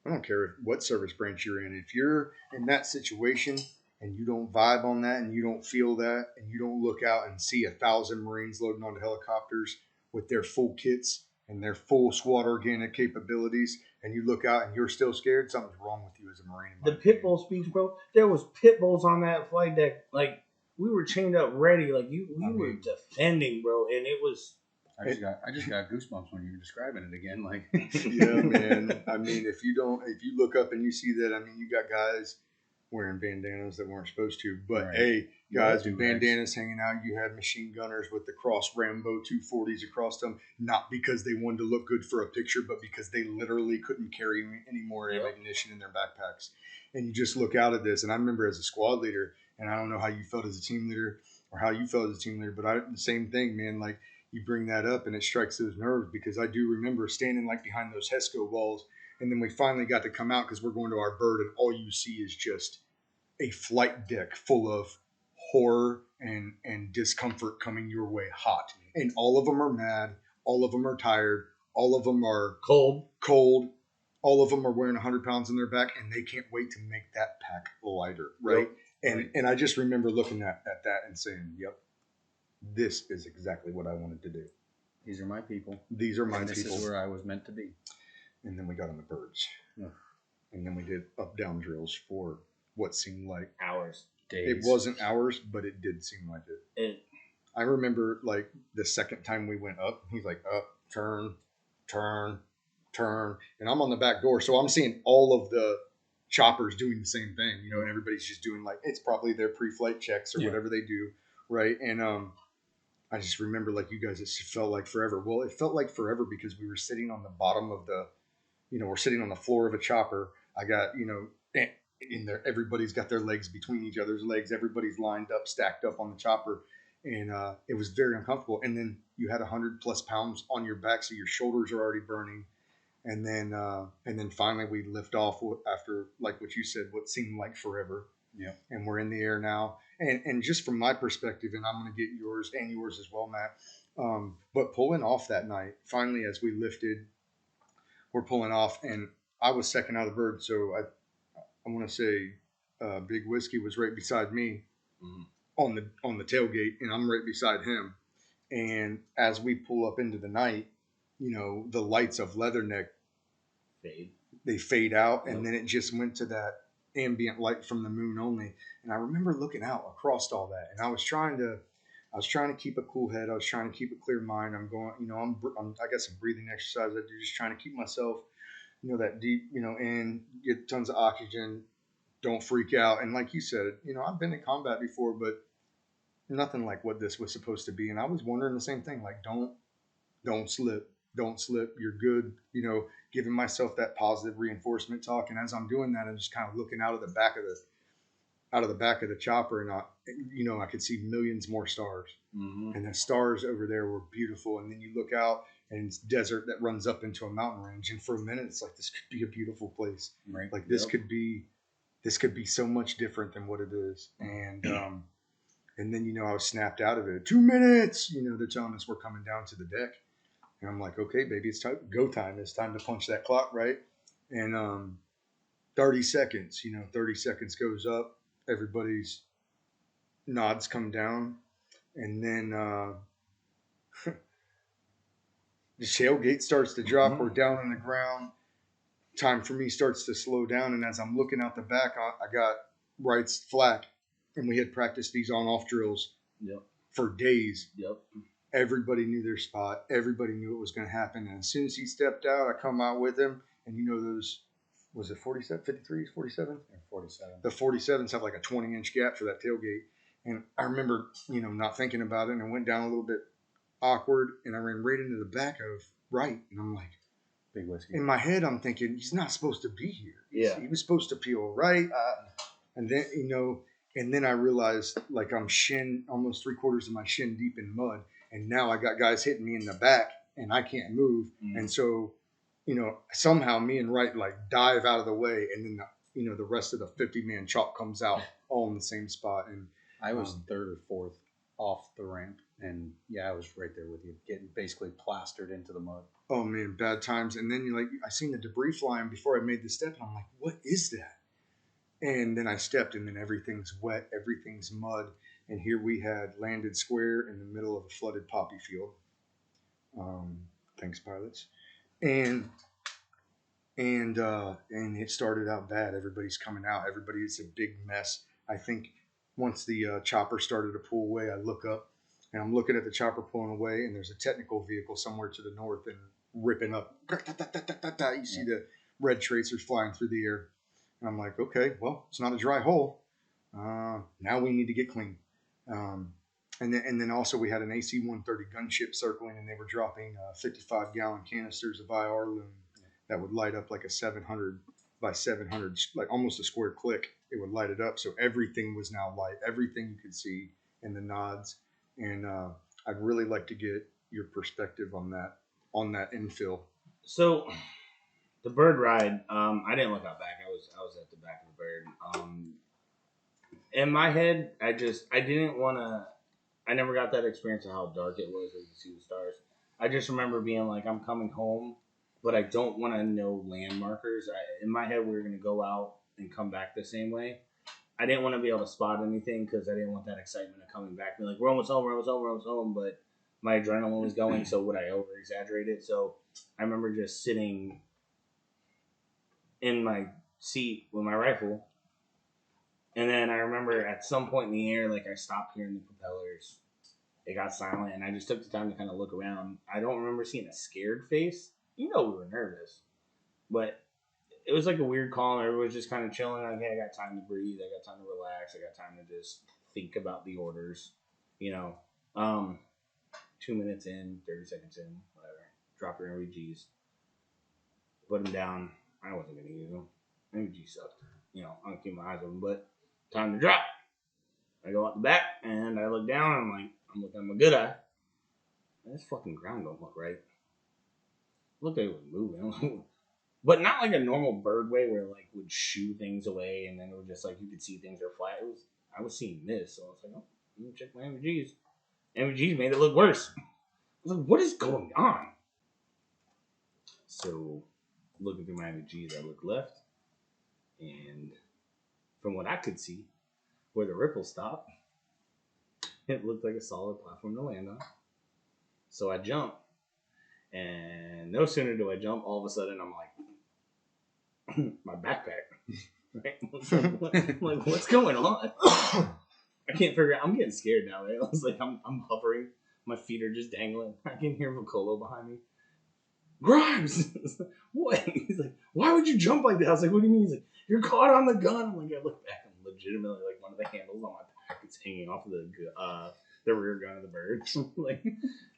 I don't care what service branch you're in. If you're in that situation and you don't vibe on that, and you don't feel that, and you don't look out and see 1,000 Marines loading onto helicopters with their full kits and their full SWAT organic capabilities, and you look out and you're still scared, something's wrong with you as a Marine. The pit bull speech, bro. There was pit bulls on that flight deck. Like, we were chained up, ready. Like, we were defending, bro. And it was. I just got goosebumps when you were describing it again. Like, yeah, man. I mean, if you look up and you see that, I mean, you got guys wearing bandanas that weren't supposed to, but right. Hey, guys with bandanas hanging out. You had machine gunners with the cross Rambo 240s across them, not because they wanted to look good for a picture, but because they literally couldn't carry any more ammunition in their backpacks. And you just look out at this, and I remember as a squad leader, and I don't know how you felt as a team leader or how you felt as a team leader, but the same thing, man. Like, you bring that up and it strikes those nerves, because I do remember standing like behind those HESCO walls, and then we finally got to come out because we're going to our bird, and all you see is just a flight deck full of horror and discomfort coming your way hot. And all of them are mad. All of them are tired. All of them are cold. All of them are wearing 100 pounds in their back, and they can't wait to make that pack lighter, right? Yep. And I just remember looking at that and saying, yep, this is exactly what I wanted to do. These are my people. These are my people. This is where I was meant to be. And then we got on the birds. Ugh. And then we did up-down drills for what seemed like hours, days. It wasn't hours, but it did seem like it. I remember, like, the second time we went up, he's like, up, turn. And I'm on the back door, so I'm seeing all of the choppers doing the same thing, you know, and everybody's just doing, like, it's probably their pre-flight checks or whatever they do, right? And I just remember, like, you guys, it felt like forever. Well, it felt like forever because we were sitting on the bottom of we're sitting on the floor of a chopper. I got, in there, everybody's got their legs between each other's legs. Everybody's lined up, stacked up on the chopper. And it was very uncomfortable. And then you had 100+ pounds on your back, so your shoulders are already burning. And then finally we lift off after, like what you said, what seemed like forever. Yeah. And we're in the air now. And just from my perspective, and I'm going to get yours and yours as well, Matt. But pulling off that night, finally, as we lifted, we're pulling off, and I was second out of the bird. So I want to say Big Whiskey was right beside me on the tailgate, and I'm right beside him. And as we pull up into the night, the lights of Leatherneck fade out, and then it just went to that ambient light from the moon only. And I remember looking out across all that, and I was trying to I was trying to keep a cool head. I was trying to keep a clear mind. I'm going, I got some breathing exercise I do, just trying to keep myself, that deep, in, get tons of oxygen, don't freak out. And like you said, I've been in combat before, but nothing like what this was supposed to be. And I was wondering the same thing, like, don't slip, you're good, giving myself that positive reinforcement talk. And as I'm doing that, I'm just kind of looking out of the back of the chopper, and I could see millions more stars. Mm-hmm. And the stars over there were beautiful. And then you look out, and it's desert that runs up into a mountain range. And for a minute, it's like, this could be a beautiful place. Right. Like this could be so much different than what it is. And then, I was snapped out of it. 2 minutes, they're telling us we're coming down to the deck. And I'm like, okay, baby, it's time, go time. It's time to punch that clock, right? And 30 seconds, 30 seconds goes up. Everybody's nods come down. And then the tailgate starts to drop. Mm-hmm. We're down on the ground. Time for me starts to slow down. And as I'm looking out the back, I got Wright's flak. And we had practiced these on-off drills for days. Yep. Everybody knew their spot. Everybody knew what was going to happen. And as soon as he stepped out, I come out with him. And those, was it 47, 53s, 47? Yeah, 47. The 47s have like a 20-inch gap for that tailgate. And I remember, not thinking about it, and went down a little bit awkward, and I ran right into the back of Wright. And I'm like, Big whiskey. in my head, I'm thinking, he's not supposed to be here. Yeah. He was supposed to peel right. And then, and then I realized, like, I'm almost 3/4 of my shin deep in mud. And now I got guys hitting me in the back, and I can't move. Mm. And so, somehow me and Wright, like, dive out of the way. And then, the rest of the 50-man chalk comes out all in the same spot. And I was third or fourth off the ramp. And yeah, I was right there with you, getting basically plastered into the mud. oh, man, bad times. And then, I seen the debris flying before I made the step. And I'm like, what is that? And then I stepped, and then everything's wet, everything's mud. And here we had landed square in the middle of a flooded poppy field. Thanks, pilots. And it started out bad. Everybody's coming out. It's a big mess. I think once the chopper started to pull away, I look up, and I'm looking at the chopper pulling away, and there's a technical vehicle somewhere to the north and ripping up. You see the red tracers flying through the air. And I'm like, okay, well, it's not a dry hole. Now we need to get clean. And then also we had an AC-130 gunship circling, and they were dropping 55-gallon canisters of IR loom that would light up like a 700 by 700, like almost a square click. It would light it up. So everything was now light. Everything you could see in the nods. And I'd really like to get your perspective on that infill. So the bird ride, I didn't look out back. I was at the back of the bird. In my head, I didn't want to. I never got that experience of how dark it was as you see the stars. I just remember being like, I'm coming home, but I don't want to know land markers. In my head, we were going to go out and come back the same way. I didn't want to be able to spot anything because I didn't want that excitement of coming back. Being like, we're almost home, but my adrenaline was going, so would I over-exaggerate it? So I remember just sitting in my seat with my rifle. And then I remember at some point in the air, like, I stopped hearing the propellers. It got silent, and I just took the time to kind of look around. I don't remember seeing a scared face. We were nervous. But it was like a weird calm. Everyone was just kind of chilling. Like, hey, I got time to breathe. I got time to relax. I got time to just think about the orders. 2 minutes in, 30 seconds in, whatever. Drop your MVGs. Put them down. I wasn't going to use them. MVG sucked. I'm going to keep my eyes open, but time to drop. I go out the back, and I look down, and I'm looking at my good eye. This fucking ground don't look right. Looked like it was moving. But not like a normal bird way where, like, would shoo things away, and then it was just, like, you could see things are flat. I was seeing this, so I was like, oh, let me check my MVGs. MVGs made it look worse. I was like, what is going on? So, looking through my MVGs, I look left, and from what I could see, where the ripple stopped, it looked like a solid platform to land on. So I jump, and no sooner do I jump, all of a sudden I'm like, my backpack. Right? I'm like, what's going on? I can't figure out. I'm getting scared now, right? I was like, I'm hovering. My feet are just dangling. I can hear Vocolo behind me. Grimes! What? He's like, why would you jump like that? I was like, what do you mean? He's like, you're caught on the gun. I'm like, I look back, I'm legitimately like one of the handles on my pack is hanging off of the rear gun of the bird. Like,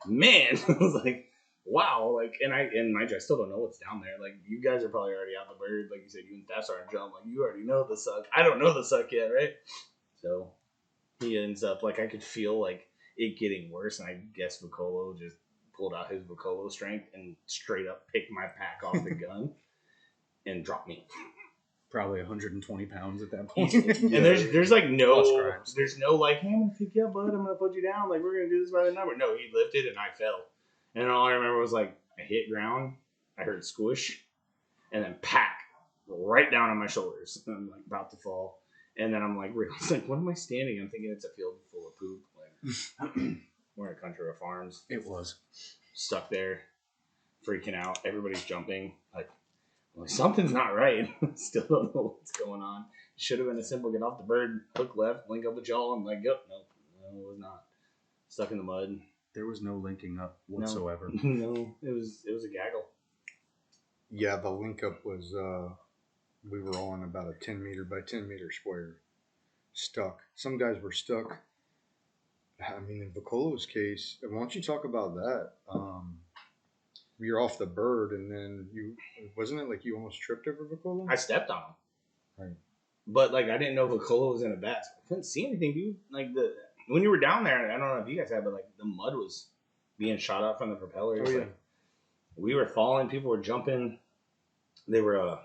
man, I was like, wow. Like, and mind you, I still don't know what's down there. Like, you guys are probably already out the bird. Like you said, you and Staff Sergeant jump. Like, you already know the suck. I don't know the suck yet, right? So he ends up like I could feel like it getting worse, and I guess Vocolo just pulled out his Vocolo strength and straight up picked my pack off the gun and dropped me. Probably 120 pounds at that point. And there's like there's no like, hey, I'm gonna pick you up, bud. I'm gonna put you down. Like, we're gonna do this by the number. No, he lifted and I fell. And all I remember was like I hit ground, I heard squish, and then pack right down on my shoulders. And I'm like about to fall. And then I'm like, what am I standing? I'm thinking it's a field full of poop. Like, we're in a country of farms. It was. Stuck there, freaking out. Everybody's jumping. Like, well, something's not right. Still don't know what's going on. Should have been a simple get off the bird, hook left, link up with y'all. I'm like, yep, nope, no, it was not. Stuck in the mud. There was no linking up whatsoever. No, it was a gaggle. Yeah, the link up was we were on about a 10 meter by 10 meter square, stuck. Some guys were stuck. I mean, in Vocolo's case, why don't you talk about that? You're off the bird, and then wasn't it like you almost tripped over Vocolo? I stepped on him. Right. But like I didn't know Vocolo was in a bat. So I couldn't see anything, dude. Like when you were down there, I don't know if you guys had, but like the mud was being shot up from the propellers. Oh, yeah. Like, we were falling, people were jumping, they were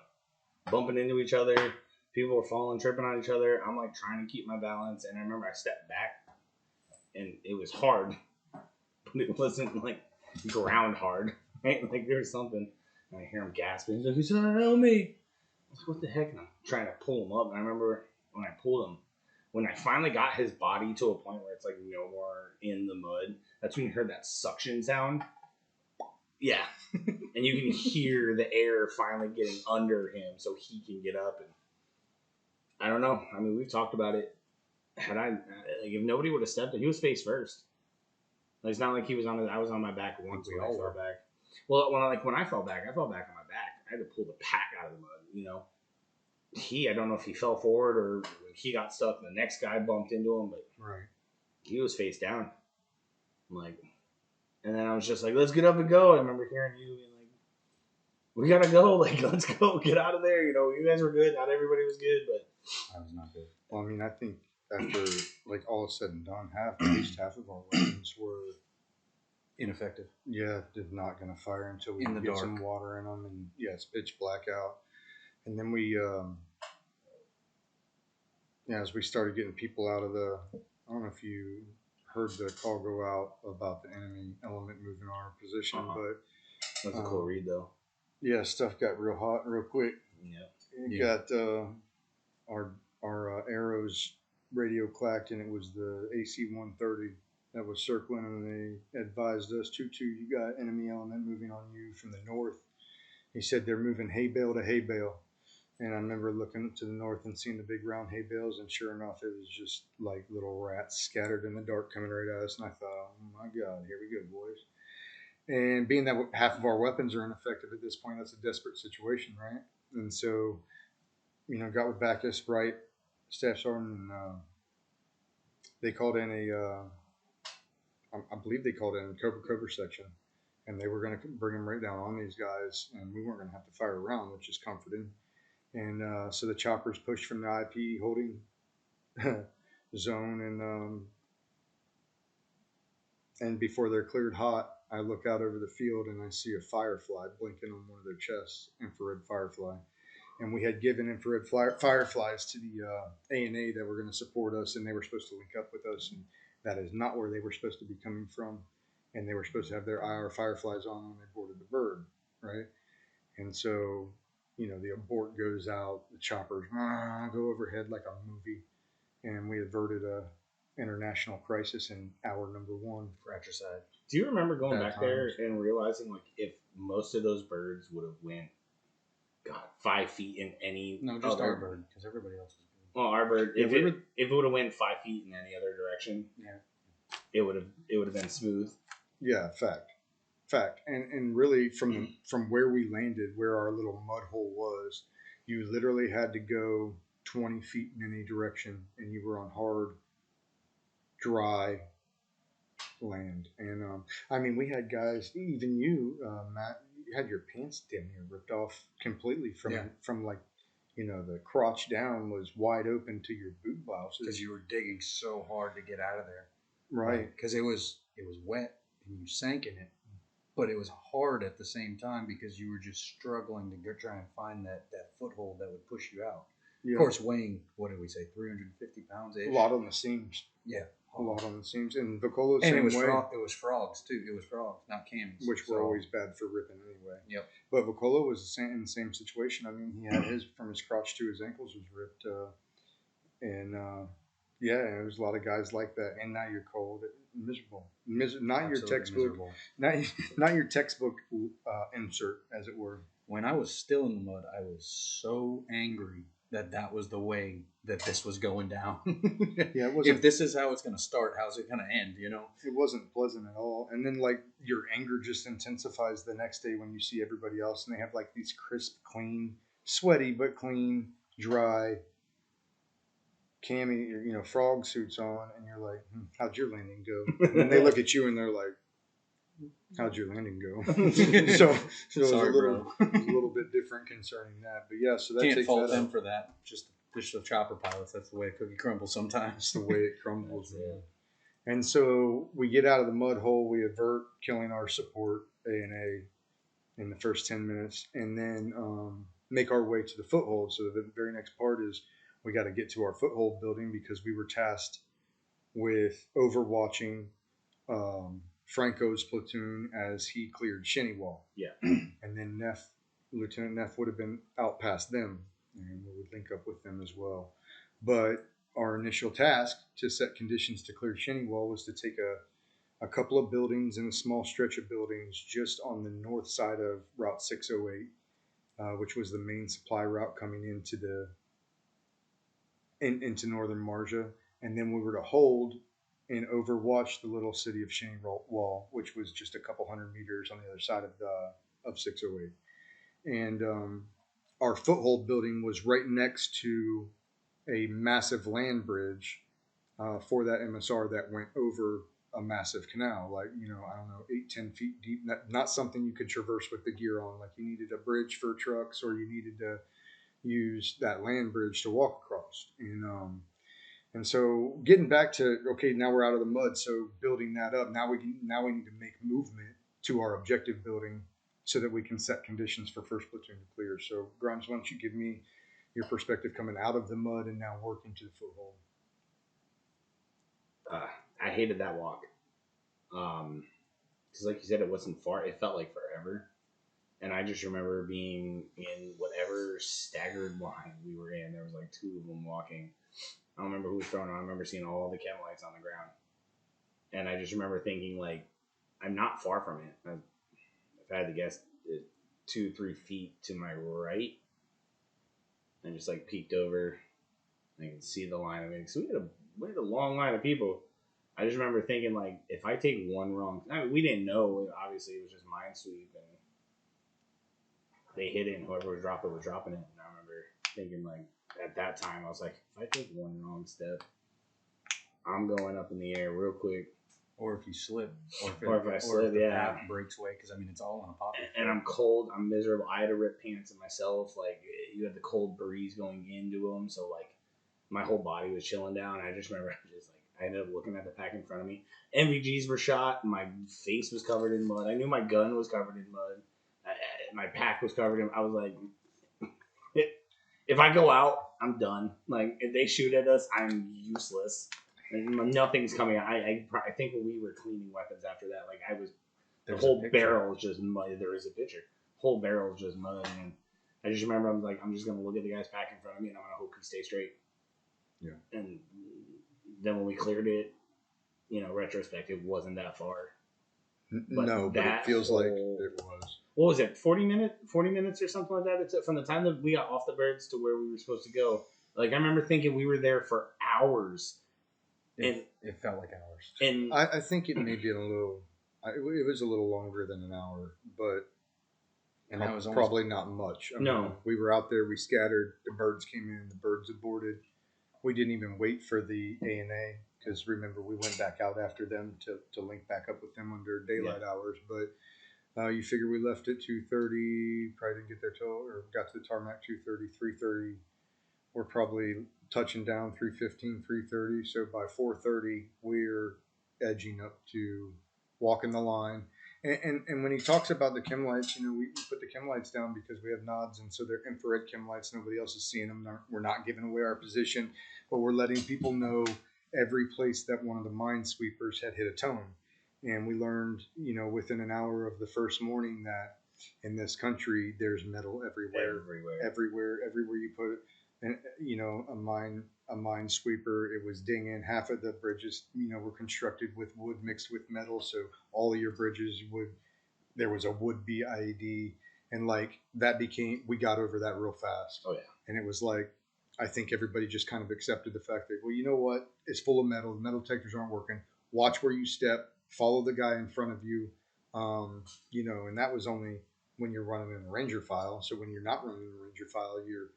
bumping into each other, people were falling, tripping on each other. I'm like trying to keep my balance, and I remember I stepped back, and it was hard, but it wasn't like ground hard, right? Like there was something, and I hear him gasping. He's like, "He's trying to help me." I was like, "What the heck?" And I'm trying to pull him up, and I remember when I pulled him, when I finally got his body to a point where it's like no more in the mud, that's when you heard that suction sound. Yeah. And you can hear the air finally getting under him so he can get up. And I don't know. I mean, we've talked about it. If nobody would have stepped in, he was face first. Like, it's not like he was I was on my back once when I fell back. Well, when I fell back, I fell back on my back. I had to pull the pack out of the mud, you know. I don't know if he fell forward or when he got stuck, the next guy bumped into him, but Right. He was face down. I'm like, and then I was just like, let's get up and go. I remember hearing you being like, we gotta go. Like, let's go. Get out of there. You know, you guys were good. Not everybody was good, but I was not good. Well, I mean, I think after like all is said and done, at least half of our weapons were Ineffective. they're not gonna fire until we In the get dark. some water in them, and it's pitch black out. And then we, as we started getting people out of I don't know if you heard the call go out about the enemy element moving our position, but that's a cool read though. yeah, stuff got real hot real quick. Yeah. We got our arrows radio clacked, and it was the AC-130 that was circling, and they advised us, 2-2, you got enemy element moving on you from the north. He said they're moving hay bale to hay bale. And I remember looking to the north and seeing the big round hay bales, and sure enough, it was just like little rats scattered in the dark coming right at us. And I thought, oh my God, here we go, boys. And being that half of our weapons are ineffective at this point, that's a desperate situation, right? And so, got with Bacchus, right, Staff Sergeant, and they called in I believe they called in a Cobra section, and they were going to bring them right down on these guys, and we weren't going to have to fire around, which is comforting. And so the choppers pushed from the IP holding zone, and before they're cleared hot, I look out over the field and I see a firefly blinking on one of their chests, infrared firefly. And we had given infrared fireflies to the A&A that were going to support us, and they were supposed to link up with us, and that is not where they were supposed to be coming from. And they were supposed to have their IR fireflies on when they boarded the bird, right? And so, the abort goes out, the choppers go overhead like a movie, and we averted a international crisis in hour number 1. Fratricide. Do you remember going back there and realizing, like, if most of those birds would have went, 5 feet in any No, just our bird, because everybody else was good. Well, our bird, Yeah, if it would have went 5 feet in any other direction, it would have been smooth. Yeah, fact. And really from where we landed, where our little mud hole was, you literally had to go 20 feet in any direction, and you were on hard, dry land. And I mean, we had guys, even you, Matt, you had your pants damn near ripped off completely from like, the crotch down was wide open to your boot blouses because you were digging so hard to get out of there. right. Because it was wet and you sank in it, but it was hard at the same time because you were just struggling to go try and find that foothold that would push you out. Yeah. Of course, weighing, what did we say, 350 pounds ish? A lot on the seams. Yeah. A lot on the seams. And Vicolo, And same it was way. it was frogs too. It was frogs, not camis. Which were always bad for ripping anyway. Yep. But Vicolo was in the same situation. I mean, he had his from his crotch to his ankles was ripped. Yeah, there was a lot of guys like that. And now you're cold, miserable. Not Absolutely your textbook. miserable. Not your textbook insert, as it were. When I was still in the mud, I was so angry that was the way that this was going down. Yeah, it wasn't. If this is how it's going to start, how's it going to end? It wasn't pleasant at all. And then like your anger just intensifies the next day when you see everybody else and they have like these crisp, clean, sweaty but clean, dry cami, frog suits on, and you're like, how'd your landing go? And then they look at you and they're like, how'd your landing go? so it was Sorry, a little bit different concerning that. But yeah, so that Can't takes fault that them out. for that. Just the chopper pilots. That's the way a cookie crumbles sometimes. That's the way it crumbles. And so we get out of the mud hole. We avert killing our support A&A in the first 10 minutes, and then make our way to the foothold. So the very next part is we got to get to our foothold building because we were tasked with overwatching Franco's platoon as he cleared Shinnywall. Yeah. And then Lieutenant Neff would have been out past them, and we would link up with them as well. But our initial task to set conditions to clear Shinnywall was to take a couple of buildings and a small stretch of buildings just on the north side of Route 608, which was the main supply route coming into into northern Marjah. And then we were to hold and overwatch the little city of Shinnywall, which was just a couple hundred meters on the other side of 608. And our foothold building was right next to a massive land bridge for that MSR that went over a massive canal, like, I don't know, 8-10 feet deep. Not something you could traverse with the gear on. Like you needed a bridge for trucks, or you needed to use that land bridge to walk across. And so getting back to, okay, now we're out of the mud. So building that up, now we need to make movement to our objective building so that we can set conditions for first platoon to clear. So Grimes, why don't you give me your perspective coming out of the mud and now working to the foothold? I hated that walk. Because like you said, it wasn't far. It felt like forever. And I just remember being in whatever staggered line we were in. There was like two of them walking. I don't remember who was throwing them. I remember seeing all the chem lights on the ground. And I just remember thinking, like, I'm not far from it. If I had to guess, 2-3 feet to my right. I just like peeked over. I could see the line of it. So we had a long line of people. I just remember thinking, like, if I take one wrong, we didn't know. Obviously, it was just minesweep, and they hit it, and whoever was dropping it. And I remember thinking, like, at that time, I was like, if I take one wrong step, I'm going up in the air real quick. Or if you slip, or if I slip, the path breaks away, because it's all on a pop. And I'm cold, I'm miserable. I had to rip pants in myself. Like, you had the cold breeze going into them, so like my whole body was chilling down. I just remember I ended up looking at the pack in front of me. MVGs were shot. My face was covered in mud. I knew my gun was covered in mud. My pack was covered in. I was like, if I go out, I'm done. Like, if they shoot at us, I'm useless. And nothing's coming out. I think when we were cleaning weapons after that, like the whole barrel was just mud. There is a picture. Whole barrel was just mud. And I just remember I'm just gonna look at the guy's pack in front of me, and I'm gonna hope he stays straight. Yeah. And then when we cleared it, retrospective wasn't that far. But it feels like it was. What was it? 40 minutes or something like that. It's from the time that we got off the birds to where we were supposed to go. Like I remember thinking we were there for hours, It felt like hours. and I think it may be a little. It was a little longer than an hour, but And that was almost, probably not much. I No. mean, we were out there. We scattered. The birds came in. The birds aborted. We didn't even wait for the ANA because remember we went back out after them to link back up with them under daylight hours. But you figure we left at 2:30. Probably didn't get there till or got to the tarmac 2:30, 3:30. We're probably touching down 3:15, 3:30. So by 4:30, we're edging up to walking the line. And when he talks about the chem lights, we put the chem lights down because we have nods, and so they're infrared chem lights. Nobody else is seeing them. We're not giving away our position, but we're letting people know every place that one of the minesweepers had hit a tone. And we learned, within an hour of the first morning that in this country there's metal everywhere, everywhere you put it. And a minesweeper, it was dinging. Half of the bridges, were constructed with wood mixed with metal, so all of your bridges there was a would be IED, and like that we got over that real fast. Oh yeah. And it was like, I think everybody just kind of accepted the fact that, well, you know what, it's full of metal. The metal detectors aren't working. Watch where you step. Follow the guy in front of you. And that was only when you're running in a Ranger file. So when you're not running in a Ranger file, you're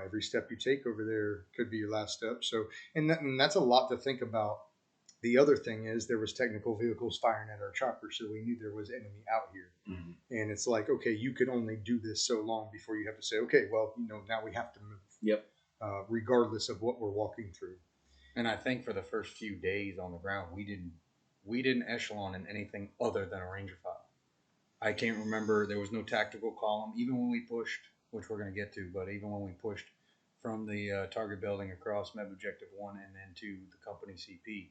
every step you take over there could be your last step. So, and that's a lot to think about. The other thing is there was technical vehicles firing at our chopper, so we knew there was enemy out here. Mm-hmm. And it's like, okay, you could only do this so long before you have to say, okay, well, now we have to move. Yep. Regardless of what we're walking through. And I think for the first few days on the ground, we didn't echelon in anything other than a Ranger file. I can't remember. There was no tactical column, even when we pushed, which we're going to get to, but even when we pushed from the target building across Med Objective 1 and then to the company CP,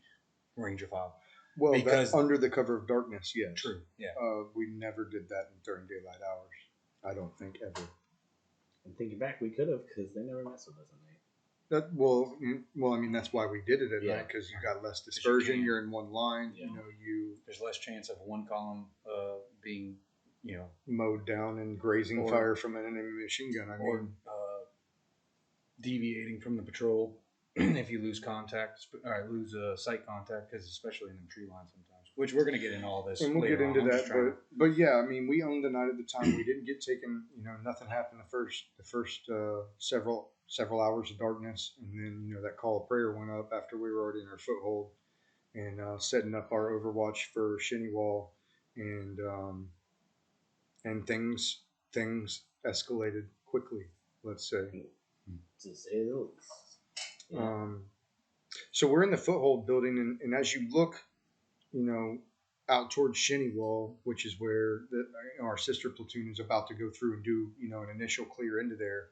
Ranger file. Well, because under the cover of darkness, yes. True, yeah. We never did that during daylight hours. I don't think ever. And thinking back, we could have because they never messed with us at night. Well, I mean, that's why we did it at night, because you got less dispersion. You're in one line. Yeah. There's less chance of one column being, mowed down and grazing fire from an enemy machine gun. Or deviating from the patrol if you lose contact or lose sight contact, because especially in the tree line sometimes. Which we're going to get into all this. And we'll get later into on. that, but yeah, I mean, we owned the night at the time. We didn't get taken. Nothing happened the first several hours of darkness, and then that call of prayer went up after we were already in our foothold and setting up our overwatch for Shinnywall, and things escalated quickly. Let's say, to say the least. Yeah. So we're in the foothold building, and as you look, out towards Shinnywall, which is where our sister platoon is about to go through and do, an initial clear into there.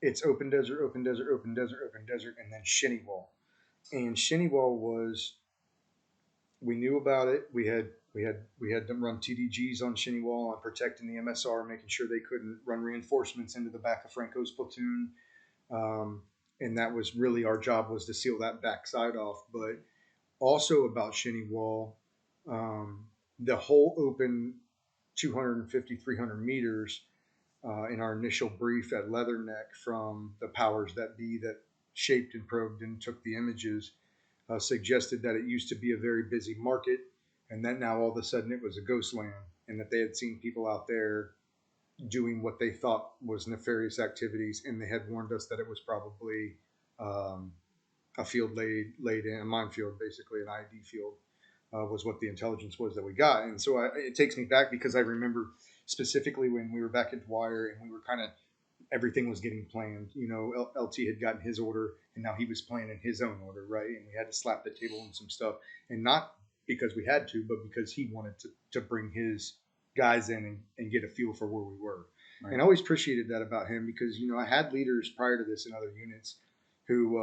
It's open desert, open desert, open desert, open desert, and then Shinnywall. And Shinnywall we knew about it. We had them run TDGs on Shinnywall on protecting the MSR, making sure they couldn't run reinforcements into the back of Franco's platoon. And that was really our job, was to seal that backside off. But also about Shinnywall, the whole open 250, 300 meters in our initial brief at Leatherneck from the powers that be that shaped and probed and took the images suggested that it used to be a very busy market, and then now all of a sudden it was a ghost land, and that they had seen people out there doing what they thought was nefarious activities, and they had warned us that it was probably a field laid in, a minefield, basically an ID field, was what the intelligence was that we got. And so it takes me back, because I remember specifically when we were back at Dwyer and we were everything was getting planned. LT had gotten his order, and now he was planning his own order, right? And we had to slap the table on some stuff, and not because we had to, but because he wanted to bring his guys in and get a feel for where we were. Right. And I always appreciated that about him, because I had leaders prior to this in other units who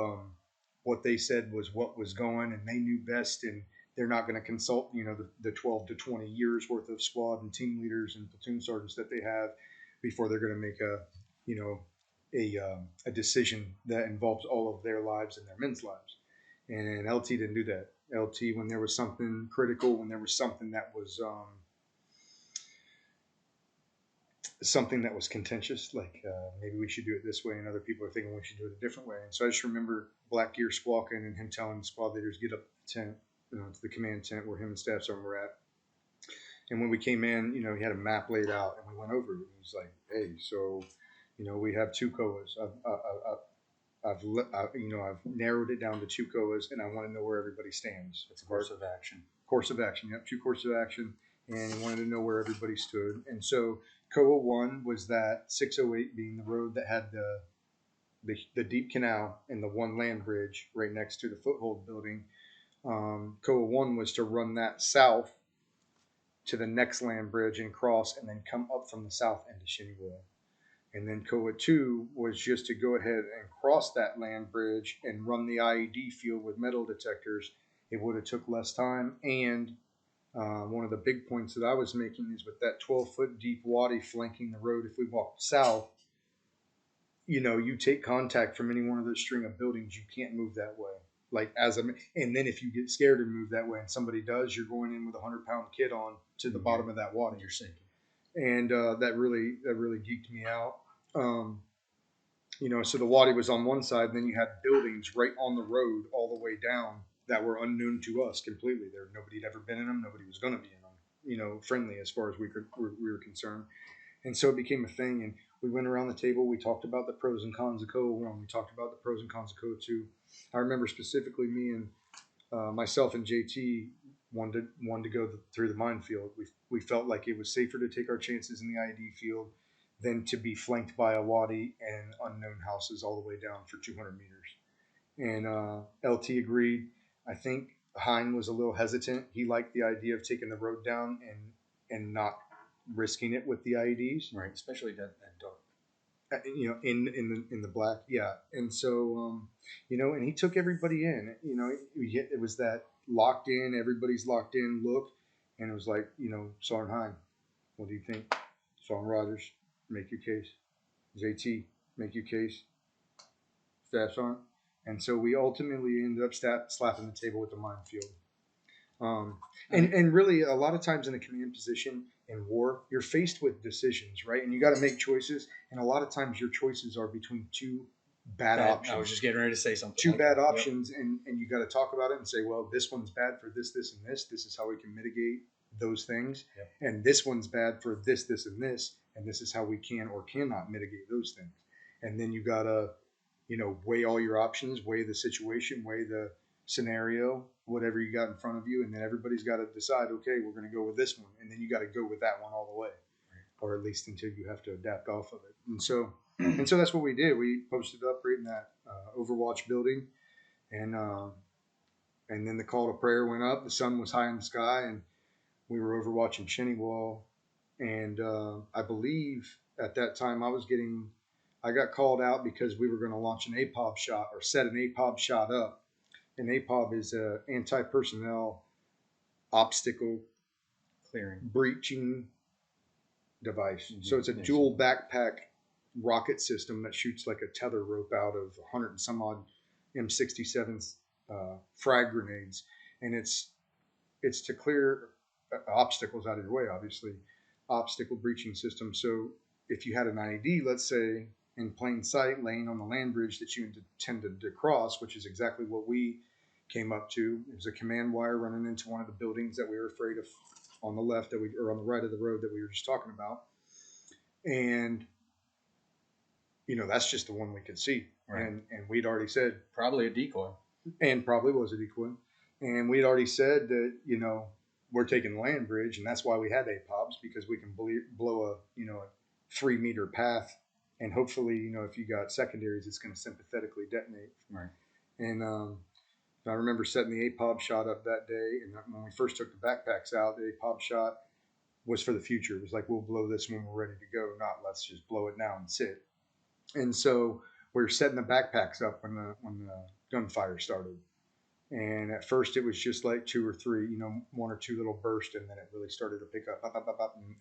what they said was what was going, and they knew best, and they're not going to consult the 12 to 20 years worth of squad and team leaders and platoon sergeants that they have before they're going to make a decision that involves all of their lives and their men's lives. And LT didn't do that. LT, when there was something critical, when there was something that was something that was contentious, like maybe we should do it this way, and other people are thinking we should do it a different way. And so I just remember Black Gear squawking and him telling the squad leaders, get up to the tent, to the command tent where him and staff sergeant were at. And when we came in, he had a map laid out, and we went over it. He was like, "Hey, so, we have two COAs. I've narrowed it down to two COAs, and I want to know where everybody stands. It's a course of action. Course of action. Yep, two courses of action, and he wanted to know where everybody stood. And so COA 1 was that 608 being the road that had the deep canal and the one land bridge right next to the foothold building. COA 1 was to run that south to the next land bridge and cross, and then come up from the south end of Shinnywell. And then COA 2 was just to go ahead and cross that land bridge and run the IED field with metal detectors. It would have took less time. And one of the big points that I was making is with that 12-foot deep wadi flanking the road, if we walked south, you take contact from any one of those string of buildings, you can't move that way. And then if you get scared and move that way and somebody does, you're going in with a 100-pound kid on to the bottom of that wadi. You're sinking. And that really geeked me out. So the wadi was on one side, and then you had buildings right on the road all the way down that were unknown to us completely. Nobody had ever been in them. Nobody was going to be in them. Friendly as far as we were concerned. And so it became a thing. And we went around the table. We talked about the pros and cons of COA 1. We talked about the pros and cons of COA 2. I remember specifically me and myself and JT wanted to go through the minefield. We felt like it was safer to take our chances in the IED field than to be flanked by a wadi and unknown houses all the way down for 200 meters. And LT agreed. I think Hein was a little hesitant. He liked the idea of taking the road down and not risking it with the IEDs. Right, especially that dark. In the black, yeah. And so, and he took everybody in. It was that locked in, everybody's locked in look, and it was like, Sergeant Hein, what do you think? Sergeant Rogers, make your case. JT, make your case. Staff Sergeant. And so we ultimately ended up slapping the table with the minefield. And really, a lot of times in a command position in war, you're faced with decisions, right? And you got to make choices. And a lot of times your choices are between two bad options. I was just getting ready to say something. Two bad options, yep. And you got to talk about it and say, well, this one's bad for this, this, and this. This is how we can mitigate those things. Yep. And this one's bad for this, this, and this. And this is how we can or cannot mitigate those things. And then you got to, weigh all your options, weigh the situation, weigh the scenario, whatever you got in front of you, and then everybody's got to decide, okay, we're going to go with this one, and then you got to go with that one all the way, or at least until you have to adapt off of it. And so that's what we did. We posted up right in that Overwatch building, and then the call to prayer went up. The sun was high in the sky, and we were overwatching Shinnywell. And I believe at that time I got called out because we were going to launch an APOB shot or set an APOB shot up. An APOB is an anti-personnel obstacle clearing breaching device. Mm-hmm. So it's a dual backpack rocket system that shoots like a tether rope out of 100 and some odd M67 frag grenades, and it's to clear obstacles out of your way, obviously, obstacle breaching system. So if you had an IED, let's say, in plain sight, laying on the land bridge that you intended to cross, which is exactly what we came up to. It was a command wire running into one of the buildings that we were afraid of on the left or on the right of the road that we were just talking about. And, that's just the one we could see. Right. And we'd already said. Probably a decoy. And probably was a decoy. And we'd already said that, we're taking the land bridge, and that's why we had APOBs, because we can blow a 3-meter path. And hopefully, if you got secondaries, it's going to sympathetically detonate. Right. And I remember setting the APOB shot up that day. And when we first took the backpacks out, the APOB shot was for the future. It was like, we'll blow this when we're ready to go, not let's just blow it now and sit. And so we were setting the backpacks up when the gunfire started. And at first it was just like 2 or 3, one or 2 little bursts, and then it really started to pick up,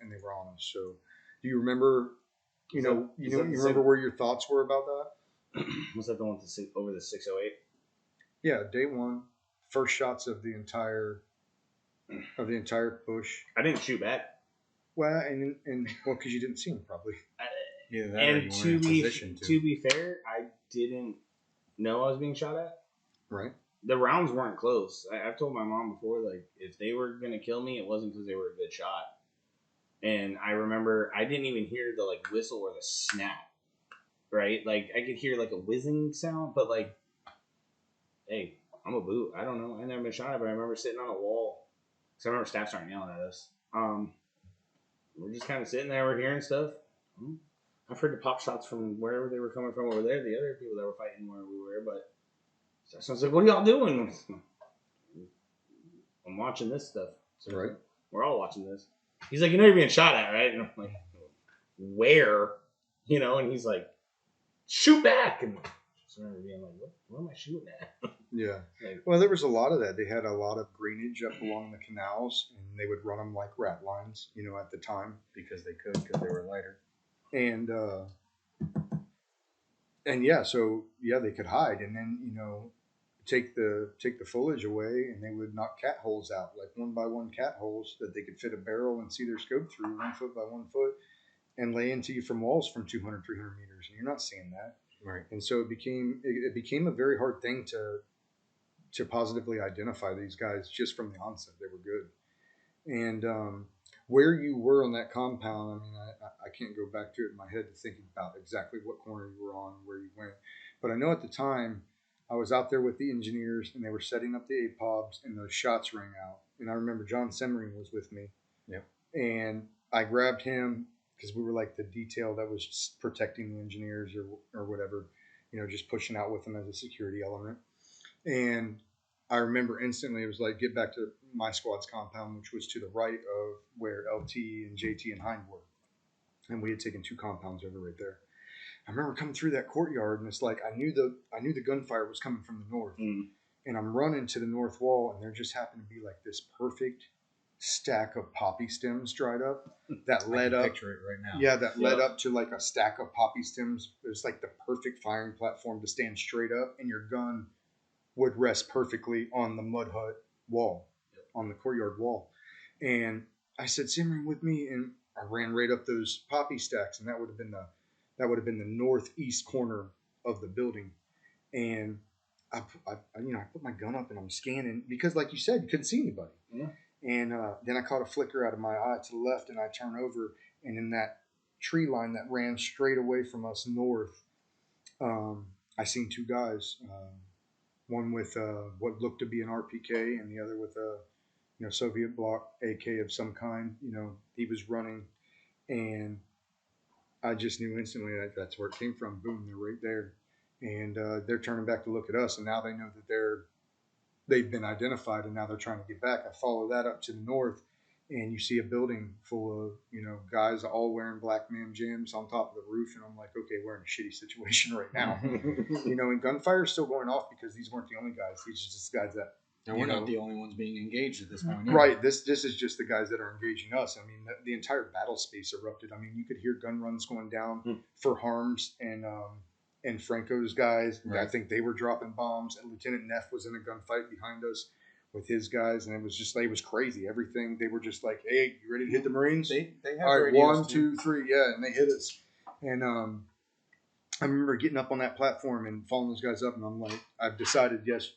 and they were on us. So do you remember? You remember where your thoughts were about that? Was that the one over the 608? Yeah, day one, first shots of the entire push. I didn't shoot back. Well, and well, because you didn't see him probably. Either that or And you weren't to in be position to be fair, I didn't know I was being shot at. Right. The rounds weren't close. I've told my mom before, like, if they were gonna kill me, it wasn't because they were a good shot. And I remember I didn't even hear the like whistle or the snap. Right? Like I could hear like a whizzing sound, but like, hey, I'm a boot. I don't know. I never been shot at, but I remember sitting on a wall. So I remember staff starting yelling at us. We're just kind of sitting there. We're hearing stuff. I've heard the pop shots from wherever they were coming from over there. The other people that were fighting where we were, but so I was like, "What are y'all doing?" I'm watching this stuff. So Right. we're all watching this. He's like, "You know, you're being shot at, right?" And I'm like, "Where?" You know, and he's like, "Shoot back!" And I just remember being like, "What am I shooting at?" Yeah. Like, Well, there was a lot of that. They had a lot of greenage up along the canals, and they would run them like rat lines, at the time. because they could, because they were lighter. And yeah, so yeah, they could hide, and then take the foliage away, and they would knock cat holes out, like 1 by 1 cat holes that they could fit a barrel and see their scope through, 1 foot by 1 foot, and lay into you from walls from 200, 300 meters, and you're not seeing that. Right. And so it became a very hard thing to positively identify these guys just from the onset. They were good. And where you were on that compound, I mean, I can't go back to it in my head to think about exactly what corner you were on, where you went. But I know at the time I was out there with the engineers, and they were setting up the APOBs, and those shots rang out. And I remember John Semmering was with me. Yep. And I grabbed him because we were like the detail that was protecting the engineers or whatever, just pushing out with them as a security element. And I remember instantly it was like, get back to my squad's compound, which was to the right of where LT and JT and Hind were. And we had taken 2 compounds over right there. I remember coming through that courtyard, and it's like I knew the gunfire was coming from the north. And I'm running to the north wall, and there just happened to be like this perfect stack of poppy stems dried up that led up. Picture it right now. Yeah, that led up to like a stack of poppy stems. It was like the perfect firing platform to stand straight up, and your gun would rest perfectly on the mud hut wall, on the courtyard wall. And I said, "Simmering with me," and I ran right up those poppy stacks, and that would have been the northeast corner of the building. And I put my gun up and I'm scanning because, like you said, you couldn't see anybody. Yeah. And then I caught a flicker out of my eye to the left, and I turn over, and in that tree line that ran straight away from us north, I seen 2 guys. One with what looked to be an RPK, and the other with a Soviet block AK of some kind. He was running, and I just knew instantly that that's where it came from. Boom, they're right there, and they're turning back to look at us, and now they know that they've been identified, and now they're trying to get back. I follow that up to the north, and you see a building full of guys all wearing black man jams on top of the roof, and I'm like, okay, we're in a shitty situation right now. And gunfire is still going off because these weren't the only guys. These are just guys that. And we're not the only ones being engaged at this point. Right. This is just the guys that are engaging us. I mean, the entire battle space erupted. I mean, you could hear gun runs going down for Harms and Franco's guys. Right. I think they were dropping bombs. And Lieutenant Neff was in a gunfight behind us with his guys, and it was crazy. Everything, they were just like, "Hey, you ready to hit the Marines?" They have all right, radios 1, 2, 3, yeah, and they hit us. And I remember getting up on that platform and following those guys up, and I'm like, I've decided, yes,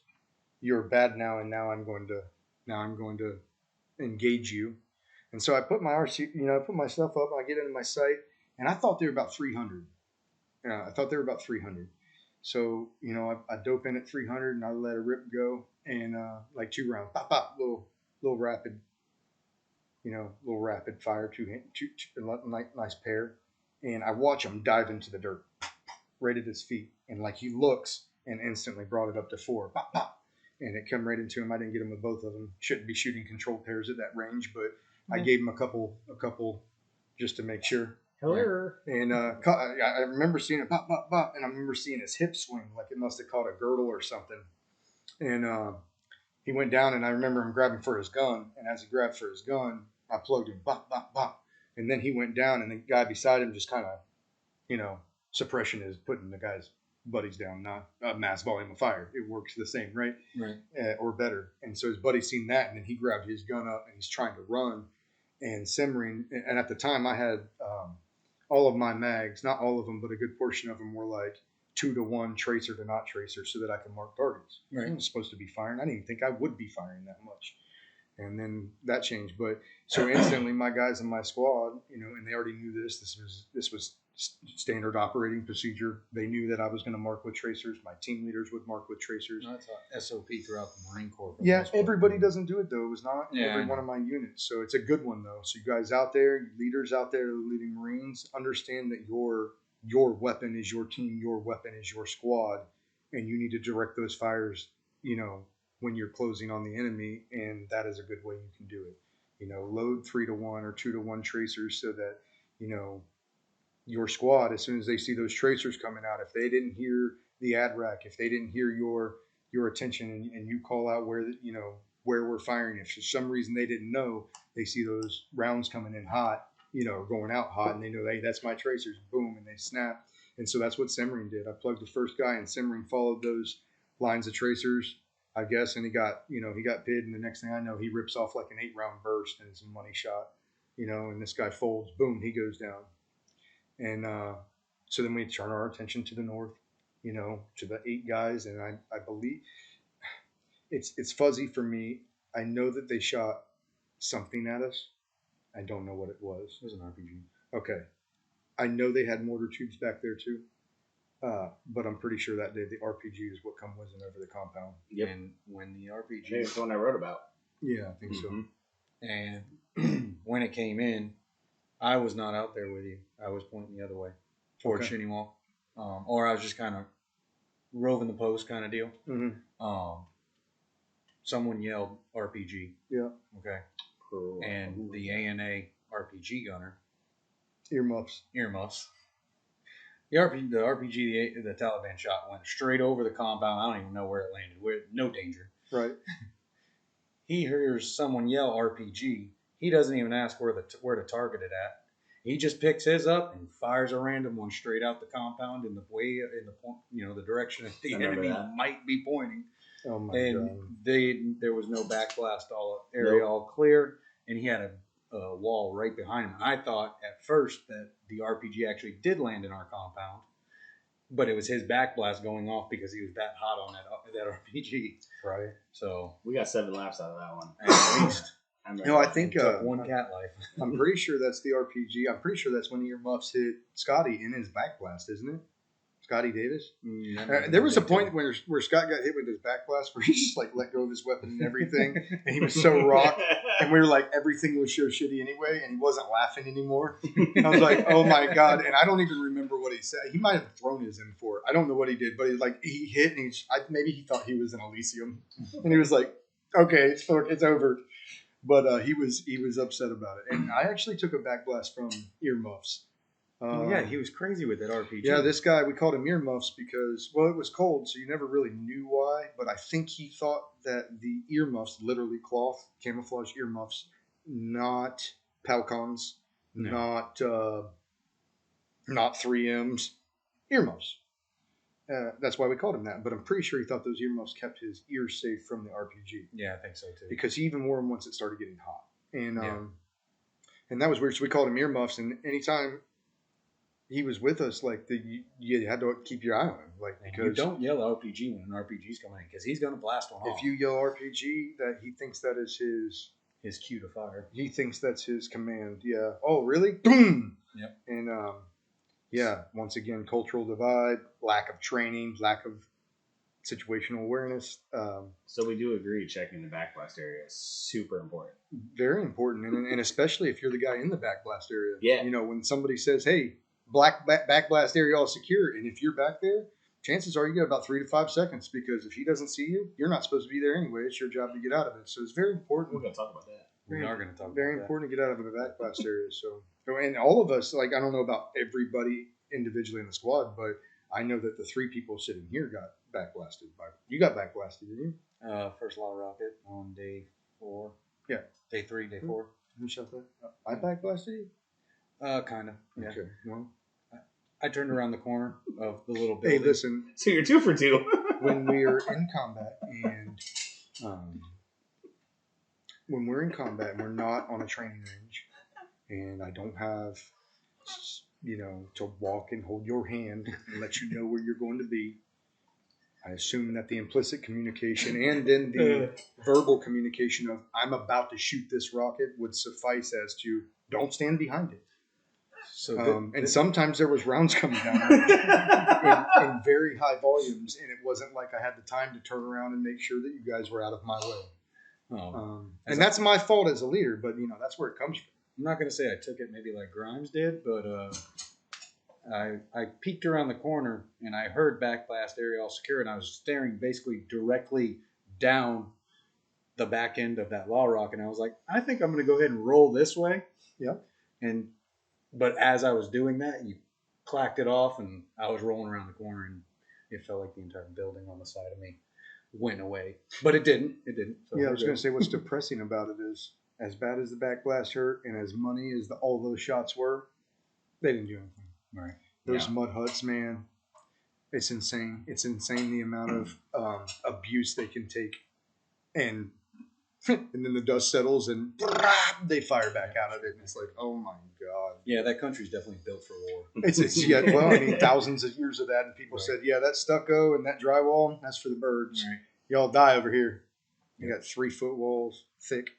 you're bad now, and now I'm going to engage you. And so I put my RC, I put my stuff up, I get into my sight, and I thought they were about 300. So, I dope in at 300, and I let a rip go, and like 2 rounds, pop, pop, little rapid fire, two nice pair, and I watch him dive into the dirt, right at his feet, and like he looks and instantly brought it up to 4, pop, pop, and it come right into him. I didn't get him with both of them. Shouldn't be shooting controlled pairs at that range, but I gave him a couple just to make sure. Hello. And I remember seeing it pop, pop, pop, and I remember seeing his hip swing like it must have caught a girdle or something. And he went down, and I remember him grabbing for his gun. And as he grabbed for his gun, I plugged him, bop, bop, bop. And then he went down, and the guy beside him just kind of, suppression is putting the guy's buddies down, not a mass volume of fire. It works the same, right? Right. Or better. And so his buddy seen that, and then he grabbed his gun up, and he's trying to run. and simmering. And at the time, I had all of my mags, not all of them, but a good portion of them were like 2-to-1 tracer to not tracer, so that I could mark targets. Right. I was supposed to be firing. I didn't even think I would be firing that much. And then that changed. But so instantly, my guys in my squad, and they already knew this. This was standard operating procedure. They knew that I was going to mark with tracers. My team leaders would mark with tracers. No, that's a SOP throughout the Marine Corps. Yeah, everybody doesn't do it though. It was not in every I one of my units. So it's a good one though. So you guys out there, you leaders out there, leading Marines, understand that your weapon is your team, your weapon is your squad, and you need to direct those fires, when you're closing on the enemy, and that is a good way you can do it. Load 3-to-1 or 2-to-1 tracers so that, your squad, as soon as they see those tracers coming out, if they didn't hear the ad rack, if they didn't hear your attention, and you call out where we're firing, if for some reason they didn't know, they see those rounds coming in hot, going out hot, and they know, hey, that's my tracers, boom, and they snap. And so that's what Simmering did. I plugged the first guy, and Simmering followed those lines of tracers, I guess, and he got PID, and the next thing I know, he rips off like an 8-round burst, and it's a money shot, and this guy folds, boom, he goes down. And so then we turn our attention to the north, to the 8 guys. And I believe it's fuzzy for me. I know that they shot something at us. I don't know what it was. It was an RPG. Okay. I know they had mortar tubes back there too. But I'm pretty sure that day the RPG is what come whizzing over the compound. Yep. And when the RPG... Maybe it's the one I wrote about. Yeah, I think so. And when it came in, I was not out there with you. I was pointing the other way towards Shinnywall. Or I was just kind of roving the post kind of deal. Mm-hmm. Someone yelled RPG. Yeah. Okay. Cool. And the ANA RPG gunner. Earmuffs. The RPG the Taliban shot went straight over the compound. I don't even know where it landed. No danger. Right. He hears someone yell RPG. He doesn't even ask where to target it at. He just picks his up and fires a random one straight out the compound in the direction that the enemy might be pointing. Oh my God! There was no backblast area all clear, and he had a wall right behind him. And I thought at first that the RPG actually did land in our compound, but it was his backblast going off because he was that hot on that RPG. Right. So we got 7 laps out of that one. At least. I think one cat life. I'm pretty sure that's the RPG. I'm pretty sure that's when the earmuffs hit Scotty in his backblast, isn't it? Scotty Davis. There was a point where Scott got hit with his backblast where he just like let go of his weapon and everything, and he was so rocked, and we were like, everything was so shitty anyway, and he wasn't laughing anymore. I was like, oh my God, and I don't even remember what he said. He might have thrown his M4. I don't know what he did, but he hit, and maybe he thought he was in Elysium, and he was like, okay, it's over. But he was upset about it, and I actually took a backblast from earmuffs. Yeah, he was crazy with that RPG. Yeah, this guy, we called him earmuffs because, well, it was cold, so you never really knew why. But I think he thought that the earmuffs, literally cloth, camouflage earmuffs, not Palcons, not 3Ms, earmuffs. That's why we called him that. But I'm pretty sure he thought those earmuffs kept his ears safe from the RPG. Yeah, I think so too. Because he even wore them once it started getting hot. And that was weird. So we called him earmuffs. And anytime he was with us, you had to keep your eye on him. Because you don't yell RPG when an RPG's coming in because he's going to blast one off. If you yell RPG, that he thinks that is his cue to fire. He thinks that's his command. Yeah. Oh, really? Boom. Yep. And once again, cultural divide, lack of training, lack of situational awareness. So we do agree checking the backblast area is super important. Very important, and especially if you're the guy in the backblast area. Yeah. When somebody says, "Hey, backblast area all secure," and if you're back there, chances are you get about 3 to 5 seconds because if he doesn't see you, you're not supposed to be there anyway. It's your job to get out of it. So it's very important. We're going to talk about that. We are going to talk about that. Very important to get out of the backblast area. So, and all of us, I don't know about everybody individually in the squad, but I know that the 3 people sitting here got backblasted. You got backblasted, didn't you? First law rocket on day 4. Yeah. Day 3, day 4. Who shot that? I backblasted you? Kind of. Yeah. Okay. Well, I turned around the corner of the little building. hey, listen. So you're 2 for 2. When we're in combat and when we're in combat and we're not on a training range, and I don't have, to walk and hold your hand and let you know where you're going to be. I assume that the implicit communication and then the verbal communication of I'm about to shoot this rocket would suffice as to don't stand behind it. So and sometimes there was rounds coming down in very high volumes, and it wasn't like I had the time to turn around and make sure that you guys were out of my way. And that's my fault as a leader, but that's where it comes from. I'm not going to say I took it maybe like Grimes did, but I peeked around the corner and I heard backblast area all secure, and I was staring basically directly down the back end of that law rock, and I was like, I think I'm going to go ahead and roll this way. Yeah. But as I was doing that, you clacked it off, and I was rolling around the corner, and it felt like the entire building on the side of me went away. But it didn't. It didn't. So I was going to say what's depressing about it is, as bad as the backblast hurt and as money as all those shots were, they didn't do anything. Right. Those mud huts, man, it's insane. It's insane the amount of abuse they can take, and then the dust settles and they fire back out of it, and it's like, oh my god. Yeah, that country's definitely built for war. Thousands of years of that, and people said, yeah, that stucco and that drywall, that's for the birds. Right. Y'all die over here. You got 3-foot walls, thick,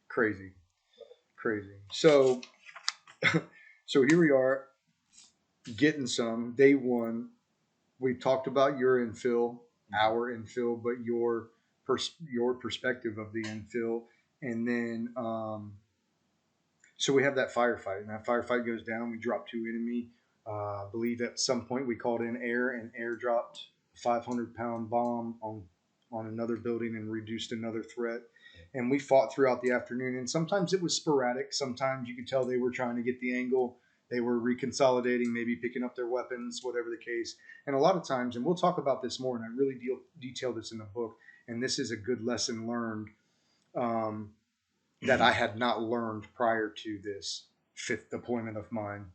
crazy. So here we are, getting some day one. We talked about your infill, our infill, but your perspective of the infill, and then so we have that firefight, and that firefight goes down. We drop 2 enemy. I believe at some point we called in air, and air dropped a 500-pound bomb on another building and reduced another threat. And we fought throughout the afternoon, and sometimes it was sporadic. Sometimes you could tell they were trying to get the angle. They were reconsolidating, maybe picking up their weapons, whatever the case. And a lot of times, and we'll talk about this more, and I really detail this in the book, and this is a good lesson learned that I had not learned prior to this 5th deployment of mine.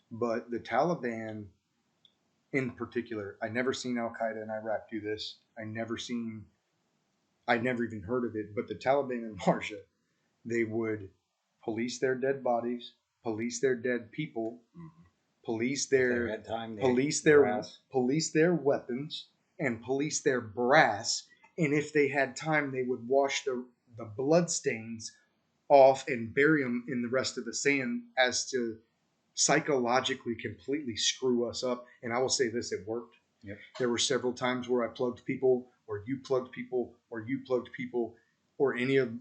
But the Taliban in particular, I never seen Al-Qaeda in Iraq do this. I never even heard of it. But the Taliban in Marjah, they would police their dead bodies, police their dead people, police their weapons, and police their brass. And if they had time, they would wash the blood stains off and bury them in the rest of the sand, as to psychologically completely screw us up. And I will say this, it worked. Yep. There were several times where I plugged people, or you plugged people, or you plugged people, or any of,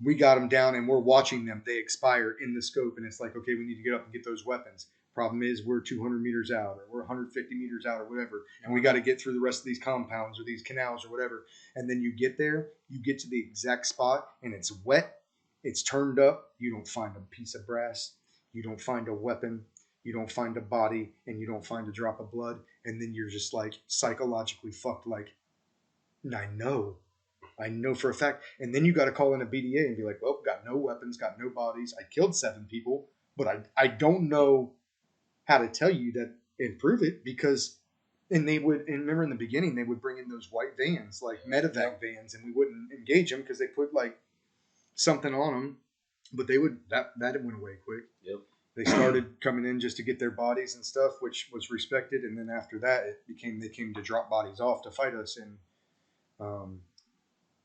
we got them down and we're watching them. They expire in the scope, and it's like, okay, we need to get up and get those weapons. Problem is, we're 200 meters out, or we're 150 meters out, or whatever, and we got to get through the rest of these compounds or these canals or whatever. And then you get there, you get to the exact spot, and it's wet, it's turned up. You don't find a piece of brass, you don't find a weapon, you don't find a body, and you don't find a drop of blood. And then you're just like psychologically fucked. Like, I know for a fact. And then you got to call in a BDA and be like, well, got no weapons, got no bodies. I killed 7 people, but I don't know how to tell you that and prove it, because, and remember in the beginning, they would bring in those white vans, like medevac vans, and we wouldn't engage them because they put like something on them, but they would, that went away quick. Yep. They started coming in just to get their bodies and stuff, which was respected. And then after that, they came to drop bodies off to fight us. And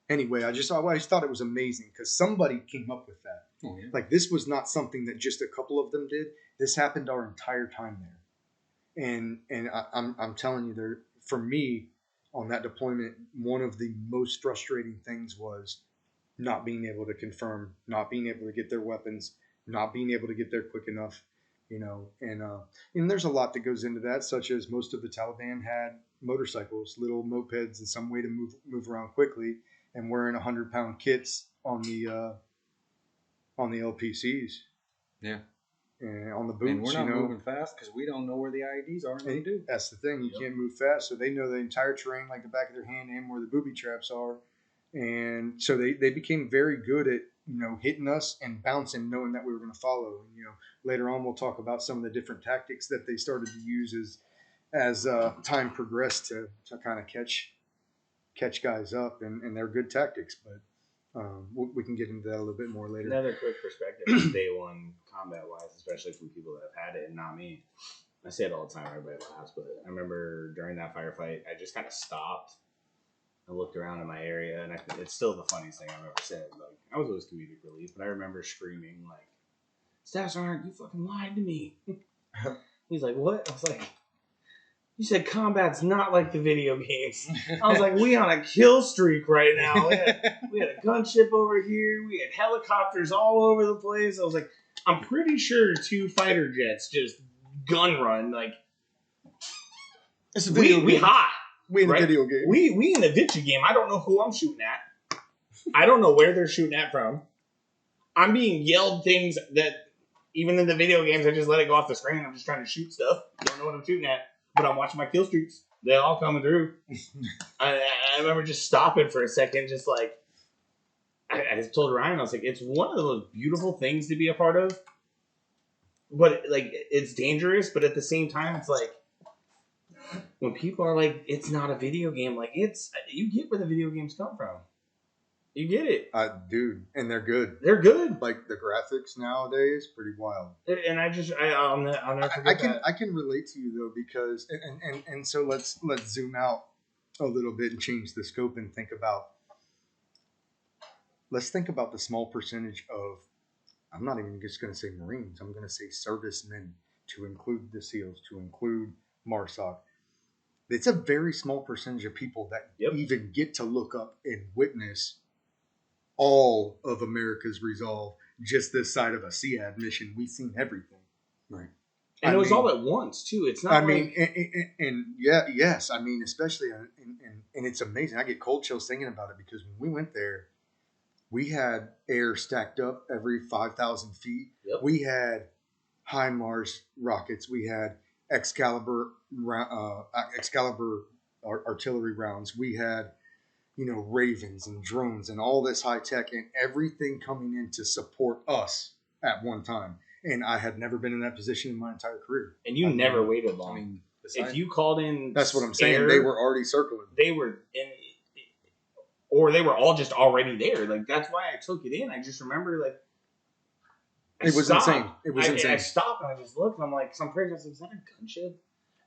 anyway, I always thought it was amazing because somebody came up with that. Oh, yeah. Like, this was not something that just a couple of them did. This happened our entire time there. And I'm telling you, for me, on that deployment, one of the most frustrating things was not being able to confirm, not being able to get their weapons, not being able to get there quick enough, and there's a lot that goes into that, such as most of the Taliban had motorcycles, little mopeds, and some way to move around quickly, and wearing 100-pound kits on the LPCs. Yeah. And on the boots, and we're not moving fast because we don't know where the IEDs are. And they do. That's the thing. You can't move fast, so they know the entire terrain like the back of their hand and where the booby traps are. And so they became very good at hitting us and bouncing, knowing that we were going to follow. And later on we'll talk about some of the different tactics that they started to use as time progressed to kind of catch guys up, and they're good tactics. But We can get into that a little bit more later. Another quick perspective, day one combat wise, especially from people that have had it and not me. I say it all the time, everybody laughs, but I remember during that firefight, I just kind of stopped. I looked around in my area, and it's still the funniest thing I've ever said. Like, I was always comedic relief, but I remember screaming, like, Staff Sergeant, you fucking lied to me. He's like, what? I was like, you said combat's not like the video games. I was like, we on a kill streak right now. We had a gunship over here. We had helicopters all over the place. I was like, I'm pretty sure 2 fighter jets just gun run. Like, It's a video we game. hot. We in right? a video game. We in a video game. I don't know who I'm shooting at. I don't know where they're shooting at from. I'm being yelled things that even in the video games, I just let it go off the screen. I'm just trying to shoot stuff. Don't know what I'm shooting at, but I'm watching my kill streaks. They're all coming through. I remember just stopping for a second, just like I told Ryan, I was like, it's one of those beautiful things to be a part of, but like it's dangerous. But at the same time, it's like when people are like, it's not a video game. Like you get where the video games come from. You get it, Dude, and they're good. They're good. Like the graphics nowadays, pretty wild. And I'll never forget that. I can relate to you though, because and so let's zoom out a little bit and change the scope and let's think about the small percentage of, I'm not even just going to say Marines, I'm going to say servicemen, to include the SEALs, to include MARSOC. It's a very small percentage of people that even get to look up and witness all of America's resolve just this side of a SEAD mission. We've seen everything. Right. And it was all at once, too. It's not yes. I mean, especially, and it's amazing. I get cold chills thinking about it, because when we went there, we had air stacked up every 5,000 feet. Yep. We had HIMARS rockets. We had Excalibur artillery rounds. We had, Ravens and drones and all this high tech and everything coming in to support us at one time. And I had never been in that position in my entire career. And you never waited long. I mean, if you called in, that's what I'm saying. air, they were already circling. They were in, or they were all just already there. Like, that's why I took it in. I just remember, like, It was insane. It was insane. I stopped and I just looked and I'm like, some crazy. I was like, is that a gunship?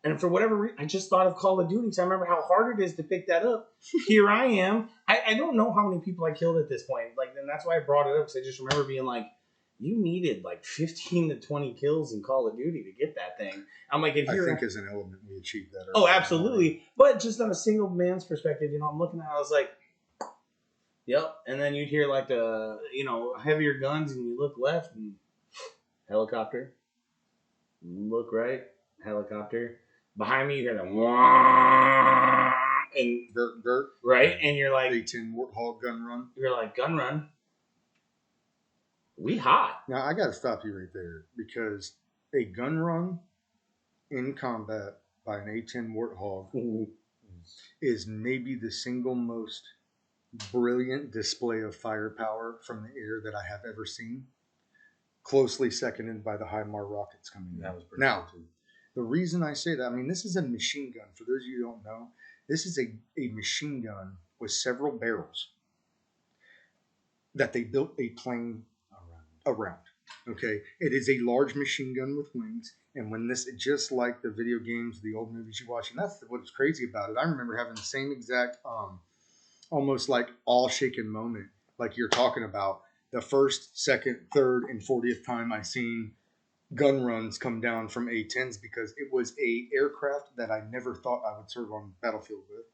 And for whatever reason, I just thought of Call of Duty. So I remember how hard it is to pick that up. Here I am. I don't know how many people I killed at this point. Like, and that's why I brought it up, because I just remember being like, you needed like 15 to 20 kills in Call of Duty to get that thing. I'm like, I think as an element we achieved that. Oh, absolutely. But just on a single man's perspective, I'm looking at it, I was like, yep. And then you'd hear like the, heavier guns, and you look left and helicopter. Look right, helicopter. Behind me, you hear the wah, and Gert, right, and you're like A-10 Warthog gun run. You're like, gun run. We hot. Now I got to stop you right there, because a gun run in combat by an A-10 Warthog is maybe the single most brilliant display of firepower from the air that I have ever seen. Closely seconded by the HIMARS rockets coming in. That was pretty now, cool too. The reason I say that, I mean, this is a machine gun. For those of you who don't know, this is a machine gun with several barrels that they built a plane around. Okay? It is a large machine gun with wings. And when this, just like the video games, the old movies you watch, and that's what's crazy about it. I remember having the same exact, almost like all shaken moment, like you're talking about, the first, second, third, and 40th time I seen gun runs come down from A-10s, because it was a aircraft that I never thought I would serve on the battlefield with.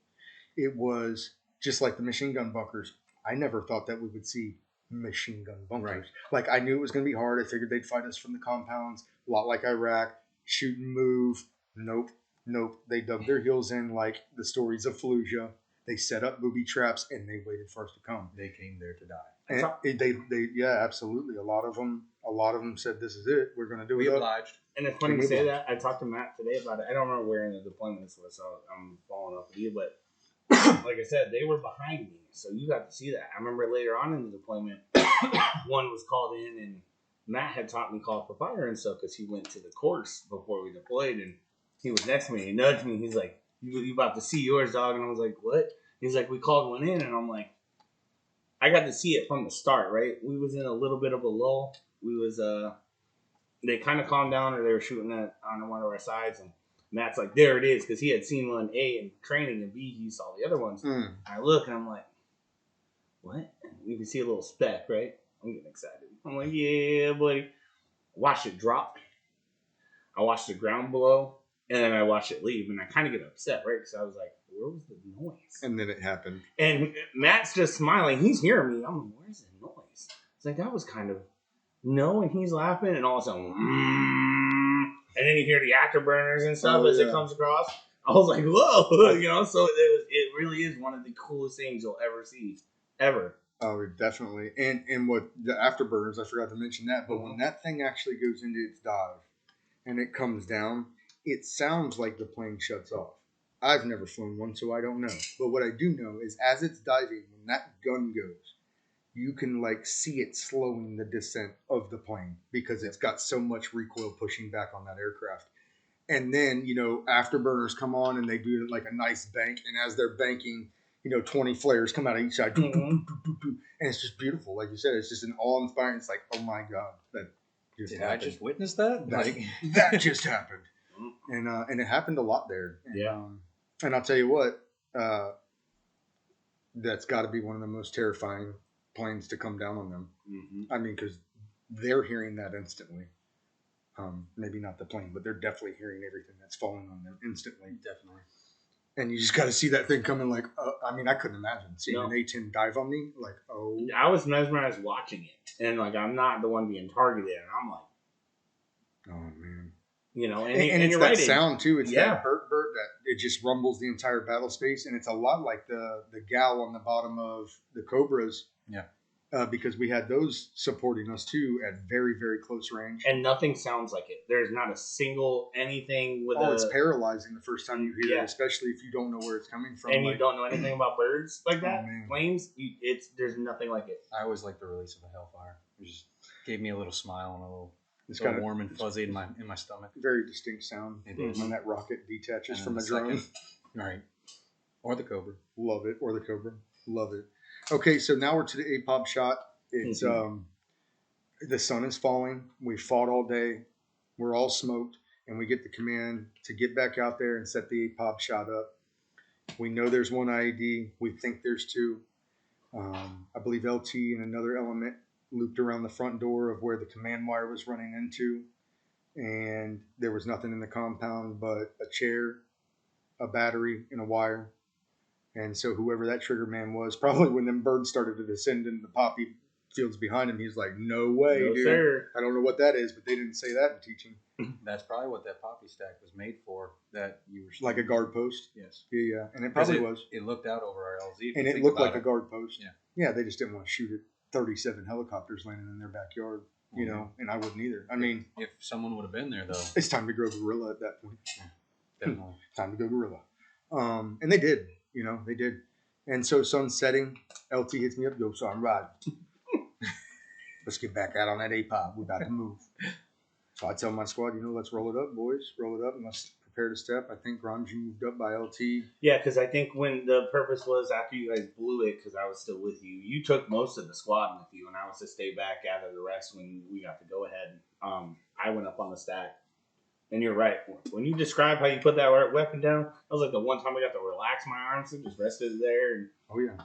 It was just like the machine gun bunkers. I never thought that we would see machine gun bunkers. Right. Like, I knew it was going to be hard. I figured they'd fight us from the compounds, a lot like Iraq, shoot and move. Nope. They dug their heels in like the stories of Fallujah. They set up booby traps and they waited for us to come. They came there to die. And they yeah, absolutely. A lot of them said, "This is it. We're going to do it." We obliged. And it's funny you say that. I talked to Matt today about it. I don't remember where in the deployment this was, so I'm following up with you. But like I said, they were behind me, so you got to see that. I remember later on in the deployment, one was called in, and Matt had taught me call for fire and stuff, because he went to the course before we deployed, and he was next to me. He nudged me. He's like, "You about to see yours, dog?" And I was like, "What?" He's like, "We called one in," and I'm like, I got to see it from the start. Right, we was in a little bit of a lull. We was they kind of calmed down, or they were shooting at on one of our sides, and Matt's like, there it is, because he had seen one A in training, and B, he saw the other ones. I look, and I'm like, what? And you can see a little speck, right? I'm getting excited. I'm like, yeah, buddy. Watch it drop. I watched the ground below, and then I watched it leave, and I kind of get upset, right? Because I was like, where was the noise? And then it happened. And Matt's just smiling. He's hearing me. I'm like, where's the noise? It's like, that was kind of, no, and he's laughing, and all of a sudden, and then you hear the afterburners and stuff as it comes across. I was like, whoa, you know, so it really is one of the coolest things you'll ever see, ever. Oh, definitely. And what the afterburners, I forgot to mention that, but when that thing actually goes into its dive and it comes down, it sounds like the plane shuts off. I've never flown one, so I don't know. But what I do know is as it's diving, when that gun goes, you can like see it slowing the descent of the plane because it's got so much recoil pushing back on that aircraft. And then, you know, afterburners come on and they do like a nice bank. And as they're banking, you know, 20 flares come out of each side. And it's just beautiful. Like you said, it's just an awe-inspiring. It's like, oh my God, that just Did happened. I just witness that? That just happened. And it happened a lot there. And, and I'll tell you what, that's got to be one of the most terrifying planes to come down on them. I mean, because they're hearing that instantly. Maybe not the plane, but they're definitely hearing everything that's falling on them instantly. Definitely. And you just got to see that thing coming like, I mean, I couldn't imagine seeing an A-10 dive on me. Like, oh. I was mesmerized watching it. And, like, I'm not the one being targeted. And I'm like, oh, man. You know, and it's you're that right, sound, too. It's that burt that it just rumbles the entire battle space. And it's a lot like the gal on the bottom of the Cobras. Yeah. Because we had those supporting us too at very, very close range. And nothing sounds like it. There's not a single anything with it's paralyzing the first time you hear it, especially if you don't know where it's coming from. And you don't know anything about birds like that. Oh, Planes, there's nothing like it. I always like the release of a Hellfire. It just gave me a little smile and a little warm and fuzzy in my stomach. Very distinct sound. It is. When that rocket detaches from a drone. Right. Or the Cobra. Love it. Or the Cobra. Love it. Okay, so now we're to the APOB shot. It's the sun is falling. We fought all day. We're all smoked, and we get the command to get back out there and set the APOB shot up. We know there's one IED. We think there's two. I believe LT and another element looped around the front door of where the command wire was running into, and there was nothing in the compound but a chair, a battery, and a wire. And so whoever that trigger man was, probably when them birds started to descend into the poppy fields behind him, he's like, no way, dude. Sir. I don't know what that is, but they didn't say that in teaching. That's probably what that poppy stack was made for, that you were like a guard post? Yes. Yeah. And it probably was. It looked out over our LZ. And it looked like a guard post. Yeah. Yeah, they just didn't want to shoot at 37 helicopters landing in their backyard, you know, and I wouldn't either. I mean, if someone would have been there, though. It's time to grow gorilla at that point. Yeah, definitely. Time to go gorilla. And they did. You know, they did. And so sun's setting. LT hits me up. Yo, so I'm riding. Let's get back out on that APOB. We're about to move. So I tell my squad, you know, let's roll it up, boys. Roll it up and let's prepare to step. I think Ramji moved up by LT. Yeah, because I think when the purpose was after you guys blew it, because I was still with you, you took most of the squad with you, and I was to stay back, gather the rest when we got to go ahead. I went up on the stack. And you're right. When you describe how you put that weapon down, that was like the one time I got to relax my arms and just rested there. And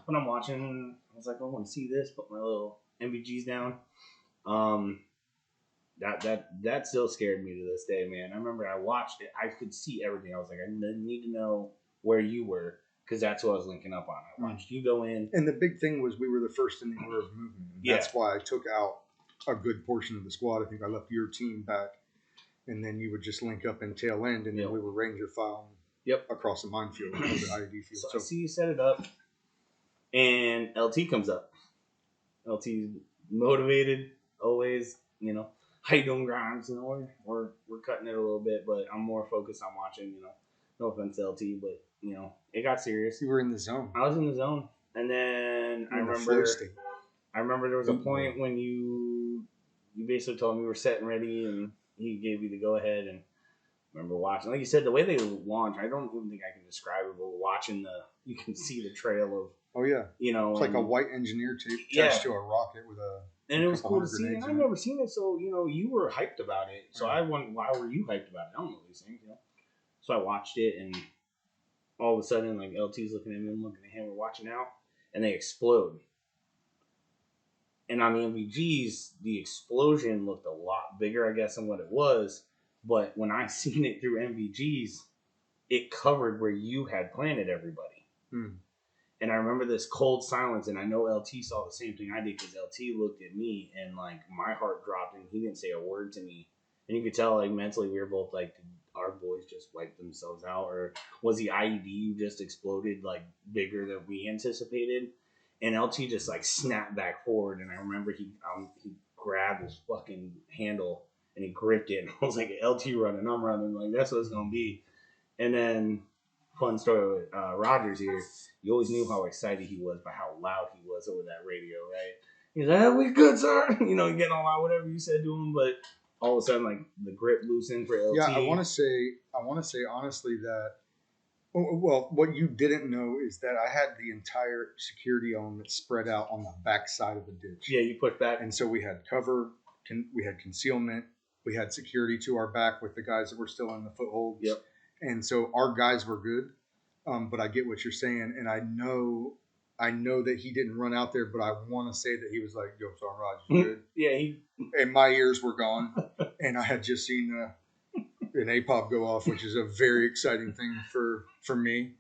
when I'm watching, I was like, I want to see this. Put my little MVGs down. That still scared me to this day, man. I remember I watched it. I could see everything. I was like, I need to know where you were, because that's what I was linking up on. I watched you go in. And the big thing was we were the first in the order of movement. That's why I took out a good portion of the squad. I think I left your team back. And then you would just link up in tail end, and then we were ranger filing across the minefield, the IED field. So I see you set it up, and LT comes up. LT's motivated, always, you know. How you doing, Grimes? You know, we're cutting it a little bit, but I'm more focused on watching, you know. No offense to LT, but, you know, it got serious. You were in the zone. I was in the zone. And then I remember there was a point when you basically told me we were set and ready, and he gave you the go-ahead, and I remember watching. Like you said, the way they launch, I don't even think I can describe it, but watching you can see the trail Oh yeah. You know, It's like a white engineer tape Yeah. attached to a rocket with a. and it was couple cool to hundred see. And grenades I've in it. never seen it, so you know, you were hyped about it. So Right. I went, why were you hyped about it? I don't know these things, you know. So I watched it, and all of a sudden, like LT's looking at me, I'm looking at him, we're watching out, and they explode. And on the MVGs, the explosion looked a lot bigger, I guess, than what it was. But when I seen it through MVGs, it covered where you had planted everybody. Hmm. And I remember this cold silence, and I know LT saw the same thing I did, because LT looked at me, and like my heart dropped, and he didn't say a word to me. And you could tell, like, mentally, we were both like, did our boys just wipe themselves out, or was the IED just exploded like bigger than we anticipated? And LT just like snapped back forward, and I remember he grabbed his fucking handle and he gripped it, and I was like, LT running, I'm running, like that's what it's gonna be. And then, fun story with Rogers here, you always knew how excited he was by how loud he was over that radio, right? He's like, we good, sir. You know, getting all loud, whatever you said to him, but all of a sudden, like, the grip loosened for LT. Yeah, I want to say honestly that. Well, what you didn't know is that I had the entire security element spread out on the back side of the ditch. Yeah, you pushed back. And so we had cover, we had concealment, we had security to our back with the guys that were still in the footholds. Yep. And so our guys were good. But I get what you're saying, and I know that he didn't run out there, but I want to say that he was like, "Yo, Sergeant Rogers, good." Yeah, And my ears were gone, and I had just seen an APOP go off, which is a very exciting thing for me.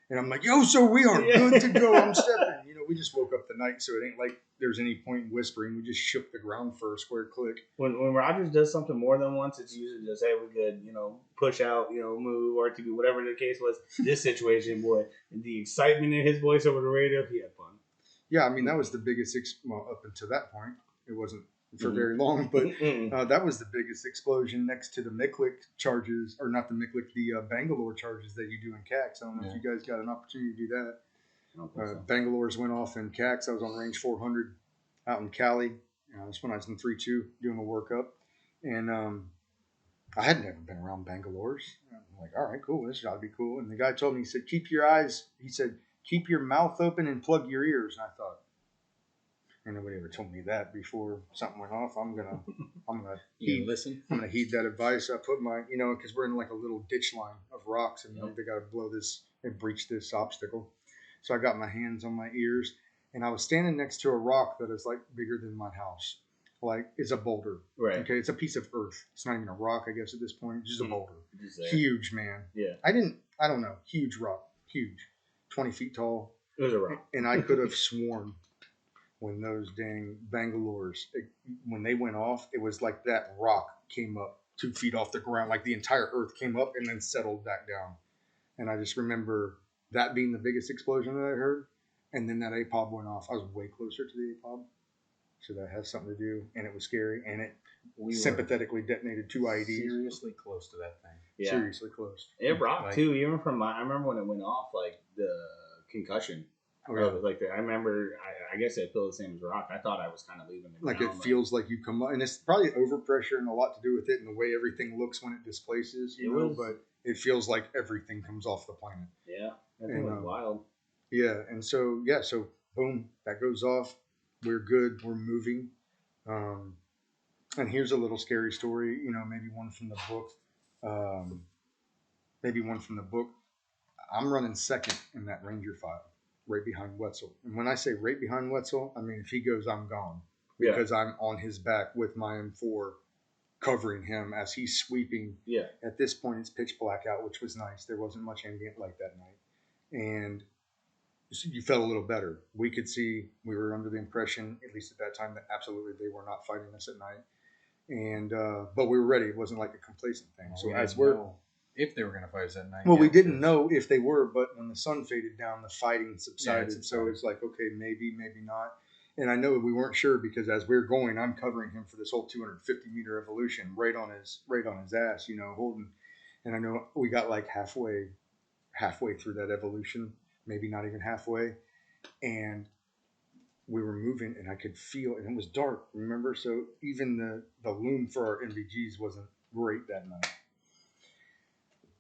And I'm like, "Yo, so we are good to go. I'm stepping." You know, we just woke up the night, so it ain't like there's any point in whispering. We just shook the ground for a square click. When Rogers does something more than once, it's usually just, hey, we're good, you know, push out, you know, move, RTB, whatever the case was. This situation, boy, the excitement in his voice over the radio, he had fun. Yeah, I mean, that was the biggest, well, up until that point. It wasn't for very long, but that was the biggest explosion next to the Miklik charges, or not the Miklik, the Bangalore charges that you do in CAX. I don't know if you guys got an opportunity to do that. Bangalore's went off in CAX. I was on range 400 out in Cali. That's when I was in 3-2 doing a workup. And I had never been around Bangalore's. I'm like, all right, cool. This ought to be cool. And the guy told me, he said, keep your mouth open and plug your ears. And I thought, and nobody ever told me that before something went off. I'm gonna listen. I'm gonna heed that advice. I put my, because we're in like a little ditch line of rocks, and they got to blow this and breach this obstacle. So I got my hands on my ears, and I was standing next to a rock that is like bigger than my house. Like, it's a boulder. Right. Okay, it's a piece of earth. It's not even a rock, I guess, at this point. It's just a boulder. Huge, man. Yeah. I don't know. Huge rock. Huge. 20 feet tall. It was a rock. And I could have sworn when those dang Bangalores, when they went off, it was like that rock came up 2 feet off the ground. Like the entire earth came up and then settled back down. And I just remember that being the biggest explosion that I heard. And then that APOB went off. I was way closer to the APOB. So that has something to do. And it was scary. And it sympathetically detonated 2 IEDs. Seriously close to that thing. Yeah. Seriously close. It rocked too, even from I remember when it went off, like the concussion. Oh, yeah. I remember, I guess it felt the same as rock. I thought I was kind of leaving the like ground. It feels like you come up, and it's probably overpressure and a lot to do with it and the way everything looks when it displaces, but it feels like everything comes off the planet. Yeah, that thing was wild. Yeah, and so boom, that goes off. We're good. We're moving. And here's a little scary story. Maybe one from the book. I'm running second in that Ranger file, right behind Wetzel. And when I say right behind Wetzel, I mean if he goes, I'm gone, because I'm on his back with my M4 covering him as he's sweeping. Yeah. At this point, it's pitch black out, which was nice. There wasn't much ambient light that night, and you felt a little better. We could see. We were under the impression, at least at that time, that absolutely they were not fighting us at night, and but we were ready. It wasn't like a complacent thing. Well, so as we're if they were going to fight us at night. Well, we didn't know if they were, but when the sun faded down, the fighting subsided. Yeah, so it's like, okay, maybe not. And I know we weren't sure because as we were going, I'm covering him for this whole 250-meter evolution, right on his ass, holding. And I know we got like halfway through that evolution, maybe not even halfway, and we were moving, and I could feel, and it was dark. Remember, so even the loom for our NVGs wasn't great that night.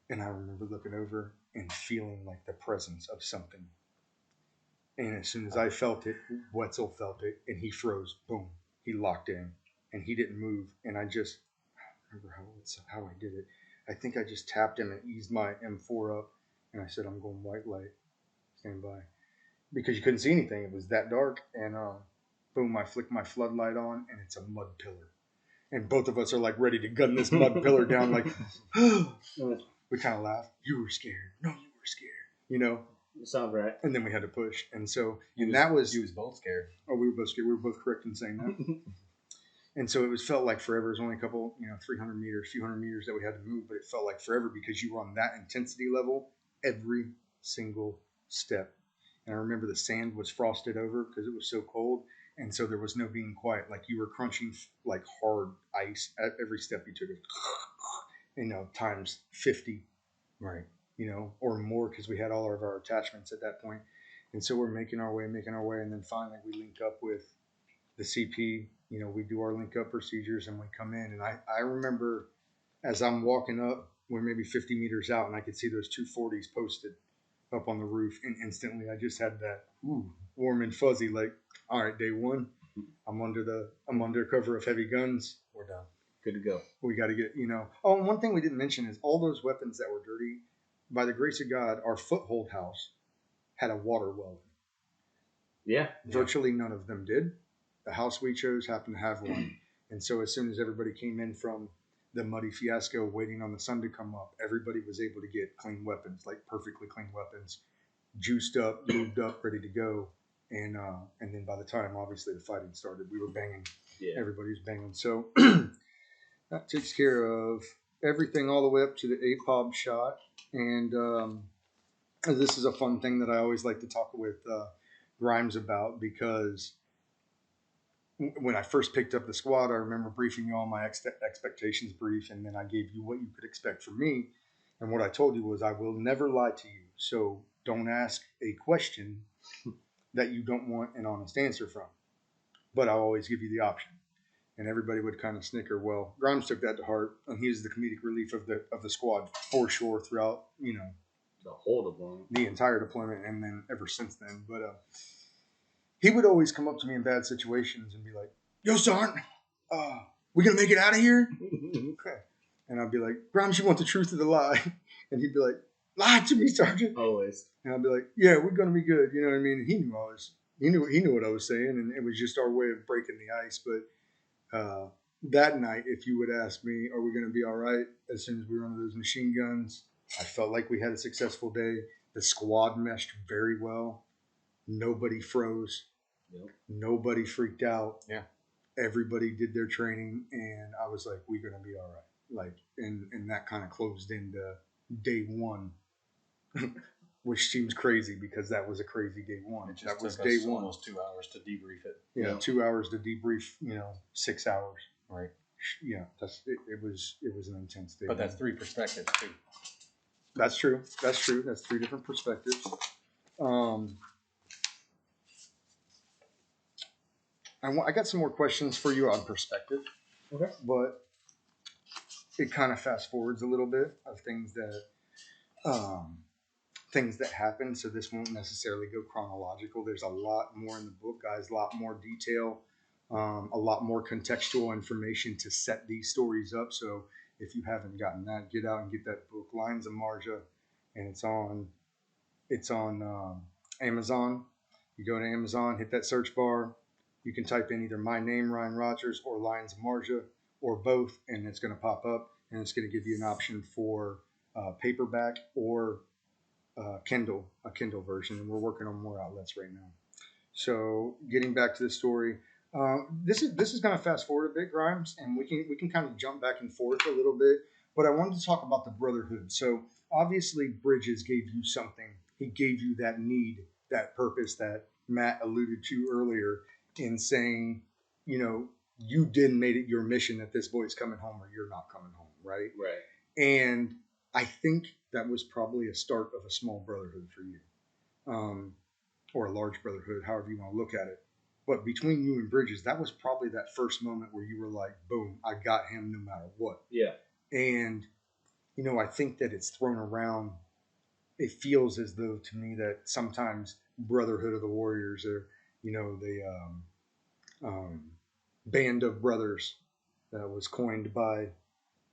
And I remember looking over and feeling like the presence of something. And as soon as I felt it, Wetzel felt it, and he froze. Boom. He locked in, and he didn't move. And I just I remember how I did it. I think I just tapped him and eased my M4 up, and I said, "I'm going white light, stand by," because you couldn't see anything. It was that dark, and boom, I flick my floodlight on, and it's a mud pillar. And both of us are like ready to gun this mud pillar down, like, we kind of laughed. You were scared. No, you were scared. You know? Sounds right. And then we had to push. And so, You was both scared. Oh, we were both scared. We were both correct in saying that. And so it felt like forever. It was only a couple, 300 meters, few hundred meters that we had to move, but it felt like forever because you were on that intensity level every single step. And I remember the sand was frosted over because it was so cold. And so there was no being quiet. Like you were crunching like hard ice at every step you took. Times 50. Right. Or more because we had all of our attachments at that point. And so we're making our way. And then finally we link up with the CP. We do our link up procedures and we come in. And I remember as I'm walking up, we're maybe 50 meters out and I could see those 240s posted up on the roof. And instantly I just had that warm and fuzzy, like, all right, day one, I'm under cover of heavy guns. We're done. Good to go. We got to get, Oh, and one thing we didn't mention is all those weapons that were dirty, by the grace of God, our foothold house had a water well in. Yeah. Virtually none of them did. The house we chose happened to have one. And so as soon as everybody came in from the muddy fiasco waiting on the sun to come up, everybody was able to get clean weapons, like perfectly clean weapons, juiced up, lubed up, ready to go. And then by the time, obviously, the fighting started, we were banging. Yeah. Everybody was banging. So that takes care of everything all the way up to the APOB shot. And this is a fun thing that I always like to talk with Grimes about because when I first picked up the squad, I remember briefing you on my expectations brief, and then I gave you what you could expect from me. And what I told you was I will never lie to you. So don't ask a question that you don't want an honest answer from. But I'll always give you the option. And everybody would kind of snicker. Well, Grimes took that to heart, and he is the comedic relief of the squad for sure throughout, the whole deployment, the entire deployment, and then ever since then. But he would always come up to me in bad situations and be like, "Yo, Sergeant, we gonna make it out of here?" Okay. And I'd be like, "Grimes, you want the truth or the lie?" And he'd be like, "Lie to me, Sergeant." Always. And I'd be like, "Yeah, we're gonna be good." You know what I mean? And he knew what I was saying, and it was just our way of breaking the ice. But that night, if you would ask me, are we going to be all right? As soon as we were under those machine guns, I felt like we had a successful day. The squad meshed very well. Nobody froze. Yep. Nobody freaked out. Yeah. Everybody did their training, and I was like, we're going to be all right. Like, and that kind of closed into day one, which seems crazy because that was a crazy day one. That was day one. Almost 2 hours to debrief it. Yeah, 2 hours to debrief. 6 hours. Right. Yeah, it was an intense day. But that's 3 perspectives too. That's true. That's 3 different perspectives. I got some more questions for you on perspective. Okay. But it kind of fast forwards a little bit of things that happen. So this won't necessarily go chronological. There's a lot more in the book, guys. A lot more detail. A lot more contextual information to set these stories up. So if you haven't gotten that, get out and get that book, Lines of Marjah, and it's on Amazon. You go to Amazon, hit that search bar. You can type in either my name, Ryan Rogers, or Lines of Marjah, or both, and it's going to pop up, and it's going to give you an option for paperback or a Kindle version, and we're working on more outlets right now. So getting back to the story. This is going to fast forward a bit, Grimes, and we can kind of jump back and forth a little bit. But I wanted to talk about the brotherhood. So obviously, Bridges gave you something. He gave you that need, that purpose that Matt alluded to earlier in saying, you didn't made it your mission that this boy's coming home or you're not coming home, right? Right. And I think that was probably a start of a small brotherhood for you, or a large brotherhood, however you want to look at it. But between you and Bridges, that was probably that first moment where you were like, boom, I got him no matter what. Yeah. And, I think that it's thrown around. It feels as though to me that sometimes Brotherhood of the Warriors, or the Band of Brothers that was coined by,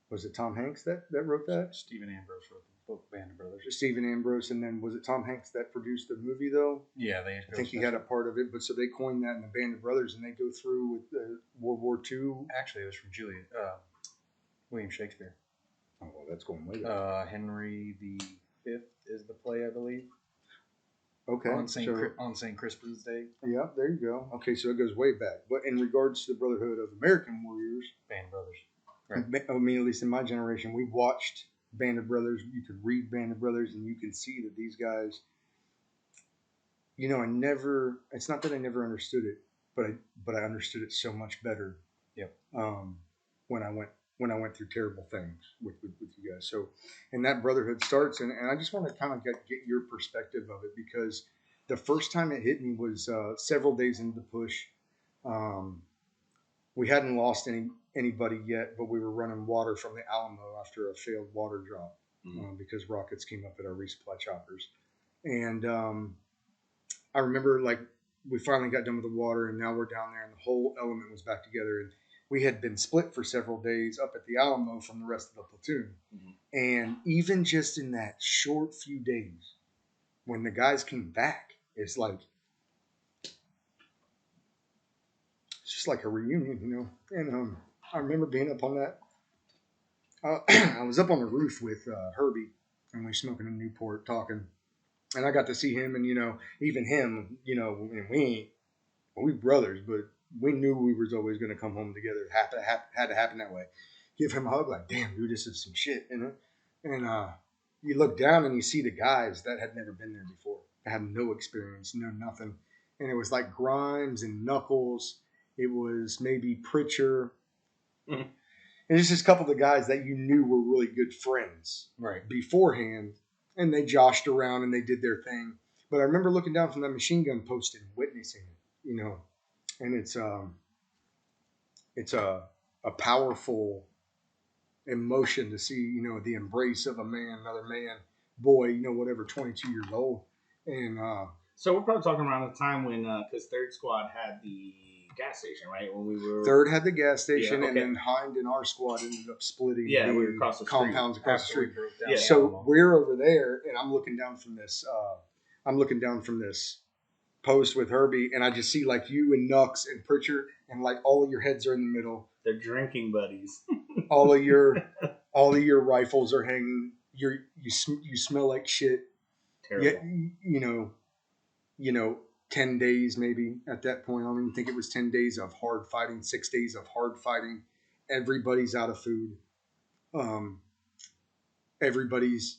was it Tom Hanks that wrote that? Stephen Ambrose wrote the book Band of Brothers. Stephen Ambrose, and then was it Tom Hanks that produced the movie though? Yeah, I think he had a part of it, but so they coined that in the Band of Brothers, and they go through with World War II. Actually, it was from William Shakespeare. Oh, well, that's going way back. Henry V is the play, I believe. Okay. On St. Crispin's Day. Yeah, there you go. Okay, so it goes way back. But in regards to the Brotherhood of American Warriors, Band of Brothers. Right. I mean, at least in my generation, we watched Band of Brothers. You could read Band of Brothers, and you can see that these guys, it's not that I never understood it, but I understood it so much better. Yep. When I went through terrible things with you guys. So, and that brotherhood starts, and I just want to kind of get your perspective of it, because the first time it hit me was several days into the push. We hadn't lost anybody yet, but we were running water from the Alamo after a failed water drop because rockets came up at our resupply choppers. And I remember, like, we finally got done with the water, and now we're down there, and the whole element was back together. And we had been split for several days up at the Alamo from the rest of the platoon. Mm-hmm. And even just in that short few days, when the guys came back, it's just like a reunion, And I remember being up on that. I was up on the roof with Herbie, and we were smoking a Newport, talking. And I got to see him, and, even him, and we brothers, but we knew we was always going to come home together. It had to happen that way. Give him a hug, like, damn, dude, this is some shit, And you look down and you see the guys that had never been there before. They had no experience, no nothing. And it was like Grimes and Knuckles. It was maybe Pritchard. Mm-hmm. And it's just a couple of the guys that you knew were really good friends beforehand. And they joshed around and they did their thing. But I remember looking down from that machine gun post and witnessing it, And it's a powerful emotion to see, the embrace of a man, another man, boy, whatever, 22 years old. And so we're probably talking around the time when, because Third Squad had the gas station, right? When we were Third had the gas station, and then Hind and our squad ended up splitting. Yeah, we were across the compounds street. Across the street. Yeah. So we're over there, and I'm looking down from this. Post with Herbie, and I just see like you and Nux and Pritchard, and like all of your heads are in the middle. They're drinking buddies. all of your rifles are hanging. You smell like shit. Terrible. 10 days maybe at that point. I don't even think it was 10 days of hard fighting. 6 days of hard fighting. Everybody's out of food. Everybody's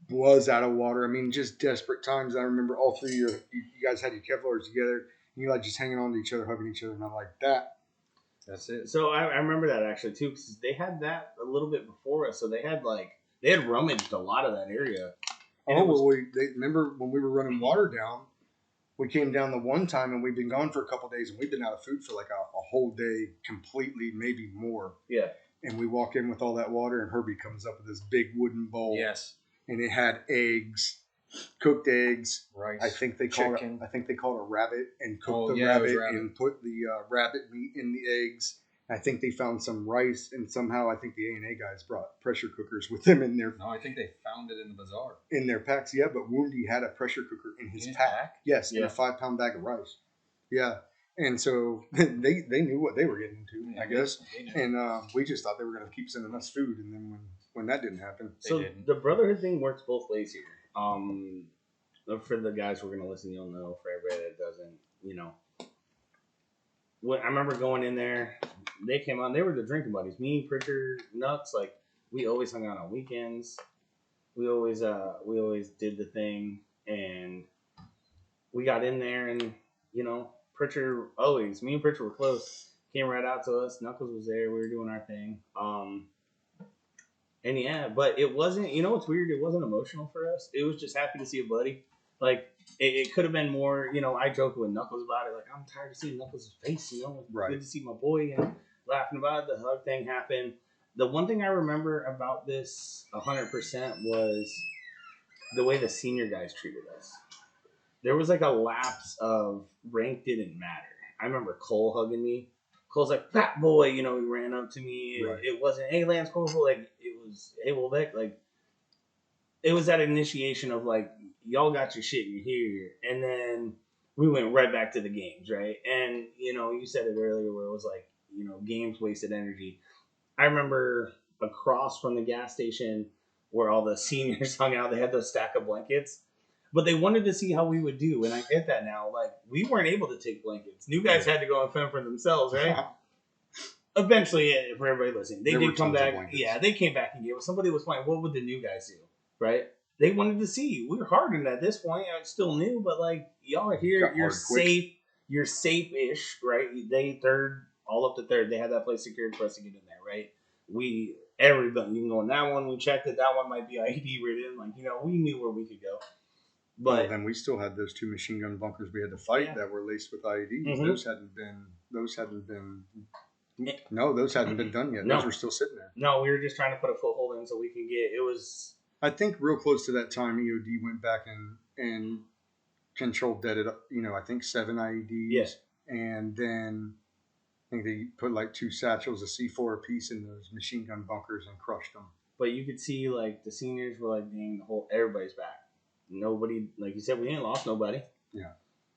was out of water. I mean, just desperate times. I remember all three of you guys had your Kevlars together, and you like just hanging on to each other, hugging each other, and I'm like, that's it. So I remember that actually too, because they had that a little bit before us. So they had rummaged a lot of that area. Remember when we were running water down, we came down the one time, and we've been gone for a couple of days, and we've been out of food for like a whole day completely, maybe more. Yeah. And we walk in with all that water, and Herbie comes up with this big wooden bowl. Yes. And it had eggs, cooked eggs, rice, I think they called it a rabbit, and cooked the rabbit and put the rabbit meat in the eggs. I think they found some rice, and somehow I think the A&A guys brought pressure cookers with them in their. No, I think they found it in the bazaar. In their packs, yeah. But Woundy had a pressure cooker in his pack. Yes, in a 5-pound bag of rice. Yeah. And so they knew what they were getting into, I guess. And we just thought they were going to keep sending us food, and then when that didn't happen, so the brotherhood thing works both ways here. For the guys who are going to listen, you'll know. For everybody that doesn't, When I remember going in there, they came on. They were the drinking buddies. Me, Pritchard, Nux. Like, we always hung out on weekends. We always did the thing, and we got in there, and Pritchard always. Me and Pritchard were close. Came right out to us. Knuckles was there. We were doing our thing. And yeah, but it wasn't. What's weird? It wasn't emotional for us. It was just happy to see a buddy. Like, it could have been more, I joked with Knuckles about it. Like, I'm tired of seeing Knuckles' face, Right. Good to see my boy and laughing about it. The hug thing happened. The one thing I remember about this 100% was the way the senior guys treated us. there was like a lapse of rank didn't matter. I remember Cole hugging me. Cole's like, fat boy, you know, he ran up to me. Right. It wasn't, hey, Lance Corporal, like, it was, hey, Wolbeck, like, it was that initiation of like, y'all got your shit, you're here. And then we went right back to the games, right? And, you know, you said it earlier where it was like, you know, games wasted energy. I remember across from the gas station where all the seniors hung out, they had those stack of blankets. But they wanted to see how we would do, and I get that now. Like, we weren't able to take blankets. New guys had to go and fend for themselves, right? Eventually, for everybody listening, they did come back. Yeah, they came back and gave us. Somebody was playing. What would the new guys do, right? They wanted to see. We were hardened at this point. I was still new, but like, y'all are here. You're safe. You're safe-ish, right? They third, all up to third. They had that place secured for us to get in there, right? Everybody, you can go in that one. We checked it. That one might be IED written. Like, you know, we knew where we could go. But then we still had those 2 machine gun bunkers we had to fight that were laced with IEDs. Mm-hmm. Those hadn't been done yet. Those were still sitting there. No, we were just trying to put a foothold in so we can get. It was. I think real close to that time, EOD went back and controlled deaded. You know, I think 7 IEDs. Yes. And then I think they put like 2 satchels of C4 apiece in those machine gun bunkers and crushed them. But you could see like the seniors were like, dang, everybody's back. Nobody, like you said, we ain't lost nobody. Yeah.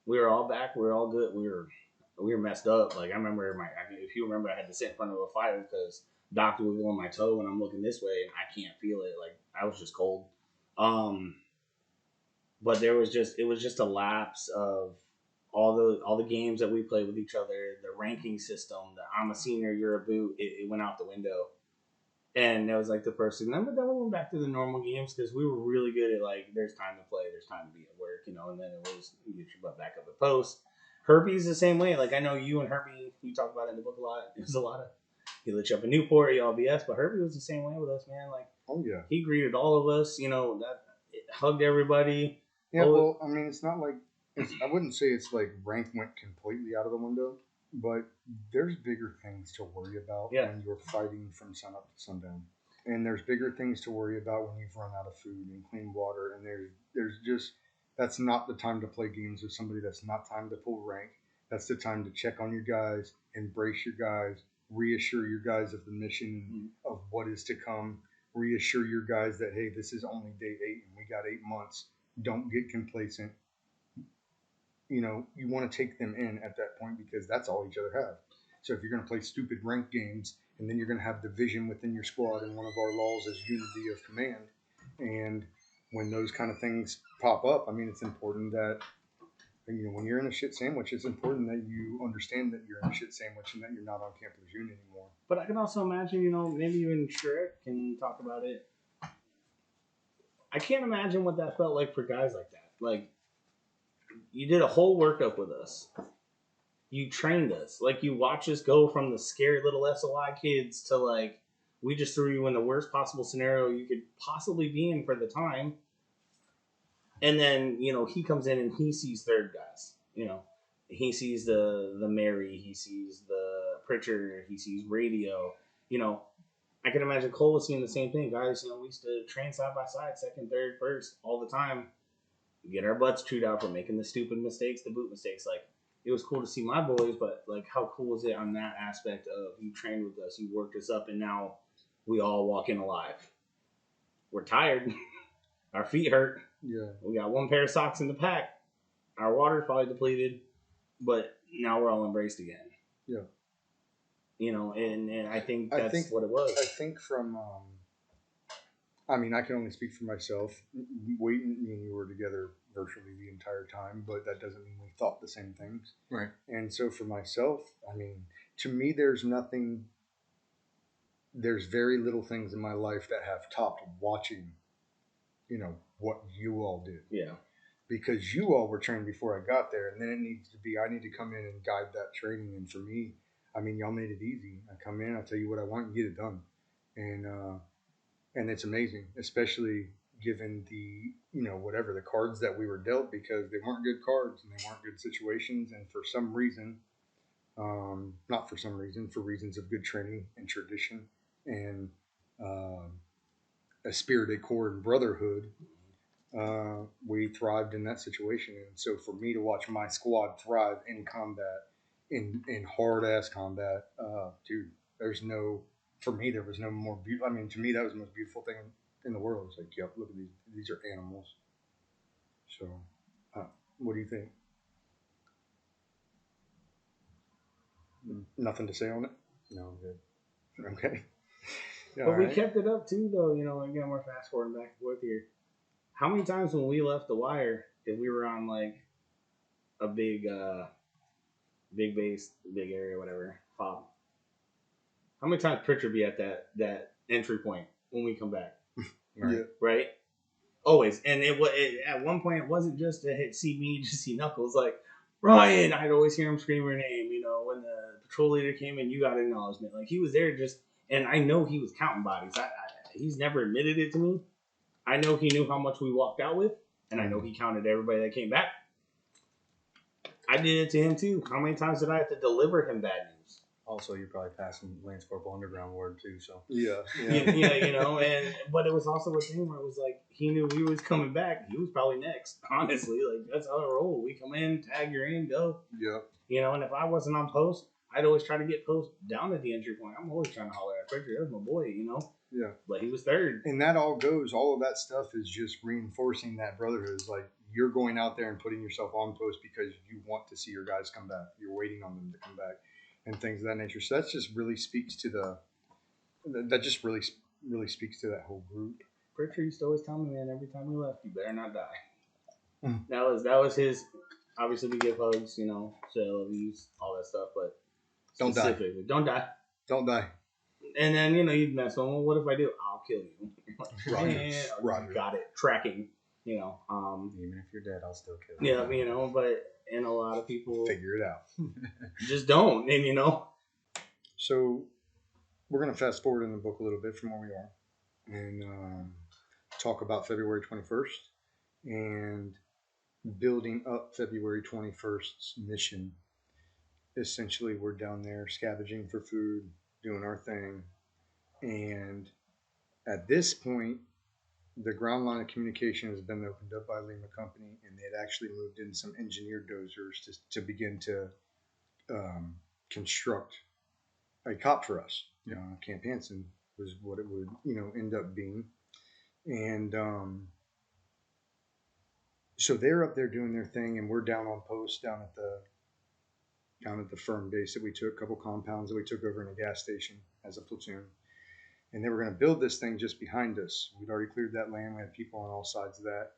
We were all back. We were all good. We were messed up. Like I remember if you remember, I had to sit in front of a fire because doctor was on my toe and I'm looking this way and I can't feel it. Like I was just cold. But it was just a lapse of all the games that we played with each other, the ranking system, the I'm a senior, you're a boot, it went out the window. And that was like the first thing. Then we went back to the normal games because we were really good at like, there's time to play, there's time to be at work, you know. And then it was you get your butt back up at post. Herbie's the same way. Like I know you and Herbie, you talk about it in the book a lot. There's a lot of he lit you up in Newport, y'all BS, but Herbie was the same way with us, man. Like he greeted all of us, you know, hugged everybody. Yeah, well, I mean, it's not like I wouldn't say it's like rank went completely out of the window. But there's bigger things to worry about when you're fighting from sunup to sundown. And there's bigger things to worry about when you've run out of food and clean water. And there's just, that's not the time to play games with somebody. That's not time to pull rank. That's the time to check on your guys, embrace your guys, reassure your guys of the mission of what is to come. Reassure your guys that, hey, this is only day 8 and we got 8 months. Don't get complacent. You know, you want to take them in at that point because that's all each other have. So if you're going to play stupid rank games and then you're going to have division within your squad, and one of our laws is unity of command. And when those kind of things pop up, I mean, it's important that, you know, when you're in a shit sandwich, it's important that you understand that you're in a shit sandwich and that you're not on Camp Lejeune anymore. But I can also imagine, you know, maybe you and Shrek can talk about it. I can't imagine what that felt like for guys like that. Like, you did a whole workup with us. You trained us. Like, you watched us go from the scary little SOI kids to, like, we just threw you in the worst possible scenario you could possibly be in for the time. And then, you know, he comes in and he sees third guys. You know, he sees the Mary. He sees the Pritchard. He sees radio. You know, I can imagine Cole was seeing the same thing. Guys, you know, we used to train side by side, second, third, first, all the time. Get our butts chewed out for making the stupid mistakes, the boot mistakes. Like, it was cool to see my boys, but like, how cool is it on that aspect of you trained with us, you worked us up, and now we all walk in alive. We're tired. Our feet hurt. Yeah. We got 1 pair of socks in the pack. Our water's probably depleted, but now we're all embraced again. Yeah. You know, and I think that's what it was. I think from, I mean, I can only speak for myself. Me and you were together virtually the entire time, but that doesn't mean we thought the same things. Right. And so for myself, I mean, to me, there's very little things in my life that have topped watching, you know, what you all did. Yeah. Because you all were trained before I got there, and then it needs to be, I need to come in and guide that training. And for me, I mean, y'all made it easy. I come in, I tell you what I want, and get it done. And it's amazing, especially given the, you know, whatever the cards that we were dealt, because they weren't good cards and they weren't good situations. And for some reason, not for some reason, for reasons of good training and tradition and a spirited core and brotherhood, we thrived in that situation. And so for me to watch my squad thrive in combat, in hard ass combat, dude, there's no, for me, there was no more beautiful. I mean, to me, that was the most beautiful thing in the world. It's like, yep, look at these are animals. So, uh, what do you think? Nothing to say on it? No, I'm good. Okay. But we kept it up too, though. Again, we're fast forwarding back and forth here. How many times when we left the wire, if we were on like a big base, big area, whatever, fob? How many times Pritchard be at that entry point when we come back? Right. Yeah. Right? Always. And at one point, it wasn't just to see me, just see Knuckles. Like, Ryan, I'd always hear him scream her name. When the patrol leader came in, you got acknowledgement. Like, he was there and I know he was counting bodies. He's never admitted it to me. I know he knew how much we walked out with, and I know he counted everybody that came back. I did it to him too. How many times did I have to deliver him bad news? Also, you're probably passing Lance Corporal Underground word too, so. Yeah. But it was also a thing where it was like he knew we was coming back. He was probably next. Honestly, like that's how it rolled. We come in, tag, you're in, go. Yeah. And if I wasn't on post, I'd always try to get post down at the entry point. I'm always trying to holler at Pritchard. That was my boy, Yeah. But he was third. And that all of that stuff is just reinforcing that brotherhood. It's like you're going out there and putting yourself on post because you want to see your guys come back. You're waiting on them to come back and things of that nature. So that just really speaks to really speaks to that whole group. Pritchard used to always tell me, man, every time we left, you better not die. Mm. That was his. Obviously, we give hugs, say I love yous, all that stuff, but Don't die. Don't die. Don't die. And then, you'd mess with him. Well, what if I do? I'll kill you. Roger. Got it. Tracking, Even if you're dead, I'll still kill you. Yeah, but a lot of people Figure it out. just don't. And, So we're going to fast forward in the book a little bit from where we are and talk about February 21st and building up February 21st's mission. Essentially, we're down there scavenging for food, doing our thing. And at this point, the ground line of communication has been opened up by Lima Company, and they had actually moved in some engineer dozers to begin to construct a cop for us. Camp Hansen was what it would, end up being. And so they're up there doing their thing, and we're down on post down at the firm base that we took, a couple compounds that we took over in a gas station as a platoon. And they were going to build this thing just behind us. We'd already cleared that land. We had people on all sides of that.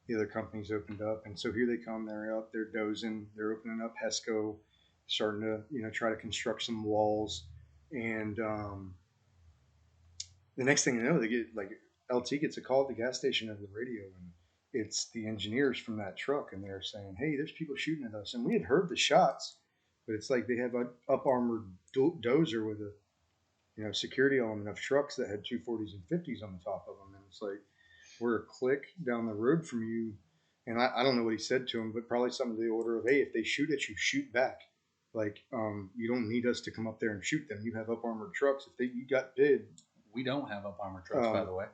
The other companies opened up. And so here they come. They're up. They're dozing. They're opening up HESCO, starting to, try to construct some walls. And the next thing you know, they get LT gets a call at the gas station over the radio. And it's the engineers from that truck. And they're saying, hey, there's people shooting at us. And we had heard the shots. But it's like they have an up-armored dozer with a security element of trucks that had 240s and 50s on the top of them. And it's like, we're a click down the road from you. And I don't know what he said to him, but probably something to the order of, hey, if they shoot at you, shoot back. Like, you don't need us to come up there and shoot them. You have up-armored trucks. If you got bid. We don't have up-armored trucks, by the way.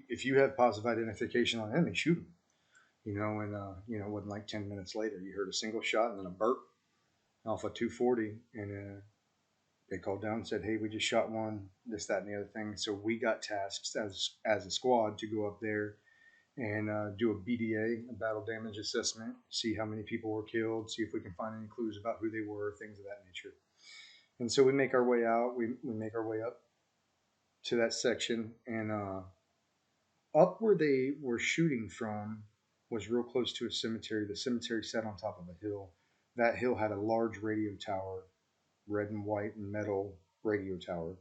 If you have positive identification on enemy, shoot them. And it wasn't like 10 minutes later. You heard a single shot and then a burp off a 240. And they called down and said, hey, we just shot one, this, that, and the other thing. So we got tasked as a squad to go up there and do a BDA, a battle damage assessment, see how many people were killed, see if we can find any clues about who they were, things of that nature. And so we make our way out. We make our way up to that section. And up where they were shooting from was real close to a cemetery. The cemetery sat on top of a hill. That hill had a large radio tower, red and white and metal radio tower.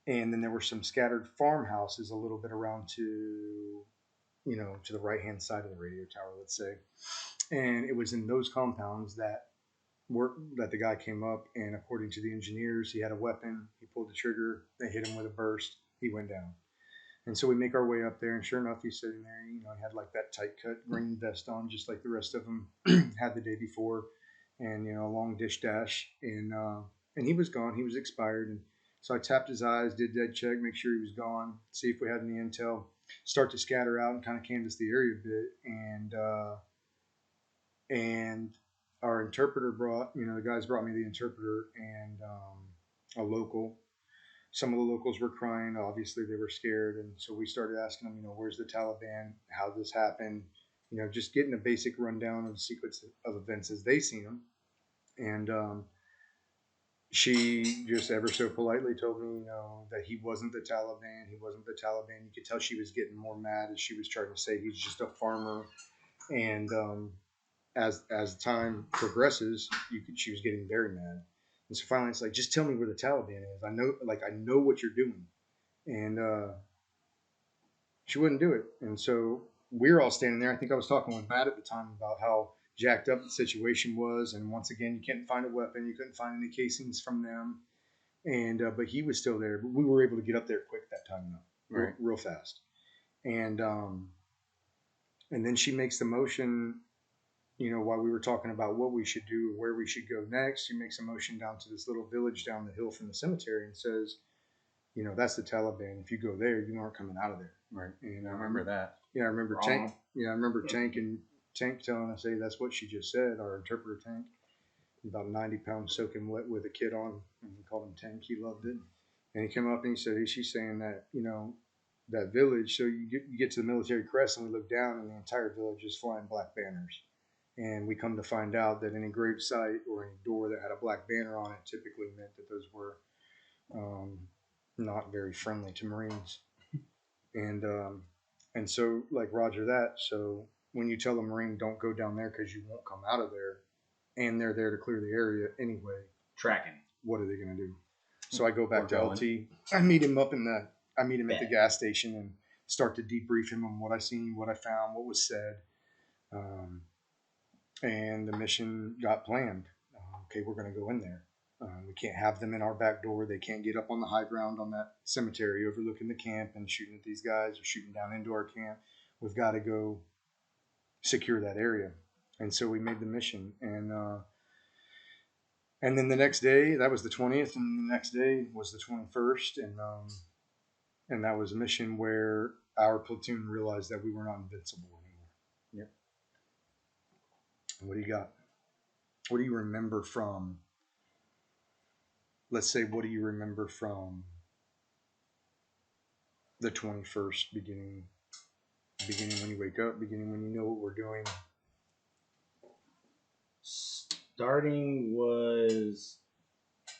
And then there were some scattered farmhouses a little bit around to the right-hand side of the radio tower, let's say. And it was in those compounds that the guy came up, and according to the engineers, he had a weapon. He pulled the trigger. They hit him with a burst. He went down. And so we make our way up there, and sure enough, he's sitting there. He had like that tight-cut green vest on, just like the rest of them had the day before. And a long dish dash, and he was gone. He was expired. And So I tapped his eyes, did dead check, make sure he was gone, see if we had any intel, start to scatter out and kind of canvass the area a bit. And our interpreter the guys brought me the interpreter and a local. Some of the locals were crying. Obviously, they were scared. And so we started asking them, where's the Taliban? How this happened? Just getting a basic rundown of the sequence of events as they seen them. And she just ever so politely told me, that he wasn't the Taliban. He wasn't the Taliban. You could tell she was getting more mad as she was trying to say he's just a farmer. And as time progresses, she was getting very mad. And so finally, it's like, just tell me where the Taliban is. I know what you're doing. And she wouldn't do it. And so we were all standing there. I think I was talking with Matt at the time about how jacked up the situation was. And once again, you couldn't find a weapon. You couldn't find any casings from them. And but he was still there. But we were able to get up there quick that time, though, Right. real fast. And then she makes the motion. While we were talking about what we should do, where we should go next, she makes a motion down to this little village down the hill from the cemetery and says, that's the Taliban. If you go there, you aren't coming out of there. Right. And I remember that. Yeah, I remember Wrong. Tank. Yeah, I remember Tank telling us, hey, that's what she just said. Our interpreter Tank, about 90 pounds soaking wet with a kid on, and we called him Tank. He loved it. And he came up and he said, hey, she's saying that that village. So you get to the military crest and we look down, and the entire village is flying black banners. And we come to find out that any grave site or any door that had a black banner on it typically meant that those were not very friendly to Marines. And so, like Roger that. So when you tell a Marine, don't go down there because you won't come out of there, and they're there to clear the area anyway, Tracking. what are they going to do? So I go back We're to going. LT. I meet him at the gas station and start to debrief him on what I seen, what I found, what was said. And the mission got planned. Okay, we're going to go in there. We can't have them in our back door. They can't get up on the high ground on that cemetery overlooking the camp and shooting at these guys or shooting down into our camp. We've got to go secure that area. And so we made the mission. And then the next day, that was the 20th, and the next day was the 21st. And that was a mission where our platoon realized that we were not invincible anymore. Yep. What do you got? What do you remember from, let's say, what do you remember from the 21st, beginning when you wake up, beginning when you know what we're doing? Starting was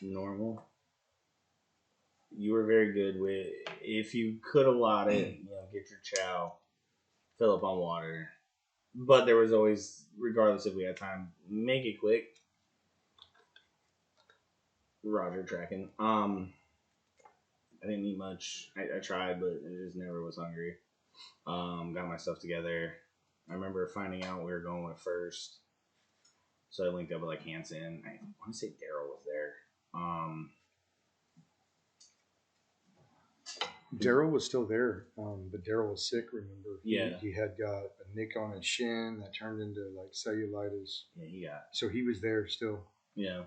normal. You were very good with, if you could allot it, get your chow, fill up on water. But there was always, regardless if we had time, make it quick. Roger tracking. I didn't eat much. I tried, but I just never was hungry. Got my stuff together. I remember finding out we were going with first. So I linked up with Hanson. I want to say Daryl was there. Daryl was still there, but Daryl was sick, remember? Yeah. He had got a nick on his shin that turned into cellulitis. Yeah, he got. So he was there still. Yeah.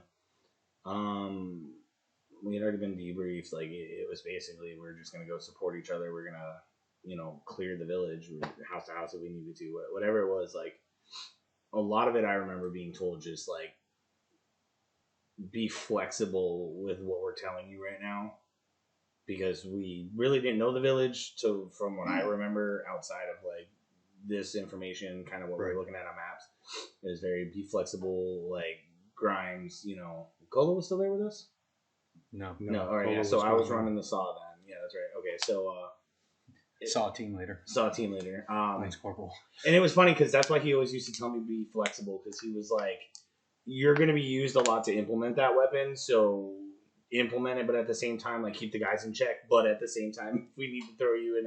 We had already been debriefed. It was basically, we're just going to go support each other. We're going to, clear the village, house to house if we needed to, whatever it was. A lot of it I remember being told just be flexible with what we're telling you right now, because we really didn't know the village. So from what I remember, outside of this information, kind of what we're looking at on maps, it was very be flexible. Grimes, Colo was still there with us. No. All right, yeah. So I was running the saw then. Yeah, that's right. Okay, so Saw a team later. Lance Corporal. And it was funny because that's why he always used to tell me be flexible, because he was like, you're going to be used a lot to implement that weapon, so implement it, but at the same time, keep the guys in check. But at the same time, if we need to throw you in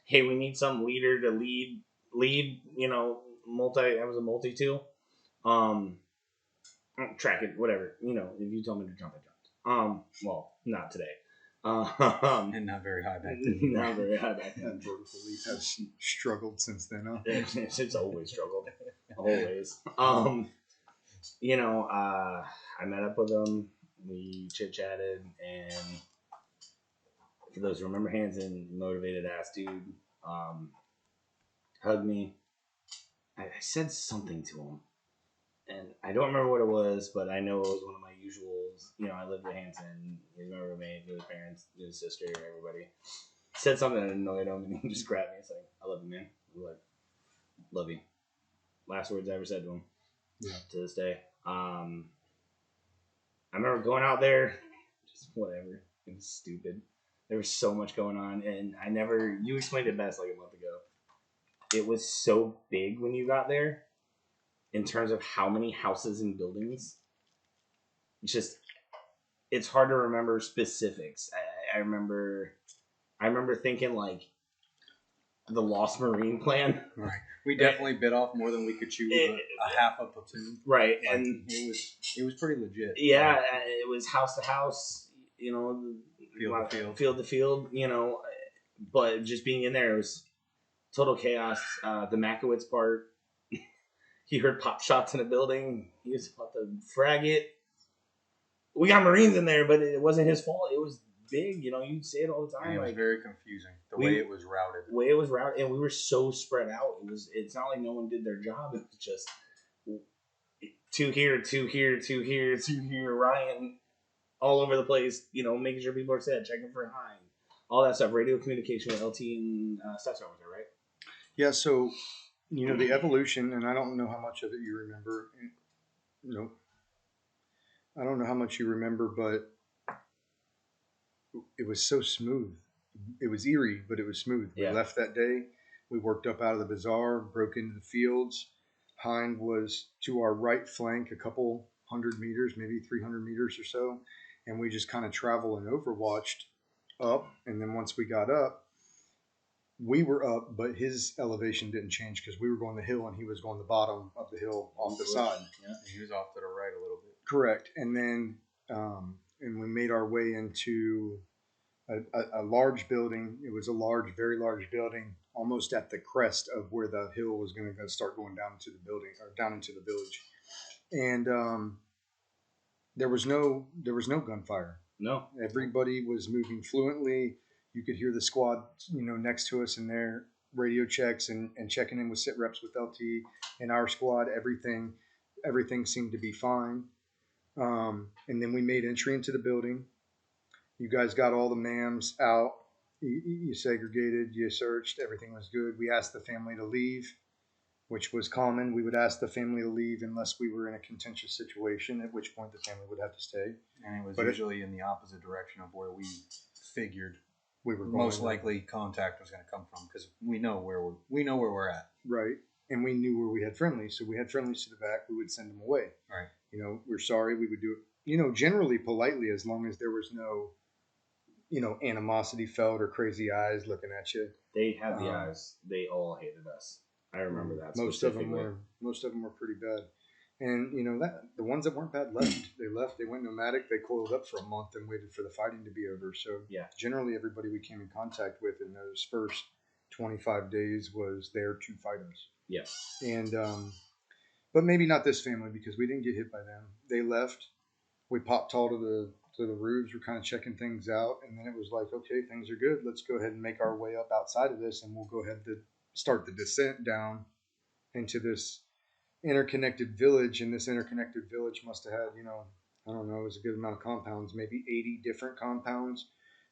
hey, we need some leader to lead, I was a multi-tool. Track it, whatever. If you told me to jump, I jumped. Well, not today. And not very high back then. Not very high back then. Vertical leap has struggled since then, huh? It's always struggled. Always. I met up with him. We chit-chatted, and for those who remember Hanson, motivated ass dude, hugged me. I said something to him, and I don't remember what it was, but I know it was one of my usuals. You know, I lived with Hanson. He's my roommate, knew his parents, knew his sister, everybody. Said something that annoyed him, and he just grabbed me. It's like, I love you, man. I'm like, love you. Last words I ever said to him. Yeah. To this day. I remember going out there, just whatever. It was stupid. There was so much going on, and you explained it best like a month ago. It was so big when you got there in terms of how many houses and buildings. It's hard to remember specifics. I remember thinking like the Lost Marine plan. Right. We definitely bit off more than we could chew with a half a platoon. Right. Like, and it was pretty legit. Yeah, like, it was house to house, you know, field to field, you know, but just being in there, it was total chaos. The Makowitz part, he heard pop shots in a building. He was about to frag it. We got Marines in there, but it wasn't his fault. It was big, you know, you say it all the time. And it was very confusing, the way it was routed. And we were so spread out. It's not like no one did their job. It was just 2 here, 2 here, 2 here, 2 here, Ryan, all over the place, you know, making sure people are set, checking for Hein, all that stuff. Radio communication with LT and Stats over there, right? Yeah, so, you know, the evolution, and I don't know how much of it you remember. Nope. I don't know how much you remember, but it was so smooth. It was eerie, but it was smooth. We left that day. We worked up out of the bazaar, broke into the fields. Hind was to our right flank, a couple 100 meters, maybe 300 meters or so. And we just kind of traveled and overwatched up. And then once we got up, we were up, but his elevation didn't change because we were going the hill and he was going the bottom of the hill off the side. Yeah, he was off to the right a little bit. Correct. And then and we made our way into a large building. It was a large, very large building, almost at the crest of where the hill was going to start going down into the building or down into the village. And there was no gunfire. No. Everybody was moving fluently. You could hear the squad, you know, next to us in their radio checks and checking in with sit reps with LT and our squad. Everything seemed to be fine. And then we made entry into the building. You guys got all the mams out. You segregated, you searched, everything was good. We asked the family to leave, which was common. We would ask the family to leave unless we were in a contentious situation, at which point the family would have to stay. And it was usually in the opposite direction of where we figured we were going. Most likely contact was going to come from, because we know where we're at. Right. And we knew where we had friendlies. So we had friendlies to the back. We would send them away. Right. You know, we're sorry. We would do it, you know, generally politely, as long as there was no, you know, animosity felt or crazy eyes looking at you. They had the eyes. They all hated us. I remember that. Most of them were pretty bad. And, you know, that the ones that weren't bad left. They went nomadic. They coiled up for a month and waited for the fighting to be over. So generally everybody we came in contact with in those first 25 days was there to fight us. Yes. And but maybe not this family, because we didn't get hit by them. They left. We popped tall to the roofs. We're kind of checking things out, and then it was like, okay, things are good. Let's go ahead and make our way up outside of this, and we'll go ahead to start the descent down into this interconnected village. And this interconnected village must have had, you know, I don't know, it was a good amount of compounds, maybe 80 different compounds,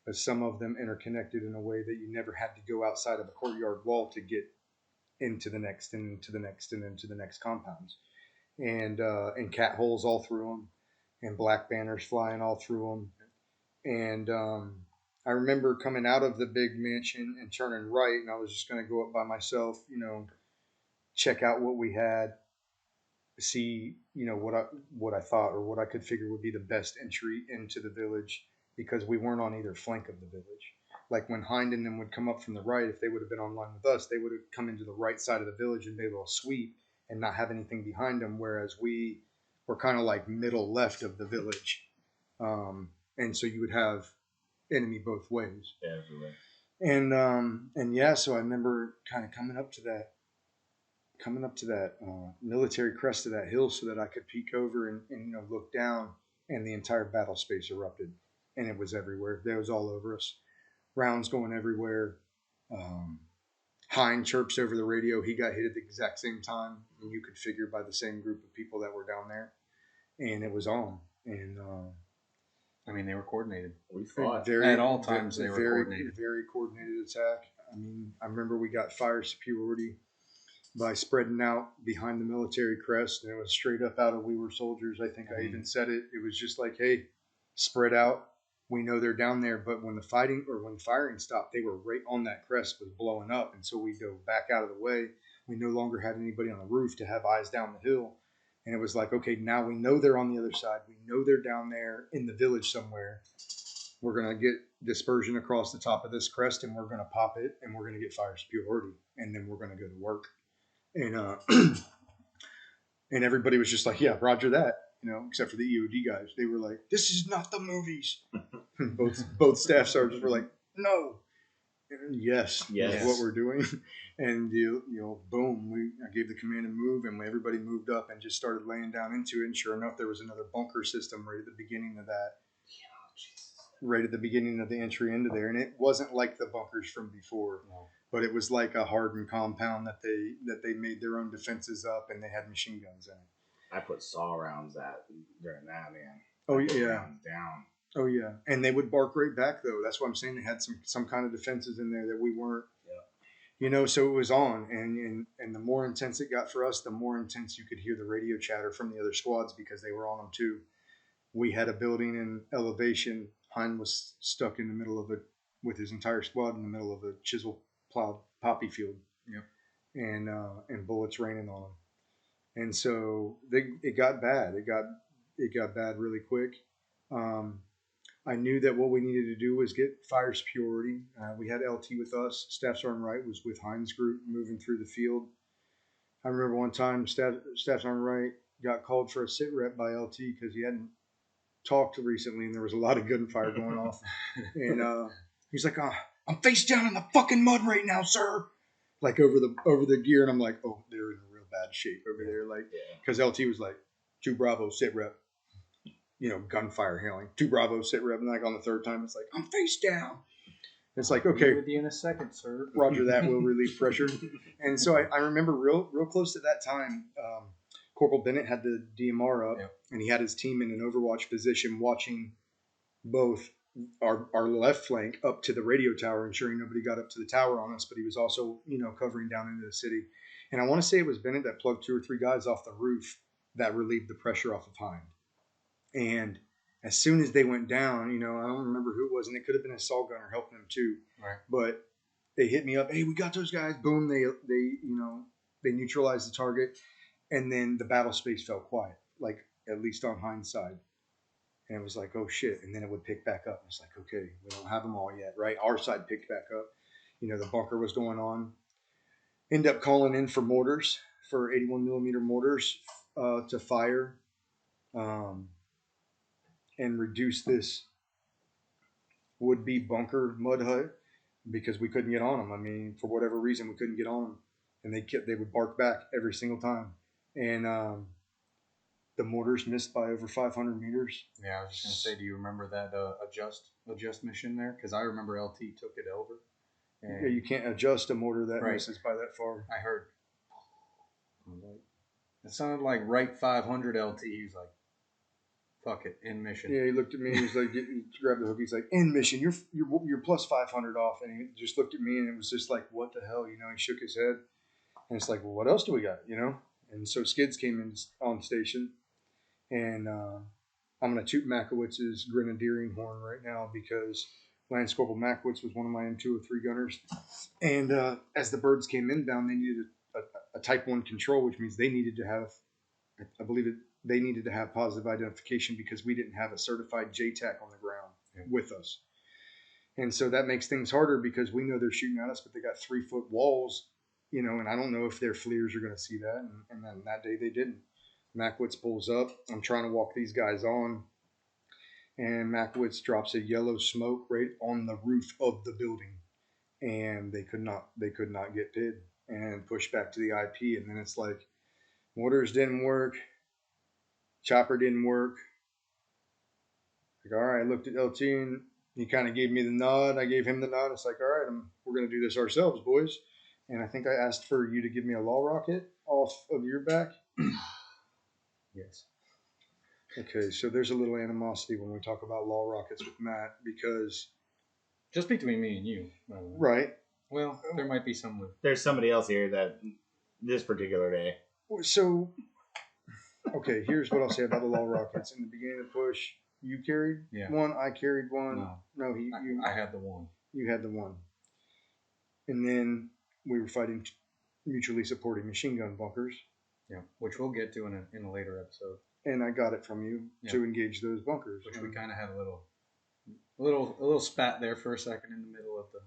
but some of them interconnected in a way that you never had to go outside of a courtyard wall to get into the next and into the next and into the next compounds. And cat holes all through them, and black banners flying all through them. And I remember coming out of the big mansion and turning right, and I was just going to go up by myself, you know, check out what we had, see, you know, what I thought or what I could figure would be the best entry into the village, because we weren't on either flank of the village. Like when Hind and them would come up from the right, if they would have been online with us, they would have come into the right side of the village and be able to sweep and not have anything behind them, whereas we were kind of like middle left of the village. And so you would have enemy both ways. Yeah, everywhere. And yeah, so I remember kind of coming up to that military crest of that hill so that I could peek over and you know, look down, and the entire battle space erupted, and it was everywhere. It was all over us. rounds going everywhere. Hein chirps over the radio. He got hit at the exact same time, and you could figure by the same group of people that were down there, and it was on. And I mean, they were coordinated. We fought. At all times, they were coordinated. Very coordinated attack. I mean, I remember we got fire superiority by spreading out behind the military crest, and it was straight up out of "We Were Soldiers." I think I even said it. It was just like, "Hey, spread out. We know they're down there." But when the firing stopped, they were right on that crest, was blowing up, and so we dove back out of the way. We no longer had anybody on the roof to have eyes down the hill, and it was like, okay, now we know they're on the other side. We know they're down there in the village somewhere. We're gonna get dispersion across the top of this crest, and we're gonna pop it, and we're gonna get fire superiority, and then we're gonna go to work. And and everybody was just like, yeah, roger that, except for the EOD guys. They were like, this is not the movies. both staff sergeants were like, no. And yes, that's what we're doing. And boom, I gave the command to move, and everybody moved up and just started laying down into it. And sure enough, there was another bunker system right at the beginning of that. Right at the beginning of the entry into there, and it wasn't like the bunkers from before. No. But it was like a hardened compound that they made their own defenses up, and they had machine guns in it. I put saw rounds during that, man. Oh yeah, down. Oh yeah, and they would bark right back though. That's what I'm saying. They had some kind of defenses in there that we weren't. Yeah. So it was on, and the more intense it got for us, the more intense you could hear the radio chatter from the other squads because they were on them too. We had a building in elevation. Hein was stuck in the middle of it with his entire squad in the middle of a chisel plowed poppy field. Yep. And bullets raining on them. And so it got bad. It got bad really quick. I knew that what we needed to do was get fire superiority. We had LT with us. Staff Sergeant Wright was with Hein's group moving through the field. I remember one time Staff Sergeant Wright got called for a sit rep by LT because he hadn't talked recently and there was a lot of gunfire going off. And he's like, I'm face down in the fucking mud right now, sir. Like over the gear. And I'm like, oh, they're in real bad shape over there. Like, because LT was like, 2 Bravo sit rep. Gunfire hailing. 2 Bravo sit rep. And like on the third time, it's like, I'm face down. It's like, okay. I'll be with you in a second, sir. Roger that. Will relieve pressure. And so I remember real close to that time, Corporal Bennett had the DMR up, and he had his team in an overwatch position watching both our left flank up to the radio tower, ensuring nobody got up to the tower on us, but he was also, covering down into the city. And I want to say it was Bennett that plugged 2 or 3 guys off the roof that relieved the pressure off of Hind. And as soon as they went down, I don't remember who it was, and it could have been a assault gunner helping them too. Right. But they hit me up. Hey, we got those guys. Boom. They neutralized the target. And then the battle space fell quiet, like at least on Hind's side. And it was like, oh shit. And then it would pick back up. It's like, okay, we don't have them all yet, right? Our side picked back up. The bunker was going on. End up calling in for mortars, for 81 millimeter mortars to fire and reduce this would-be bunker mud hut because we couldn't get on them. I mean, for whatever reason, we couldn't get on them. And they would bark back every single time. And the mortars missed by over 500 meters. Yeah, I was just going to say, do you remember that adjust mission there? Because I remember LT took it over. Yeah, you can't adjust a mortar that misses by that far. I heard. It sounded like right 500 LT. He was like, fuck it, end mission. Yeah, he looked at me. He was like, he grabbed the hook. He's like, end mission. You're plus 500 off. And he just looked at me, and it was just like, what the hell? He shook his head. And it's like, well, what else do we got? And so Skids came in on station, and I'm going to toot Makowitz's grenadiering horn right now because Lance Corporal Makowitz was one of my M203 gunners. And as the birds came inbound, they needed a Type 1 control, which means they needed to have, they needed to have positive identification because we didn't have a certified JTAC on the ground with us. And so that makes things harder because we know they're shooting at us, but they got 3-foot walls. And I don't know if their FLIRs are going to see that. And then that day they didn't. Makowitz pulls up. I'm trying to walk these guys on. And Makowitz drops a yellow smoke right on the roof of the building. And they could not get PID and push back to the IP. And then it's like, mortars didn't work. Chopper didn't work. Like, all right, I looked at LT and He kind of gave me the nod. I gave him the nod. It's like, all right, we're going to do this ourselves, boys. And I think I asked for you to give me a law rocket off of your back. Yes. Okay, so there's a little animosity when we talk about law rockets with Matt because. Just between me and you. Right. Well, there might be some with. There's somebody else here that this particular day. So, okay, here's what I'll say about the law rockets. In the beginning of the push, you carried one, I carried one. No, I had the one. You had the one. And then we were fighting mutually supporting machine gun bunkers. Yeah, which we'll get to in a later episode. And I got it from you to engage those bunkers. Which we kind of had a little spat there for a second in the middle of the.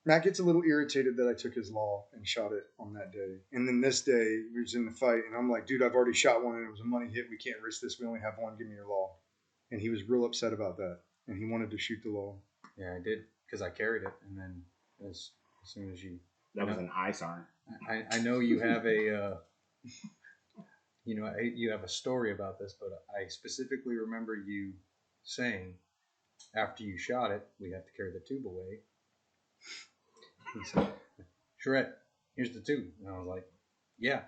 Matt gets a little irritated that I took his law and shot it on that day. And then this day, we was in the fight, and I'm like, dude, I've already shot one, and it was a money hit. We can't risk this. We only have one. Give me your law. And he was real upset about that, and he wanted to shoot the law. Yeah, I did, because I carried it, and then as soon as you... That was an ISAR. I know you have a... you have a story about this, but I specifically remember you saying, after you shot it, we have to carry the tube away. He said, Shred, here's the tube. And I was like, yeah,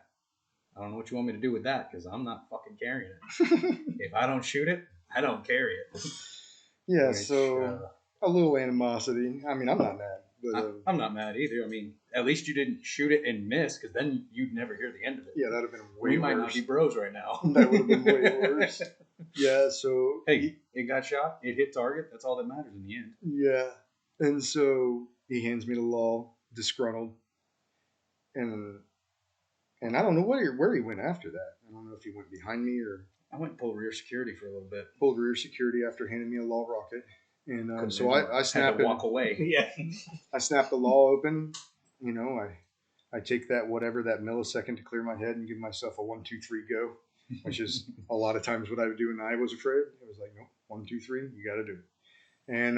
I don't know what you want me to do with that because I'm not fucking carrying it. If I don't shoot it, I don't carry it. Yeah, so a little animosity. I mean, I'm not mad. But, I'm not mad either. I mean, at least you didn't shoot it and miss because then you'd never hear the end of it. Yeah, that would have been way worse. We might not be bros right now. That would have been way worse. Yeah, so... Hey, it got shot. It hit target. That's all that matters in the end. Yeah. And so he hands me the law, disgruntled. And I don't know where he went after that. I don't know if he went behind me or... I went and pulled rear security for a little bit. Pulled rear security after handing me a law rocket. And so I snapped had to walk away. Yeah. I snapped the law open. You know, I take that millisecond to clear my head and give myself a 1, 2, 3 go, which is a lot of times what I would do when I was afraid. It was like, nope, 1, 2, 3, you got to do it. And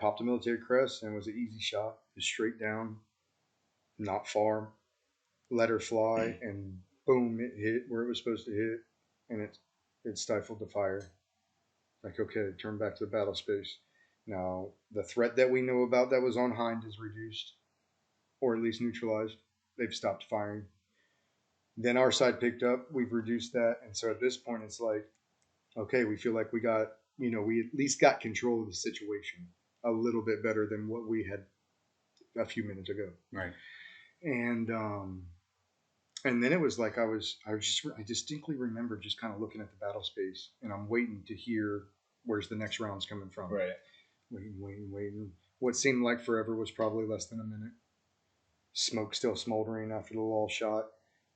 popped a military crest and it was an easy shot, just straight down, not far, let her fly, and boom, it hit where it was supposed to hit, and it stifled the fire. Like, okay, turn back to the battle space. Now, the threat that we know about that was on Hind is reduced, or at least neutralized. They've stopped firing. Then our side picked up. We've reduced that. And so at this point, it's like, okay, we feel like we got, we at least got control of the situation a little bit better than what we had a few minutes ago. Right. And then it was like I distinctly remember just kind of looking at the battle space, and I'm waiting to hear where's the next round's coming from. Right. Waiting. What seemed like forever was probably less than a minute. Smoke still smoldering after the wall shot,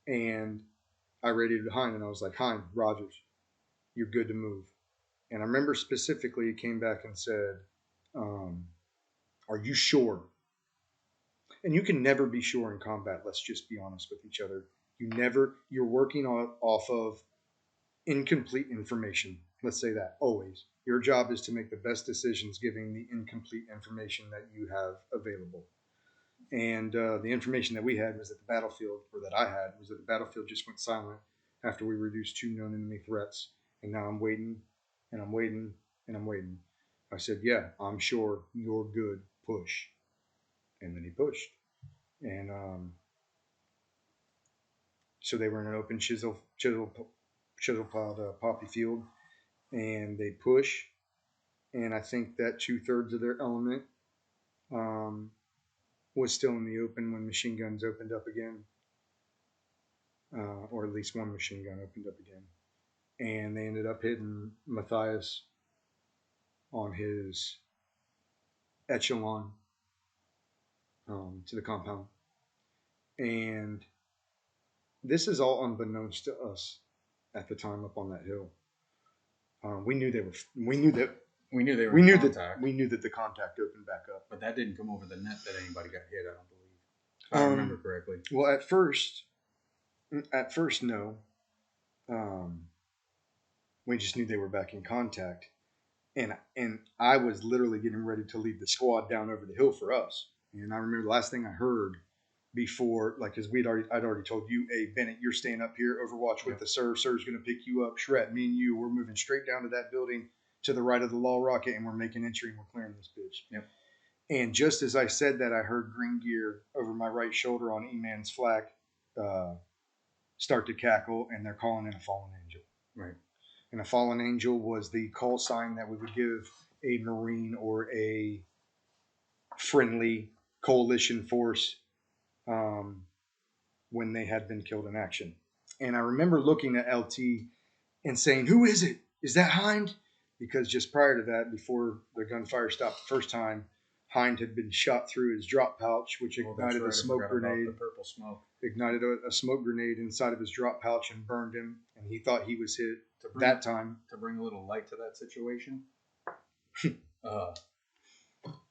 and I radioed Hind, and I was like, Hind, Rogers, you're good to move. And I remember specifically he came back and said, are you sure? And you can never be sure in combat. Let's just be honest with each other. You're working off of incomplete information. Let's say that always. Your job is to make the best decisions giving the incomplete information that you have available. And the information that we had was that the battlefield just went silent after we reduced 2 known enemy threats. And now I'm waiting, and I'm waiting, and I'm waiting. I said, yeah, I'm sure you're good. Push. And then he pushed. And so they were in an open chisel plowed poppy field, and they push. And I think that 2/3 of their element was still in the open when machine guns opened up again, or at least one machine gun opened up again. And they ended up hitting Matthias on his echelon to the compound. And this is all unbeknownst to us at the time up on that hill. We knew that we knew that the contact opened back up. But that didn't come over the net that anybody got hit, I don't believe. If I remember correctly. Well, at first, no. We just knew they were back in contact. And I was literally getting ready to lead the squad down over the hill for us. And I remember the last thing I heard before, like, because I'd already told you, hey, Bennett, you're staying up here, overwatch with the Sir. Sir's going to pick you up. Shred, me and you, we're moving straight down to that building. to the right of the law rocket, and we're making entry and we're clearing this bitch. Yep. And just as I said that, I heard green gear over my right shoulder on E-Man's flak start to cackle, and they're calling in a fallen angel. Right. And a fallen angel was the call sign that we would give a Marine or a friendly coalition force when they had been killed in action. And I remember looking at LT and saying, "Who is it? Is that Hind?" Because just prior to that, before the gunfire stopped the first time, Hind had been shot through his drop pouch, which ignited a smoke grenade. The purple smoke. Ignited a smoke grenade inside of his drop pouch and burned him. And he thought he was hit that time. To bring a little light to that situation,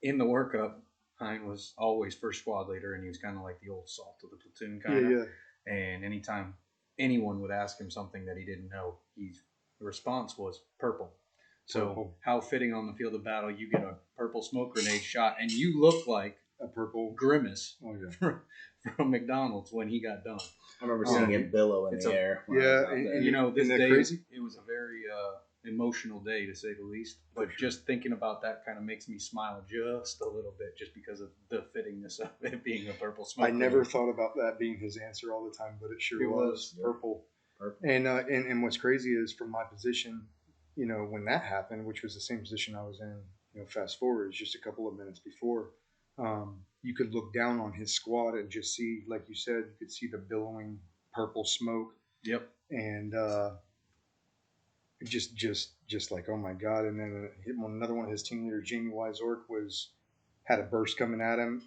in the workup, Hein was always first squad leader, and he was kind of like the old salt of the platoon, kind of. Yeah. And anytime anyone would ask him something that he didn't know, the response was purple. So how fitting on the field of battle, you get a purple smoke grenade shot, and you look like a purple Grimace from McDonald's when he got done. I remember seeing it billow in the air. Yeah, and, you know, this day, crazy? It was a very emotional day, to say the least. But just thinking about that kind of makes me smile just a little bit, just because of the fittingness of it being a purple smoke grenade. I never thought about that being his answer all the time, but it sure was. Purple. And what's crazy is, from my position, you know, when that happened, which was the same position I was in, you know, fast forward, just a couple of minutes before, you could look down on his squad and just see, like you said, you could see the billowing purple smoke. Yep. And just like, oh my God. And then another one of his team leaders, Jamie Wise-Ork, had a burst coming at him,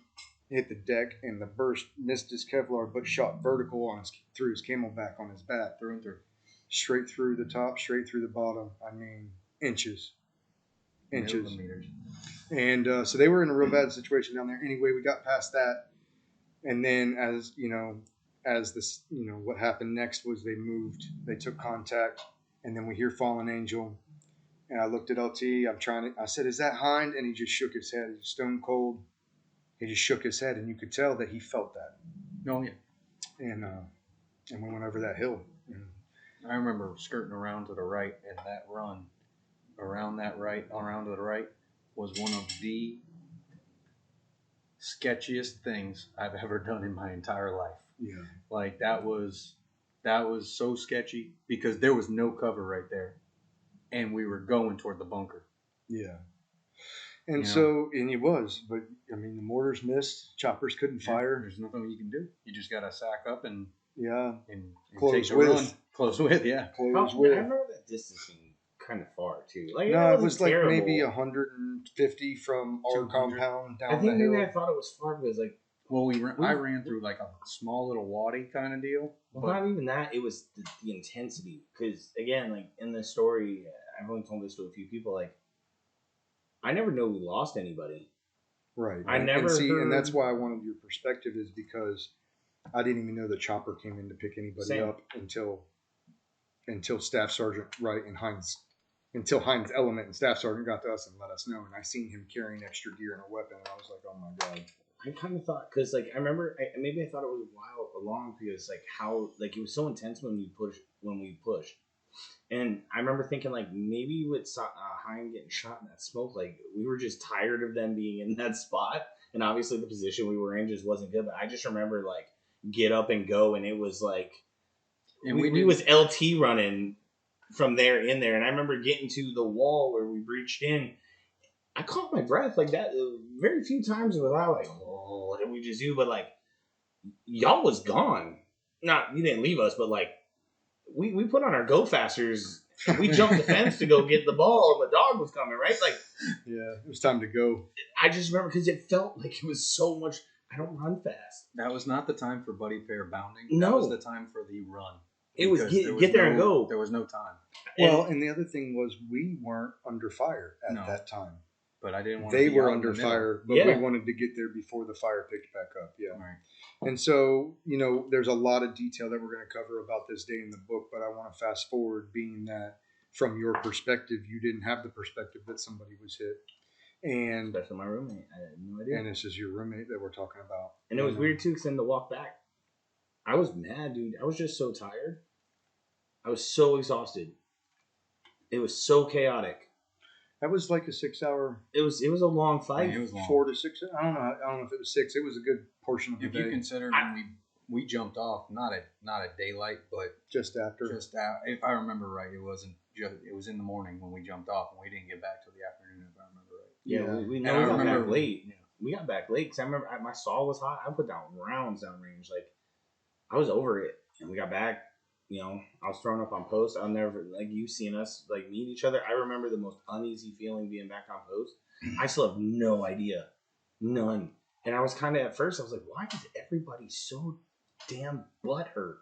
hit the deck, and the burst missed his Kevlar, but shot vertical on through his camelback on his back. Through and through. Straight through the top, straight through the bottom. I mean, inches. Millimeters. And so they were in a real bad situation down there. Anyway, we got past that. And then what happened next was they took contact, and then we hear Fallen Angel. And I looked at LT. I said, "Is that Hind?" And he just shook his head. He's stone cold. He just shook his head, and you could tell that he felt that. Oh, yeah. And we went over that hill. I remember skirting around to the right, and that run around to the right was one of the sketchiest things I've ever done in my entire life. Yeah. Like, that was so sketchy because there was no cover right there, and we were going toward the bunker. Yeah. And it was, but I mean, the mortars missed, choppers couldn't fire. There's nothing you can do. You just gotta sack up and close take with. Run. Close with, yeah. Close with. I remember that distance being kind of far too. Like, no, it was like terrible. maybe 150 from our compound down I think the hill. maybe I thought it was far because I ran through like a small little wadi kind of deal. Well, not even that. It was the intensity. Because again, like in the story, I've only told this to a few people. Like, I never know we lost anybody. Right. I never heard... and that's why I wanted your perspective, is because I didn't even know the chopper came in to pick anybody up until Staff Sergeant Wright and Heinz Element and Staff Sergeant got to us and let us know. And I seen him carrying extra gear and a weapon, and I was like, oh my God. I kind of thought, because like I remember, maybe I thought it was a while along because like how like it was so intense when we pushed, and I remember thinking like maybe with Hein getting shot in that smoke, like we were just tired of them being in that spot, and obviously the position we were in just wasn't good. But I just remember like get up and go, and it was like we was LT running from there in there, and I remember getting to the wall where we breached in. I caught my breath like that very few times without like, oh, what did we just do? But like, y'all was gone. Not, you didn't leave us, but like, we put on our go fasters. We jumped the fence to go get the ball, and the dog was coming, right? Like, yeah, it was time to go. I just remember because it felt like it was so much. I don't run fast. That was not the time for buddy pair bounding. No. That was the time for the run. It was get there and go. There was no time. Well, and the other thing was we weren't under fire at that time. But I didn't want They to be were out under in the middle. fire, but we wanted to get there before the fire picked back up. Yeah. Right. And so, there's a lot of detail that we're going to cover about this day in the book, but I want to fast forward, being that from your perspective, you didn't have the perspective that somebody was hit. And especially my roommate. I had no idea. And this is your roommate that we're talking about. And it was weird too, because then to walk back, I was mad, dude. I was just so tired. I was so exhausted. It was so chaotic. That was like a 6 hour. It was a long fight. It was long. 4 to 6. I don't know if it was 6. It was a good portion of the If day. you consider when we jumped off, not at daylight, but just after. if I remember right, it was in the morning when we jumped off, and we didn't get back till the afternoon, if I remember right. Yeah, we got back late. Yeah. We got back late because I remember my saw was hot. I put down rounds downrange. Like, I was over it, and we got back. I was throwing up on post. I'll never, like, you seeing us like meet each other. I remember the most uneasy feeling being back on post. I still have no idea, none. And I was kind of at first. I was like, why is everybody so damn butthurt?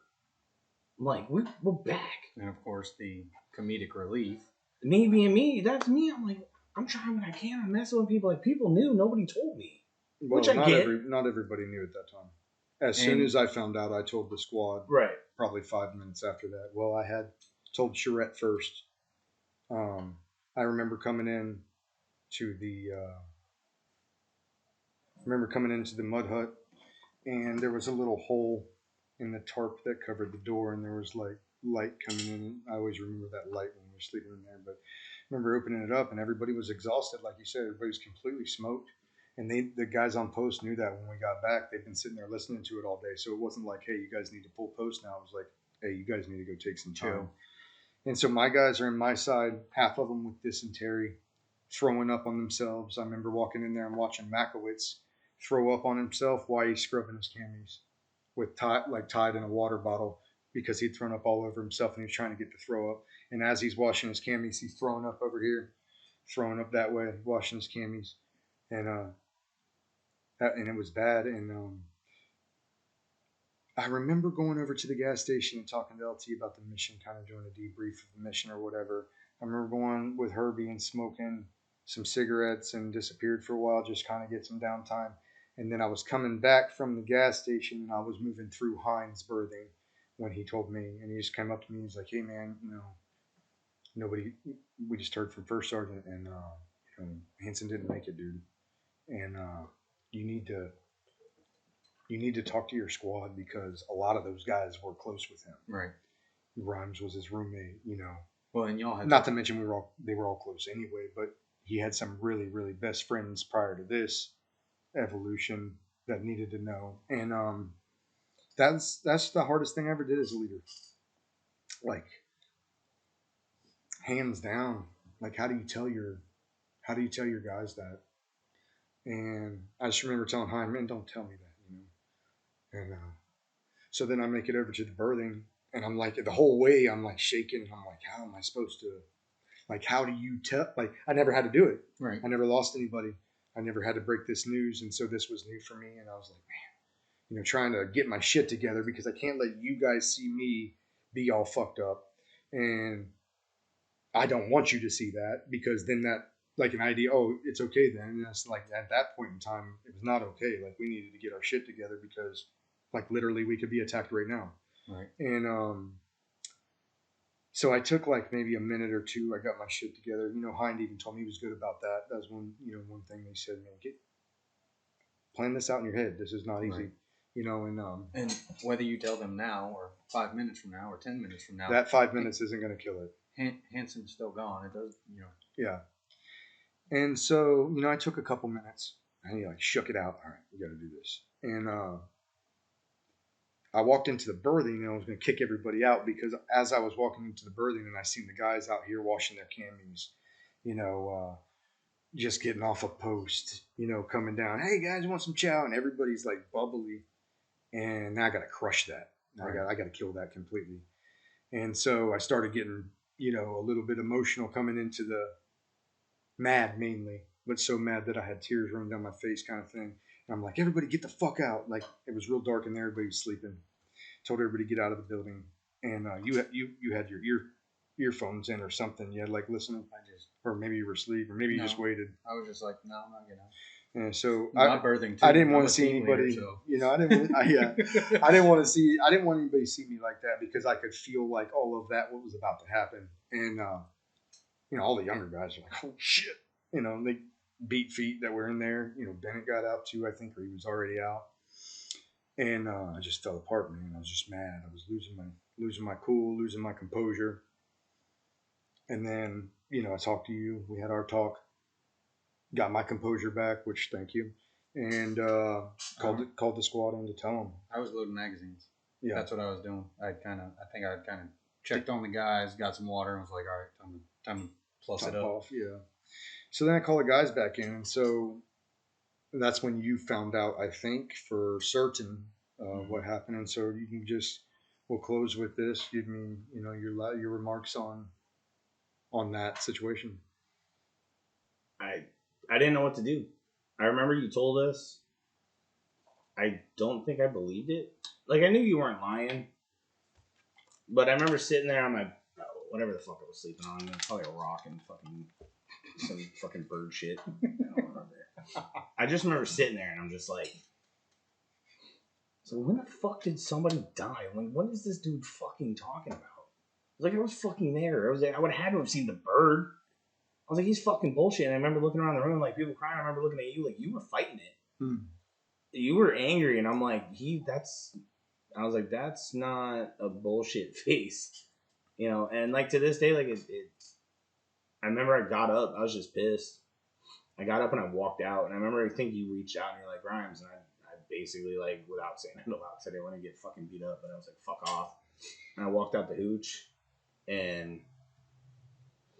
I'm like, we're back. And of course, the comedic relief. Me being me, that's me. I'm like, I'm trying what I can. I'm messing with people. Like, people knew. Nobody told me. Well, Which I get. Not everybody knew at that time. As soon as I found out, I told the squad. Right. Probably 5 minutes after that. Well, I had told Charette first. I remember coming in to the mud hut, and there was a little hole in the tarp that covered the door, and there was like light coming in. I always remember that light when we were sleeping in there. But I remember opening it up, and everybody was exhausted, like you said. Everybody was completely smoked. And the guys on post knew that when we got back. They'd been sitting there listening to it all day. So it wasn't like, hey, you guys need to pull post now. It was like, hey, you guys need to go take some time. And so my guys are in my side, half of them with dysentery, throwing up on themselves. I remember walking in there and watching Makowitz throw up on himself while he's scrubbing his camis with tied in a water bottle because he'd thrown up all over himself and he was trying to get to throw up. And as he's washing his camis, he's throwing up over here, throwing up that way, washing his camis. And it was bad. And I remember going over to the gas station and talking to LT about the mission, kind of doing a debrief of the mission or whatever. I remember going with Herbie and smoking some cigarettes and disappeared for a while, just kind of get some downtime. And then I was coming back from the gas station and I was moving through Heinz berthing when he told me, and he just came up to me and he's like, hey man, we just heard from First Sergeant and Hanson didn't make it, dude. And you need to talk to your squad because a lot of those guys were close with him. Right. Rhymes was his roommate, Well, and y'all had not to mention they were all close anyway, but he had some really, really best friends prior to this evolution that needed to know. And that's the hardest thing I ever did as a leader. Like, hands down. Like, how do you tell your guys that? And I just remember telling Hein, man, don't tell me that, And so then I make it over to the berthing, and I'm like, the whole way I'm like shaking. I'm like, how am I supposed to? Like, how do you tell? Like, I never had to do it. Right. I never lost anybody. I never had to break this news, and so this was new for me. And I was like, man, trying to get my shit together because I can't let you guys see me be all fucked up, and I don't want you to see that because then that. Like an idea, oh, it's okay then. And that's like at that point in time, it was not okay. Like we needed to get our shit together because, like, literally we could be attacked right now. Right. And so I took like maybe a minute or two. I got my shit together. Hind even told me he was good about that. That was one thing they said, man, plan this out in your head. This is not easy. Right. And whether you tell them now or 5 minutes from now or 10 minutes from now, that 5 minutes isn't going to kill it. Hanson's still gone. It does, Yeah. And so, I took a couple minutes and he like shook it out. All right, we got to do this. And I walked into the berthing and I was going to kick everybody out because as I was walking into the berthing and I seen the guys out here washing their camis, just getting off a post, coming down. Hey guys, want some chow? And everybody's like bubbly. And now I got to crush that. Right. I got to kill that completely. And so I started getting, a little bit emotional coming into the mad mainly, but so mad that I had tears running down my face kind of thing. And I'm like, everybody get the fuck out. Like it was real dark in there. Everybody was sleeping. Told everybody to get out of the building. And you had your earphones in or something. You had like listening. Or maybe you were asleep or maybe you just waited. I was just like, no, I'm not getting out. And so birthing too. I didn't want to see anybody, I didn't want anybody to see me like that because I could feel like all of that, what was about to happen. And, all the younger guys are like, oh shit, they beat feet that were in there. Bennett got out too, I think, or he was already out. And I just fell apart, man. I was just mad. I was losing my cool, losing my composure. And then, I talked to you. We had our talk. Got my composure back, which thank you. And called the squad in to tell them. I was loading magazines. Yeah. That's what I was doing. I think I kind of checked on the guys, got some water, and was like, all right, time to plus Top it up. off, yeah. So then I call the guys back in, and so that's when you found out, I think, for certain what happened. And so you can we'll close with this. Give me, your remarks on that situation. I didn't know what to do. I remember you told us. I don't think I believed it. Like, I knew you weren't lying. But I remember sitting there on my, whatever the fuck I was sleeping on. It was probably a rock and some fucking bird shit. I don't remember. I just remember sitting there and I'm just like, so when the fuck did somebody die? I'm like, what is this dude fucking talking about? I was like, I was fucking there. I would have had to have seen the bird. I was like, he's fucking bullshit. And I remember looking around the room, like, people crying. I remember looking at you, like, you were fighting it. You were angry. And I'm like, I was like, that's not a bullshit face. And, like, to this day, like, I remember I got up. I was just pissed. I got up and I walked out. And I remember, I think you reached out and you're like, Grimes. And I basically, like, without saying it aloud, said I didn't want to get fucking beat up. But I was like, fuck off. And I walked out the hooch. And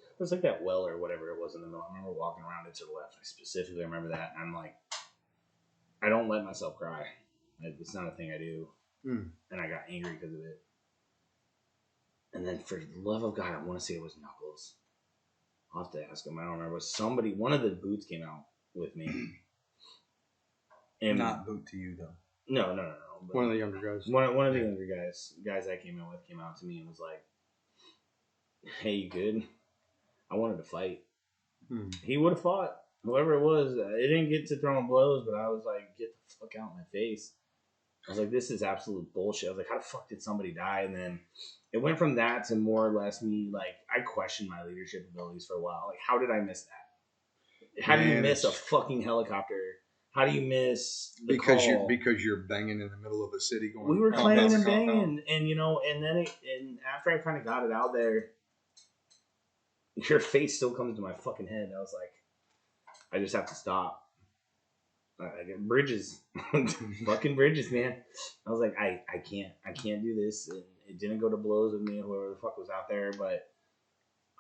it was like that well or whatever it was in the middle. I remember walking around it to the left. I specifically remember that. And I'm like, I don't let myself cry. It's not a thing I do. And I got angry because of it. And then for the love of God, I want to say it was Knuckles. I'll have to ask him. I don't remember. One of the boots came out with me. And Not boot to you, though. No. One of the younger guys. One of the younger guys I came in with came out to me and was like, hey, you good? I wanted to fight. He would have fought. Whoever it was, it didn't get to throwing blows, but I was like, get the fuck out of my face. I was like, this is absolute bullshit. I was like, how the fuck did somebody die? And then it went from that to more or less me, like, I questioned my leadership abilities for a while. Like, how did I miss that? How do you miss a fucking helicopter? How do you miss the call? Because you're banging in the middle of a city going. We were clanging and banging, and then after I kind of got it out there, your face still comes to my fucking head. I was like, I just have to stop. I get bridges, fucking bridges, man. I was like, I can't do this. It didn't go to blows with me, whoever the fuck was out there, but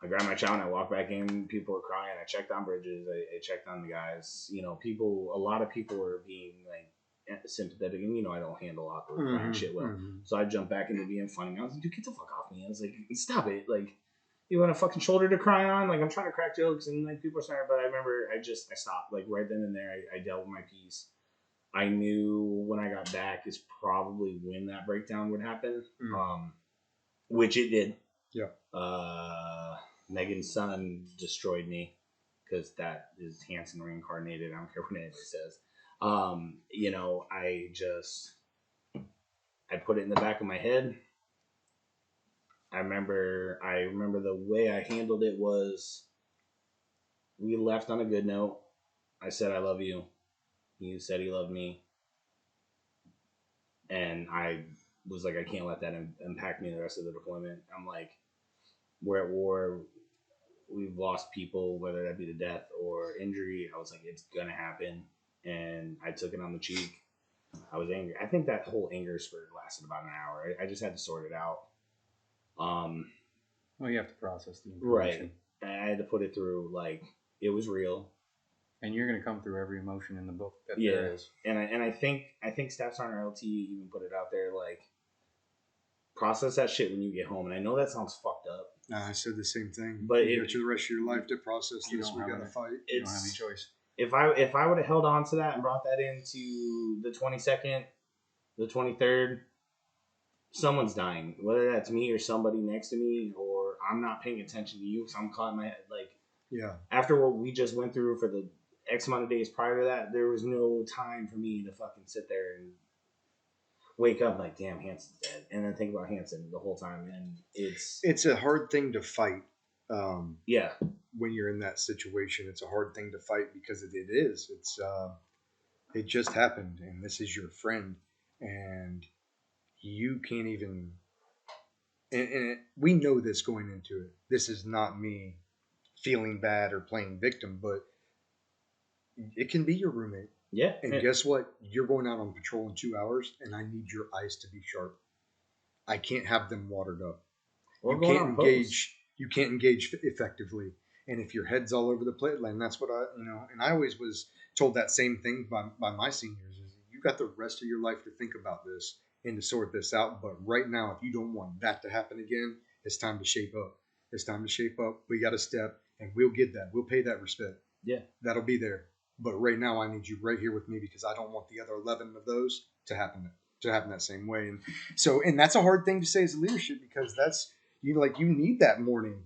I grabbed my chow and I walked back in. People were crying. I checked on bridges. I checked on the guys. A lot of people were being like sympathetic, and I don't handle awkward crying shit well. So I jumped back into being funny. I was like, dude, get the fuck off me. I was like, stop it. Like, you want a fucking shoulder to cry on? Like, I'm trying to crack jokes and like people are sorry, but I remember I stopped. Like right then and there, I dealt with my piece. I knew when I got back is probably when that breakdown would happen, which it did. Yeah. Megan's son destroyed me because that is Hanson reincarnated. I don't care what anybody says. I put it in the back of my head. I remember the way I handled it was we left on a good note. I said, I love you. He said he loved me. And I was like, I can't let that impact me the rest of the deployment. I'm like, we're at war. We've lost people, whether that be to death or injury. I was like, it's going to happen. And I took it on the cheek. I was angry. I think that whole anger spurt lasted about an hour. I just had to sort it out. Well, you have to process the information. Right. I had to put it through, like, it was real. And you're going to come through every emotion in the book that there is. And I think Staff Sergeant LT even put it out there, like, process that shit when you get home. And I know that sounds fucked up. Nah, I said the same thing. But you got the rest of your life to process this. We got to fight. You don't have any choice. If I would have held on to that and brought that into the 22nd, the 23rd, someone's dying. Whether that's me or somebody next to me, or I'm not paying attention to you because I'm caught in my head. Like, yeah. After what we just went through for the X amount of days prior to that, there was no time for me to fucking sit there and wake up like, damn, Hanson's dead, and then think about Hanson the whole time. And it's a hard thing to fight. Yeah. When you're in that situation, it's a hard thing to fight because it is. It just happened, and this is your friend, and you can't even and we know this going into it. This is not me feeling bad or playing victim, but it can be your roommate. Yeah. And guess what? You're going out on patrol in 2 hours, and I need your eyes to be sharp. I can't have them watered up. Or You going can't on post. engage. You can't engage effectively. And if your head's all over the place, and that's what and I always was told that same thing by my seniors is you got the rest of your life to think about this and to sort this out. But right now, if you don't want that to happen again, it's time to shape up. It's time to shape up. We got to step, and we'll get that. We'll pay that respect. Yeah. That'll be there. But right now, I need you right here with me because I don't want the other 11 of those to happen that same way. And so, and that's a hard thing to say as a leadership because that's you need that mourning.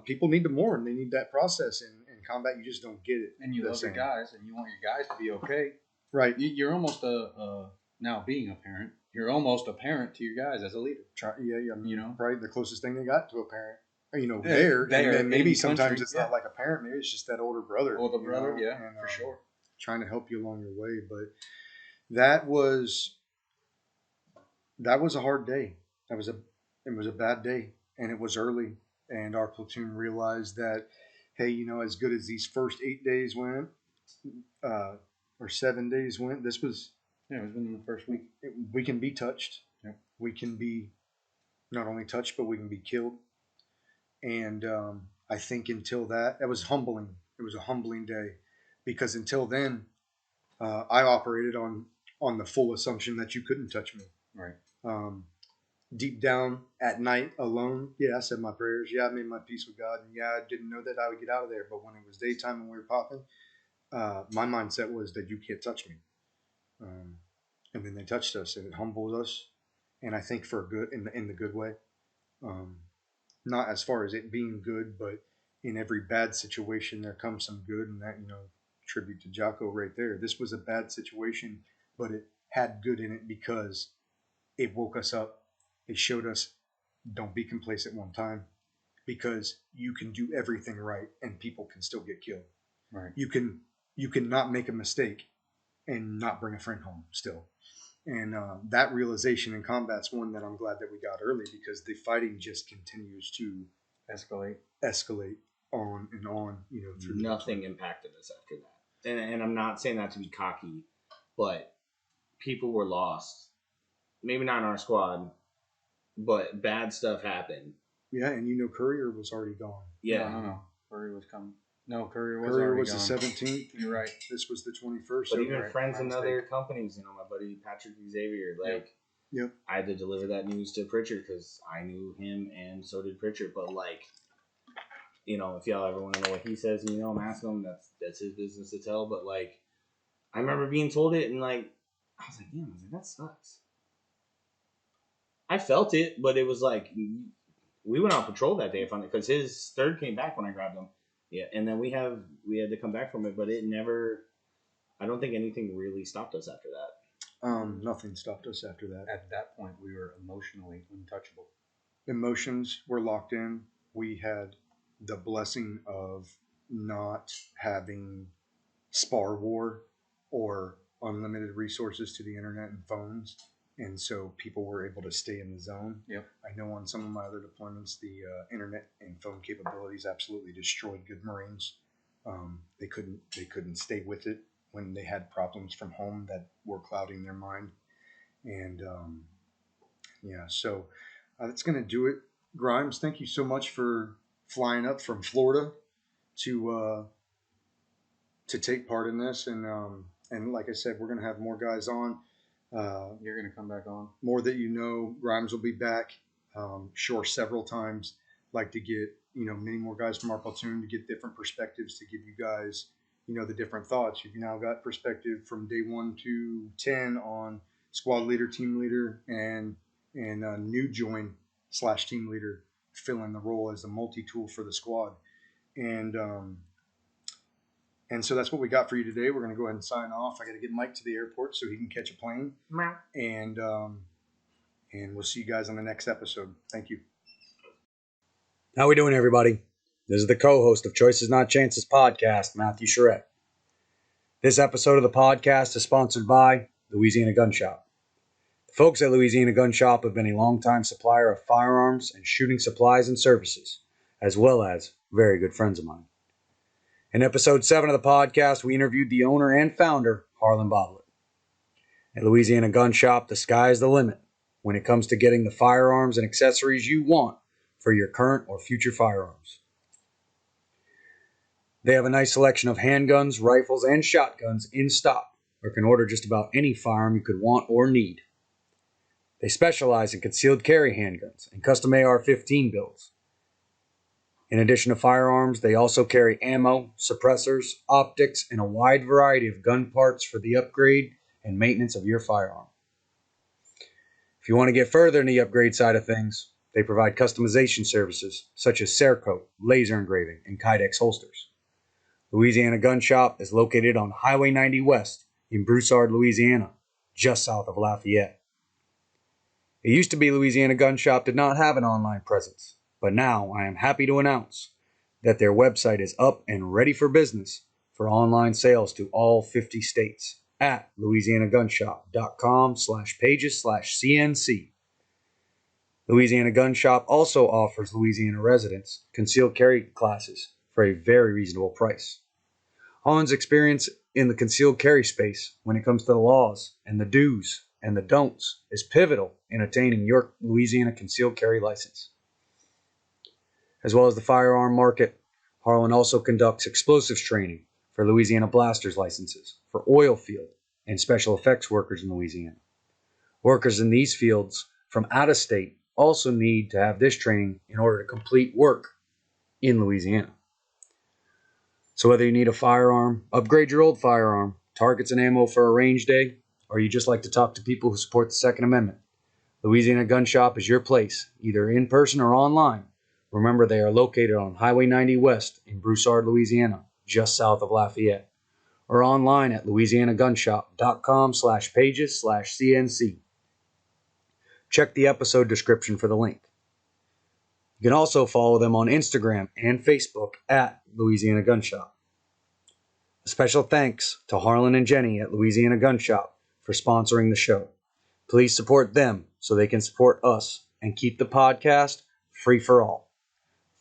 People need to mourn. They need that process. And in combat, you just don't get it. And you love your guys, and you want your guys to be okay. Right. You're almost now being a parent. You're almost a parent to your guys as a leader. Right. The closest thing they got to a parent. There. And then maybe sometimes country, it's not like a parent. Maybe it's just that older brother. Older brother, and, for sure. Trying to help you along your way. But that was a hard day. It was a bad day, and it was early. And our platoon realized that, hey, as good as these first 8 days went, or 7 days went, this was it was in the first week. We can be touched. Yep. We can be not only touched, but we can be killed. And I think until that was humbling. It was a humbling day because until then, I operated on the full assumption that you couldn't touch me. Right. Deep down at night alone, yeah, I said my prayers. Yeah, I made my peace with God. And yeah, I didn't know that I would get out of there. But when it was daytime and we were popping, my mindset was that you can't touch me. And then they touched us, and it humbled us. And I think for good in the good way. Not as far as it being good, but in every bad situation there comes some good, and that tribute to Jocko right there. This was a bad situation, but it had good in it because it woke us up. It showed us don't be complacent one time because you can do everything right and people can still get killed. Right. You can not make a mistake and not bring a friend home still. And that realization in combat's one that I'm glad that we got early because the fighting just continues to escalate on and on. Through nothing impacted us after that. And I'm not saying that to be cocky, but people were lost. Maybe not in our squad, but bad stuff happened. Yeah, and Courier was already gone. Yeah. No. Courier was coming. No, Courier was gone. the 17th. You're right. This was the 21st. But even friends in other companies, my buddy Patrick Xavier, Yep. I had to deliver that news to Pritchard because I knew him and so did Pritchard. But if y'all ever want to know what he says, I'm asking him. That's his business to tell. But I remember being told it, and I was like, damn, that sucks. I felt it, but it was we went on patrol that day because his third came back when I grabbed him. Yeah, and then we had to come back from it, but it never. I don't think anything really stopped us after that. Nothing stopped us after that. At that point, we were emotionally untouchable. Emotions were locked in. We had the blessing of not having spar war or unlimited resources to the internet and phones. And so people were able to stay in the zone. Yep. I know on some of my other deployments, the internet and phone capabilities absolutely destroyed good Marines. They couldn't stay with it when they had problems from home that were clouding their mind. And so that's going to do it. Grimes, thank you so much for flying up from Florida to take part in this. And like I said, we're going to have more guys on. You're going to come back on. More that Grimes will be back. Sure, several times. Like to get many more guys from our platoon to get different perspectives to give you guys the different thoughts. You've now got perspective from day 1 to 10 on squad leader, team leader, and new join / team leader filling the role as a multi-tool for the squad. And so that's what we got for you today. We're going to go ahead and sign off. I got to get Mike to the airport so he can catch a plane. And we'll see you guys on the next episode. Thank you. How we doing, everybody? This is the co-host of Choices Not Chances podcast, Matthew Charette. This episode of the podcast is sponsored by Louisiana Gun Shop. The folks at Louisiana Gun Shop have been a longtime supplier of firearms and shooting supplies and services, as well as very good friends of mine. In episode 7 of the podcast, we interviewed the owner and founder, Harlan Boblet. At Louisiana Gun Shop, the sky is the limit when it comes to getting the firearms and accessories you want for your current or future firearms. They have a nice selection of handguns, rifles, and shotguns in stock, or can order just about any firearm you could want or need. They specialize in concealed carry handguns and custom AR-15 builds. In addition to firearms, they also carry ammo, suppressors, optics, and a wide variety of gun parts for the upgrade and maintenance of your firearm. If you want to get further in the upgrade side of things, they provide customization services such as Cerakote, laser engraving, and Kydex holsters. Louisiana Gun Shop is located on Highway 90 West in Broussard, Louisiana, just south of Lafayette. It used to be Louisiana Gun Shop did not have an online presence, but now I am happy to announce that their website is up and ready for business for online sales to all 50 states at louisianagunshop.com/pages/CNC. Louisiana Gun Shop also offers Louisiana residents concealed carry classes for a very reasonable price. Harlan's experience in the concealed carry space when it comes to the laws and the do's and the don'ts is pivotal in attaining your Louisiana concealed carry license. As well as the firearm market, Harlan also conducts explosives training for Louisiana blasters licenses for oil field and special effects workers in Louisiana. Workers in these fields from out of state also need to have this training in order to complete work in Louisiana. So whether you need a firearm, upgrade your old firearm, targets and ammo for a range day, or you just like to talk to people who support the Second Amendment, Louisiana Gun Shop is your place, either in person or online. Remember, they are located on Highway 90 West in Broussard, Louisiana, just south of Lafayette, or online at louisianagunshop.com/pages/CNC. Check the episode description for the link. You can also follow them on Instagram and Facebook at Louisiana Gun Shop. A special thanks to Harlan and Jenny at Louisiana Gun Shop for sponsoring the show. Please support them so they can support us and keep the podcast free for all.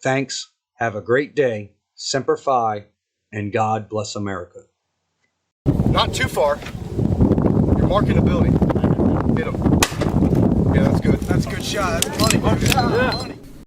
Thanks, have a great day, Semper Fi, and God bless America. Not too far. You're marking a building. Hit him. Yeah, that's good. That's a good shot. That's money. Yeah.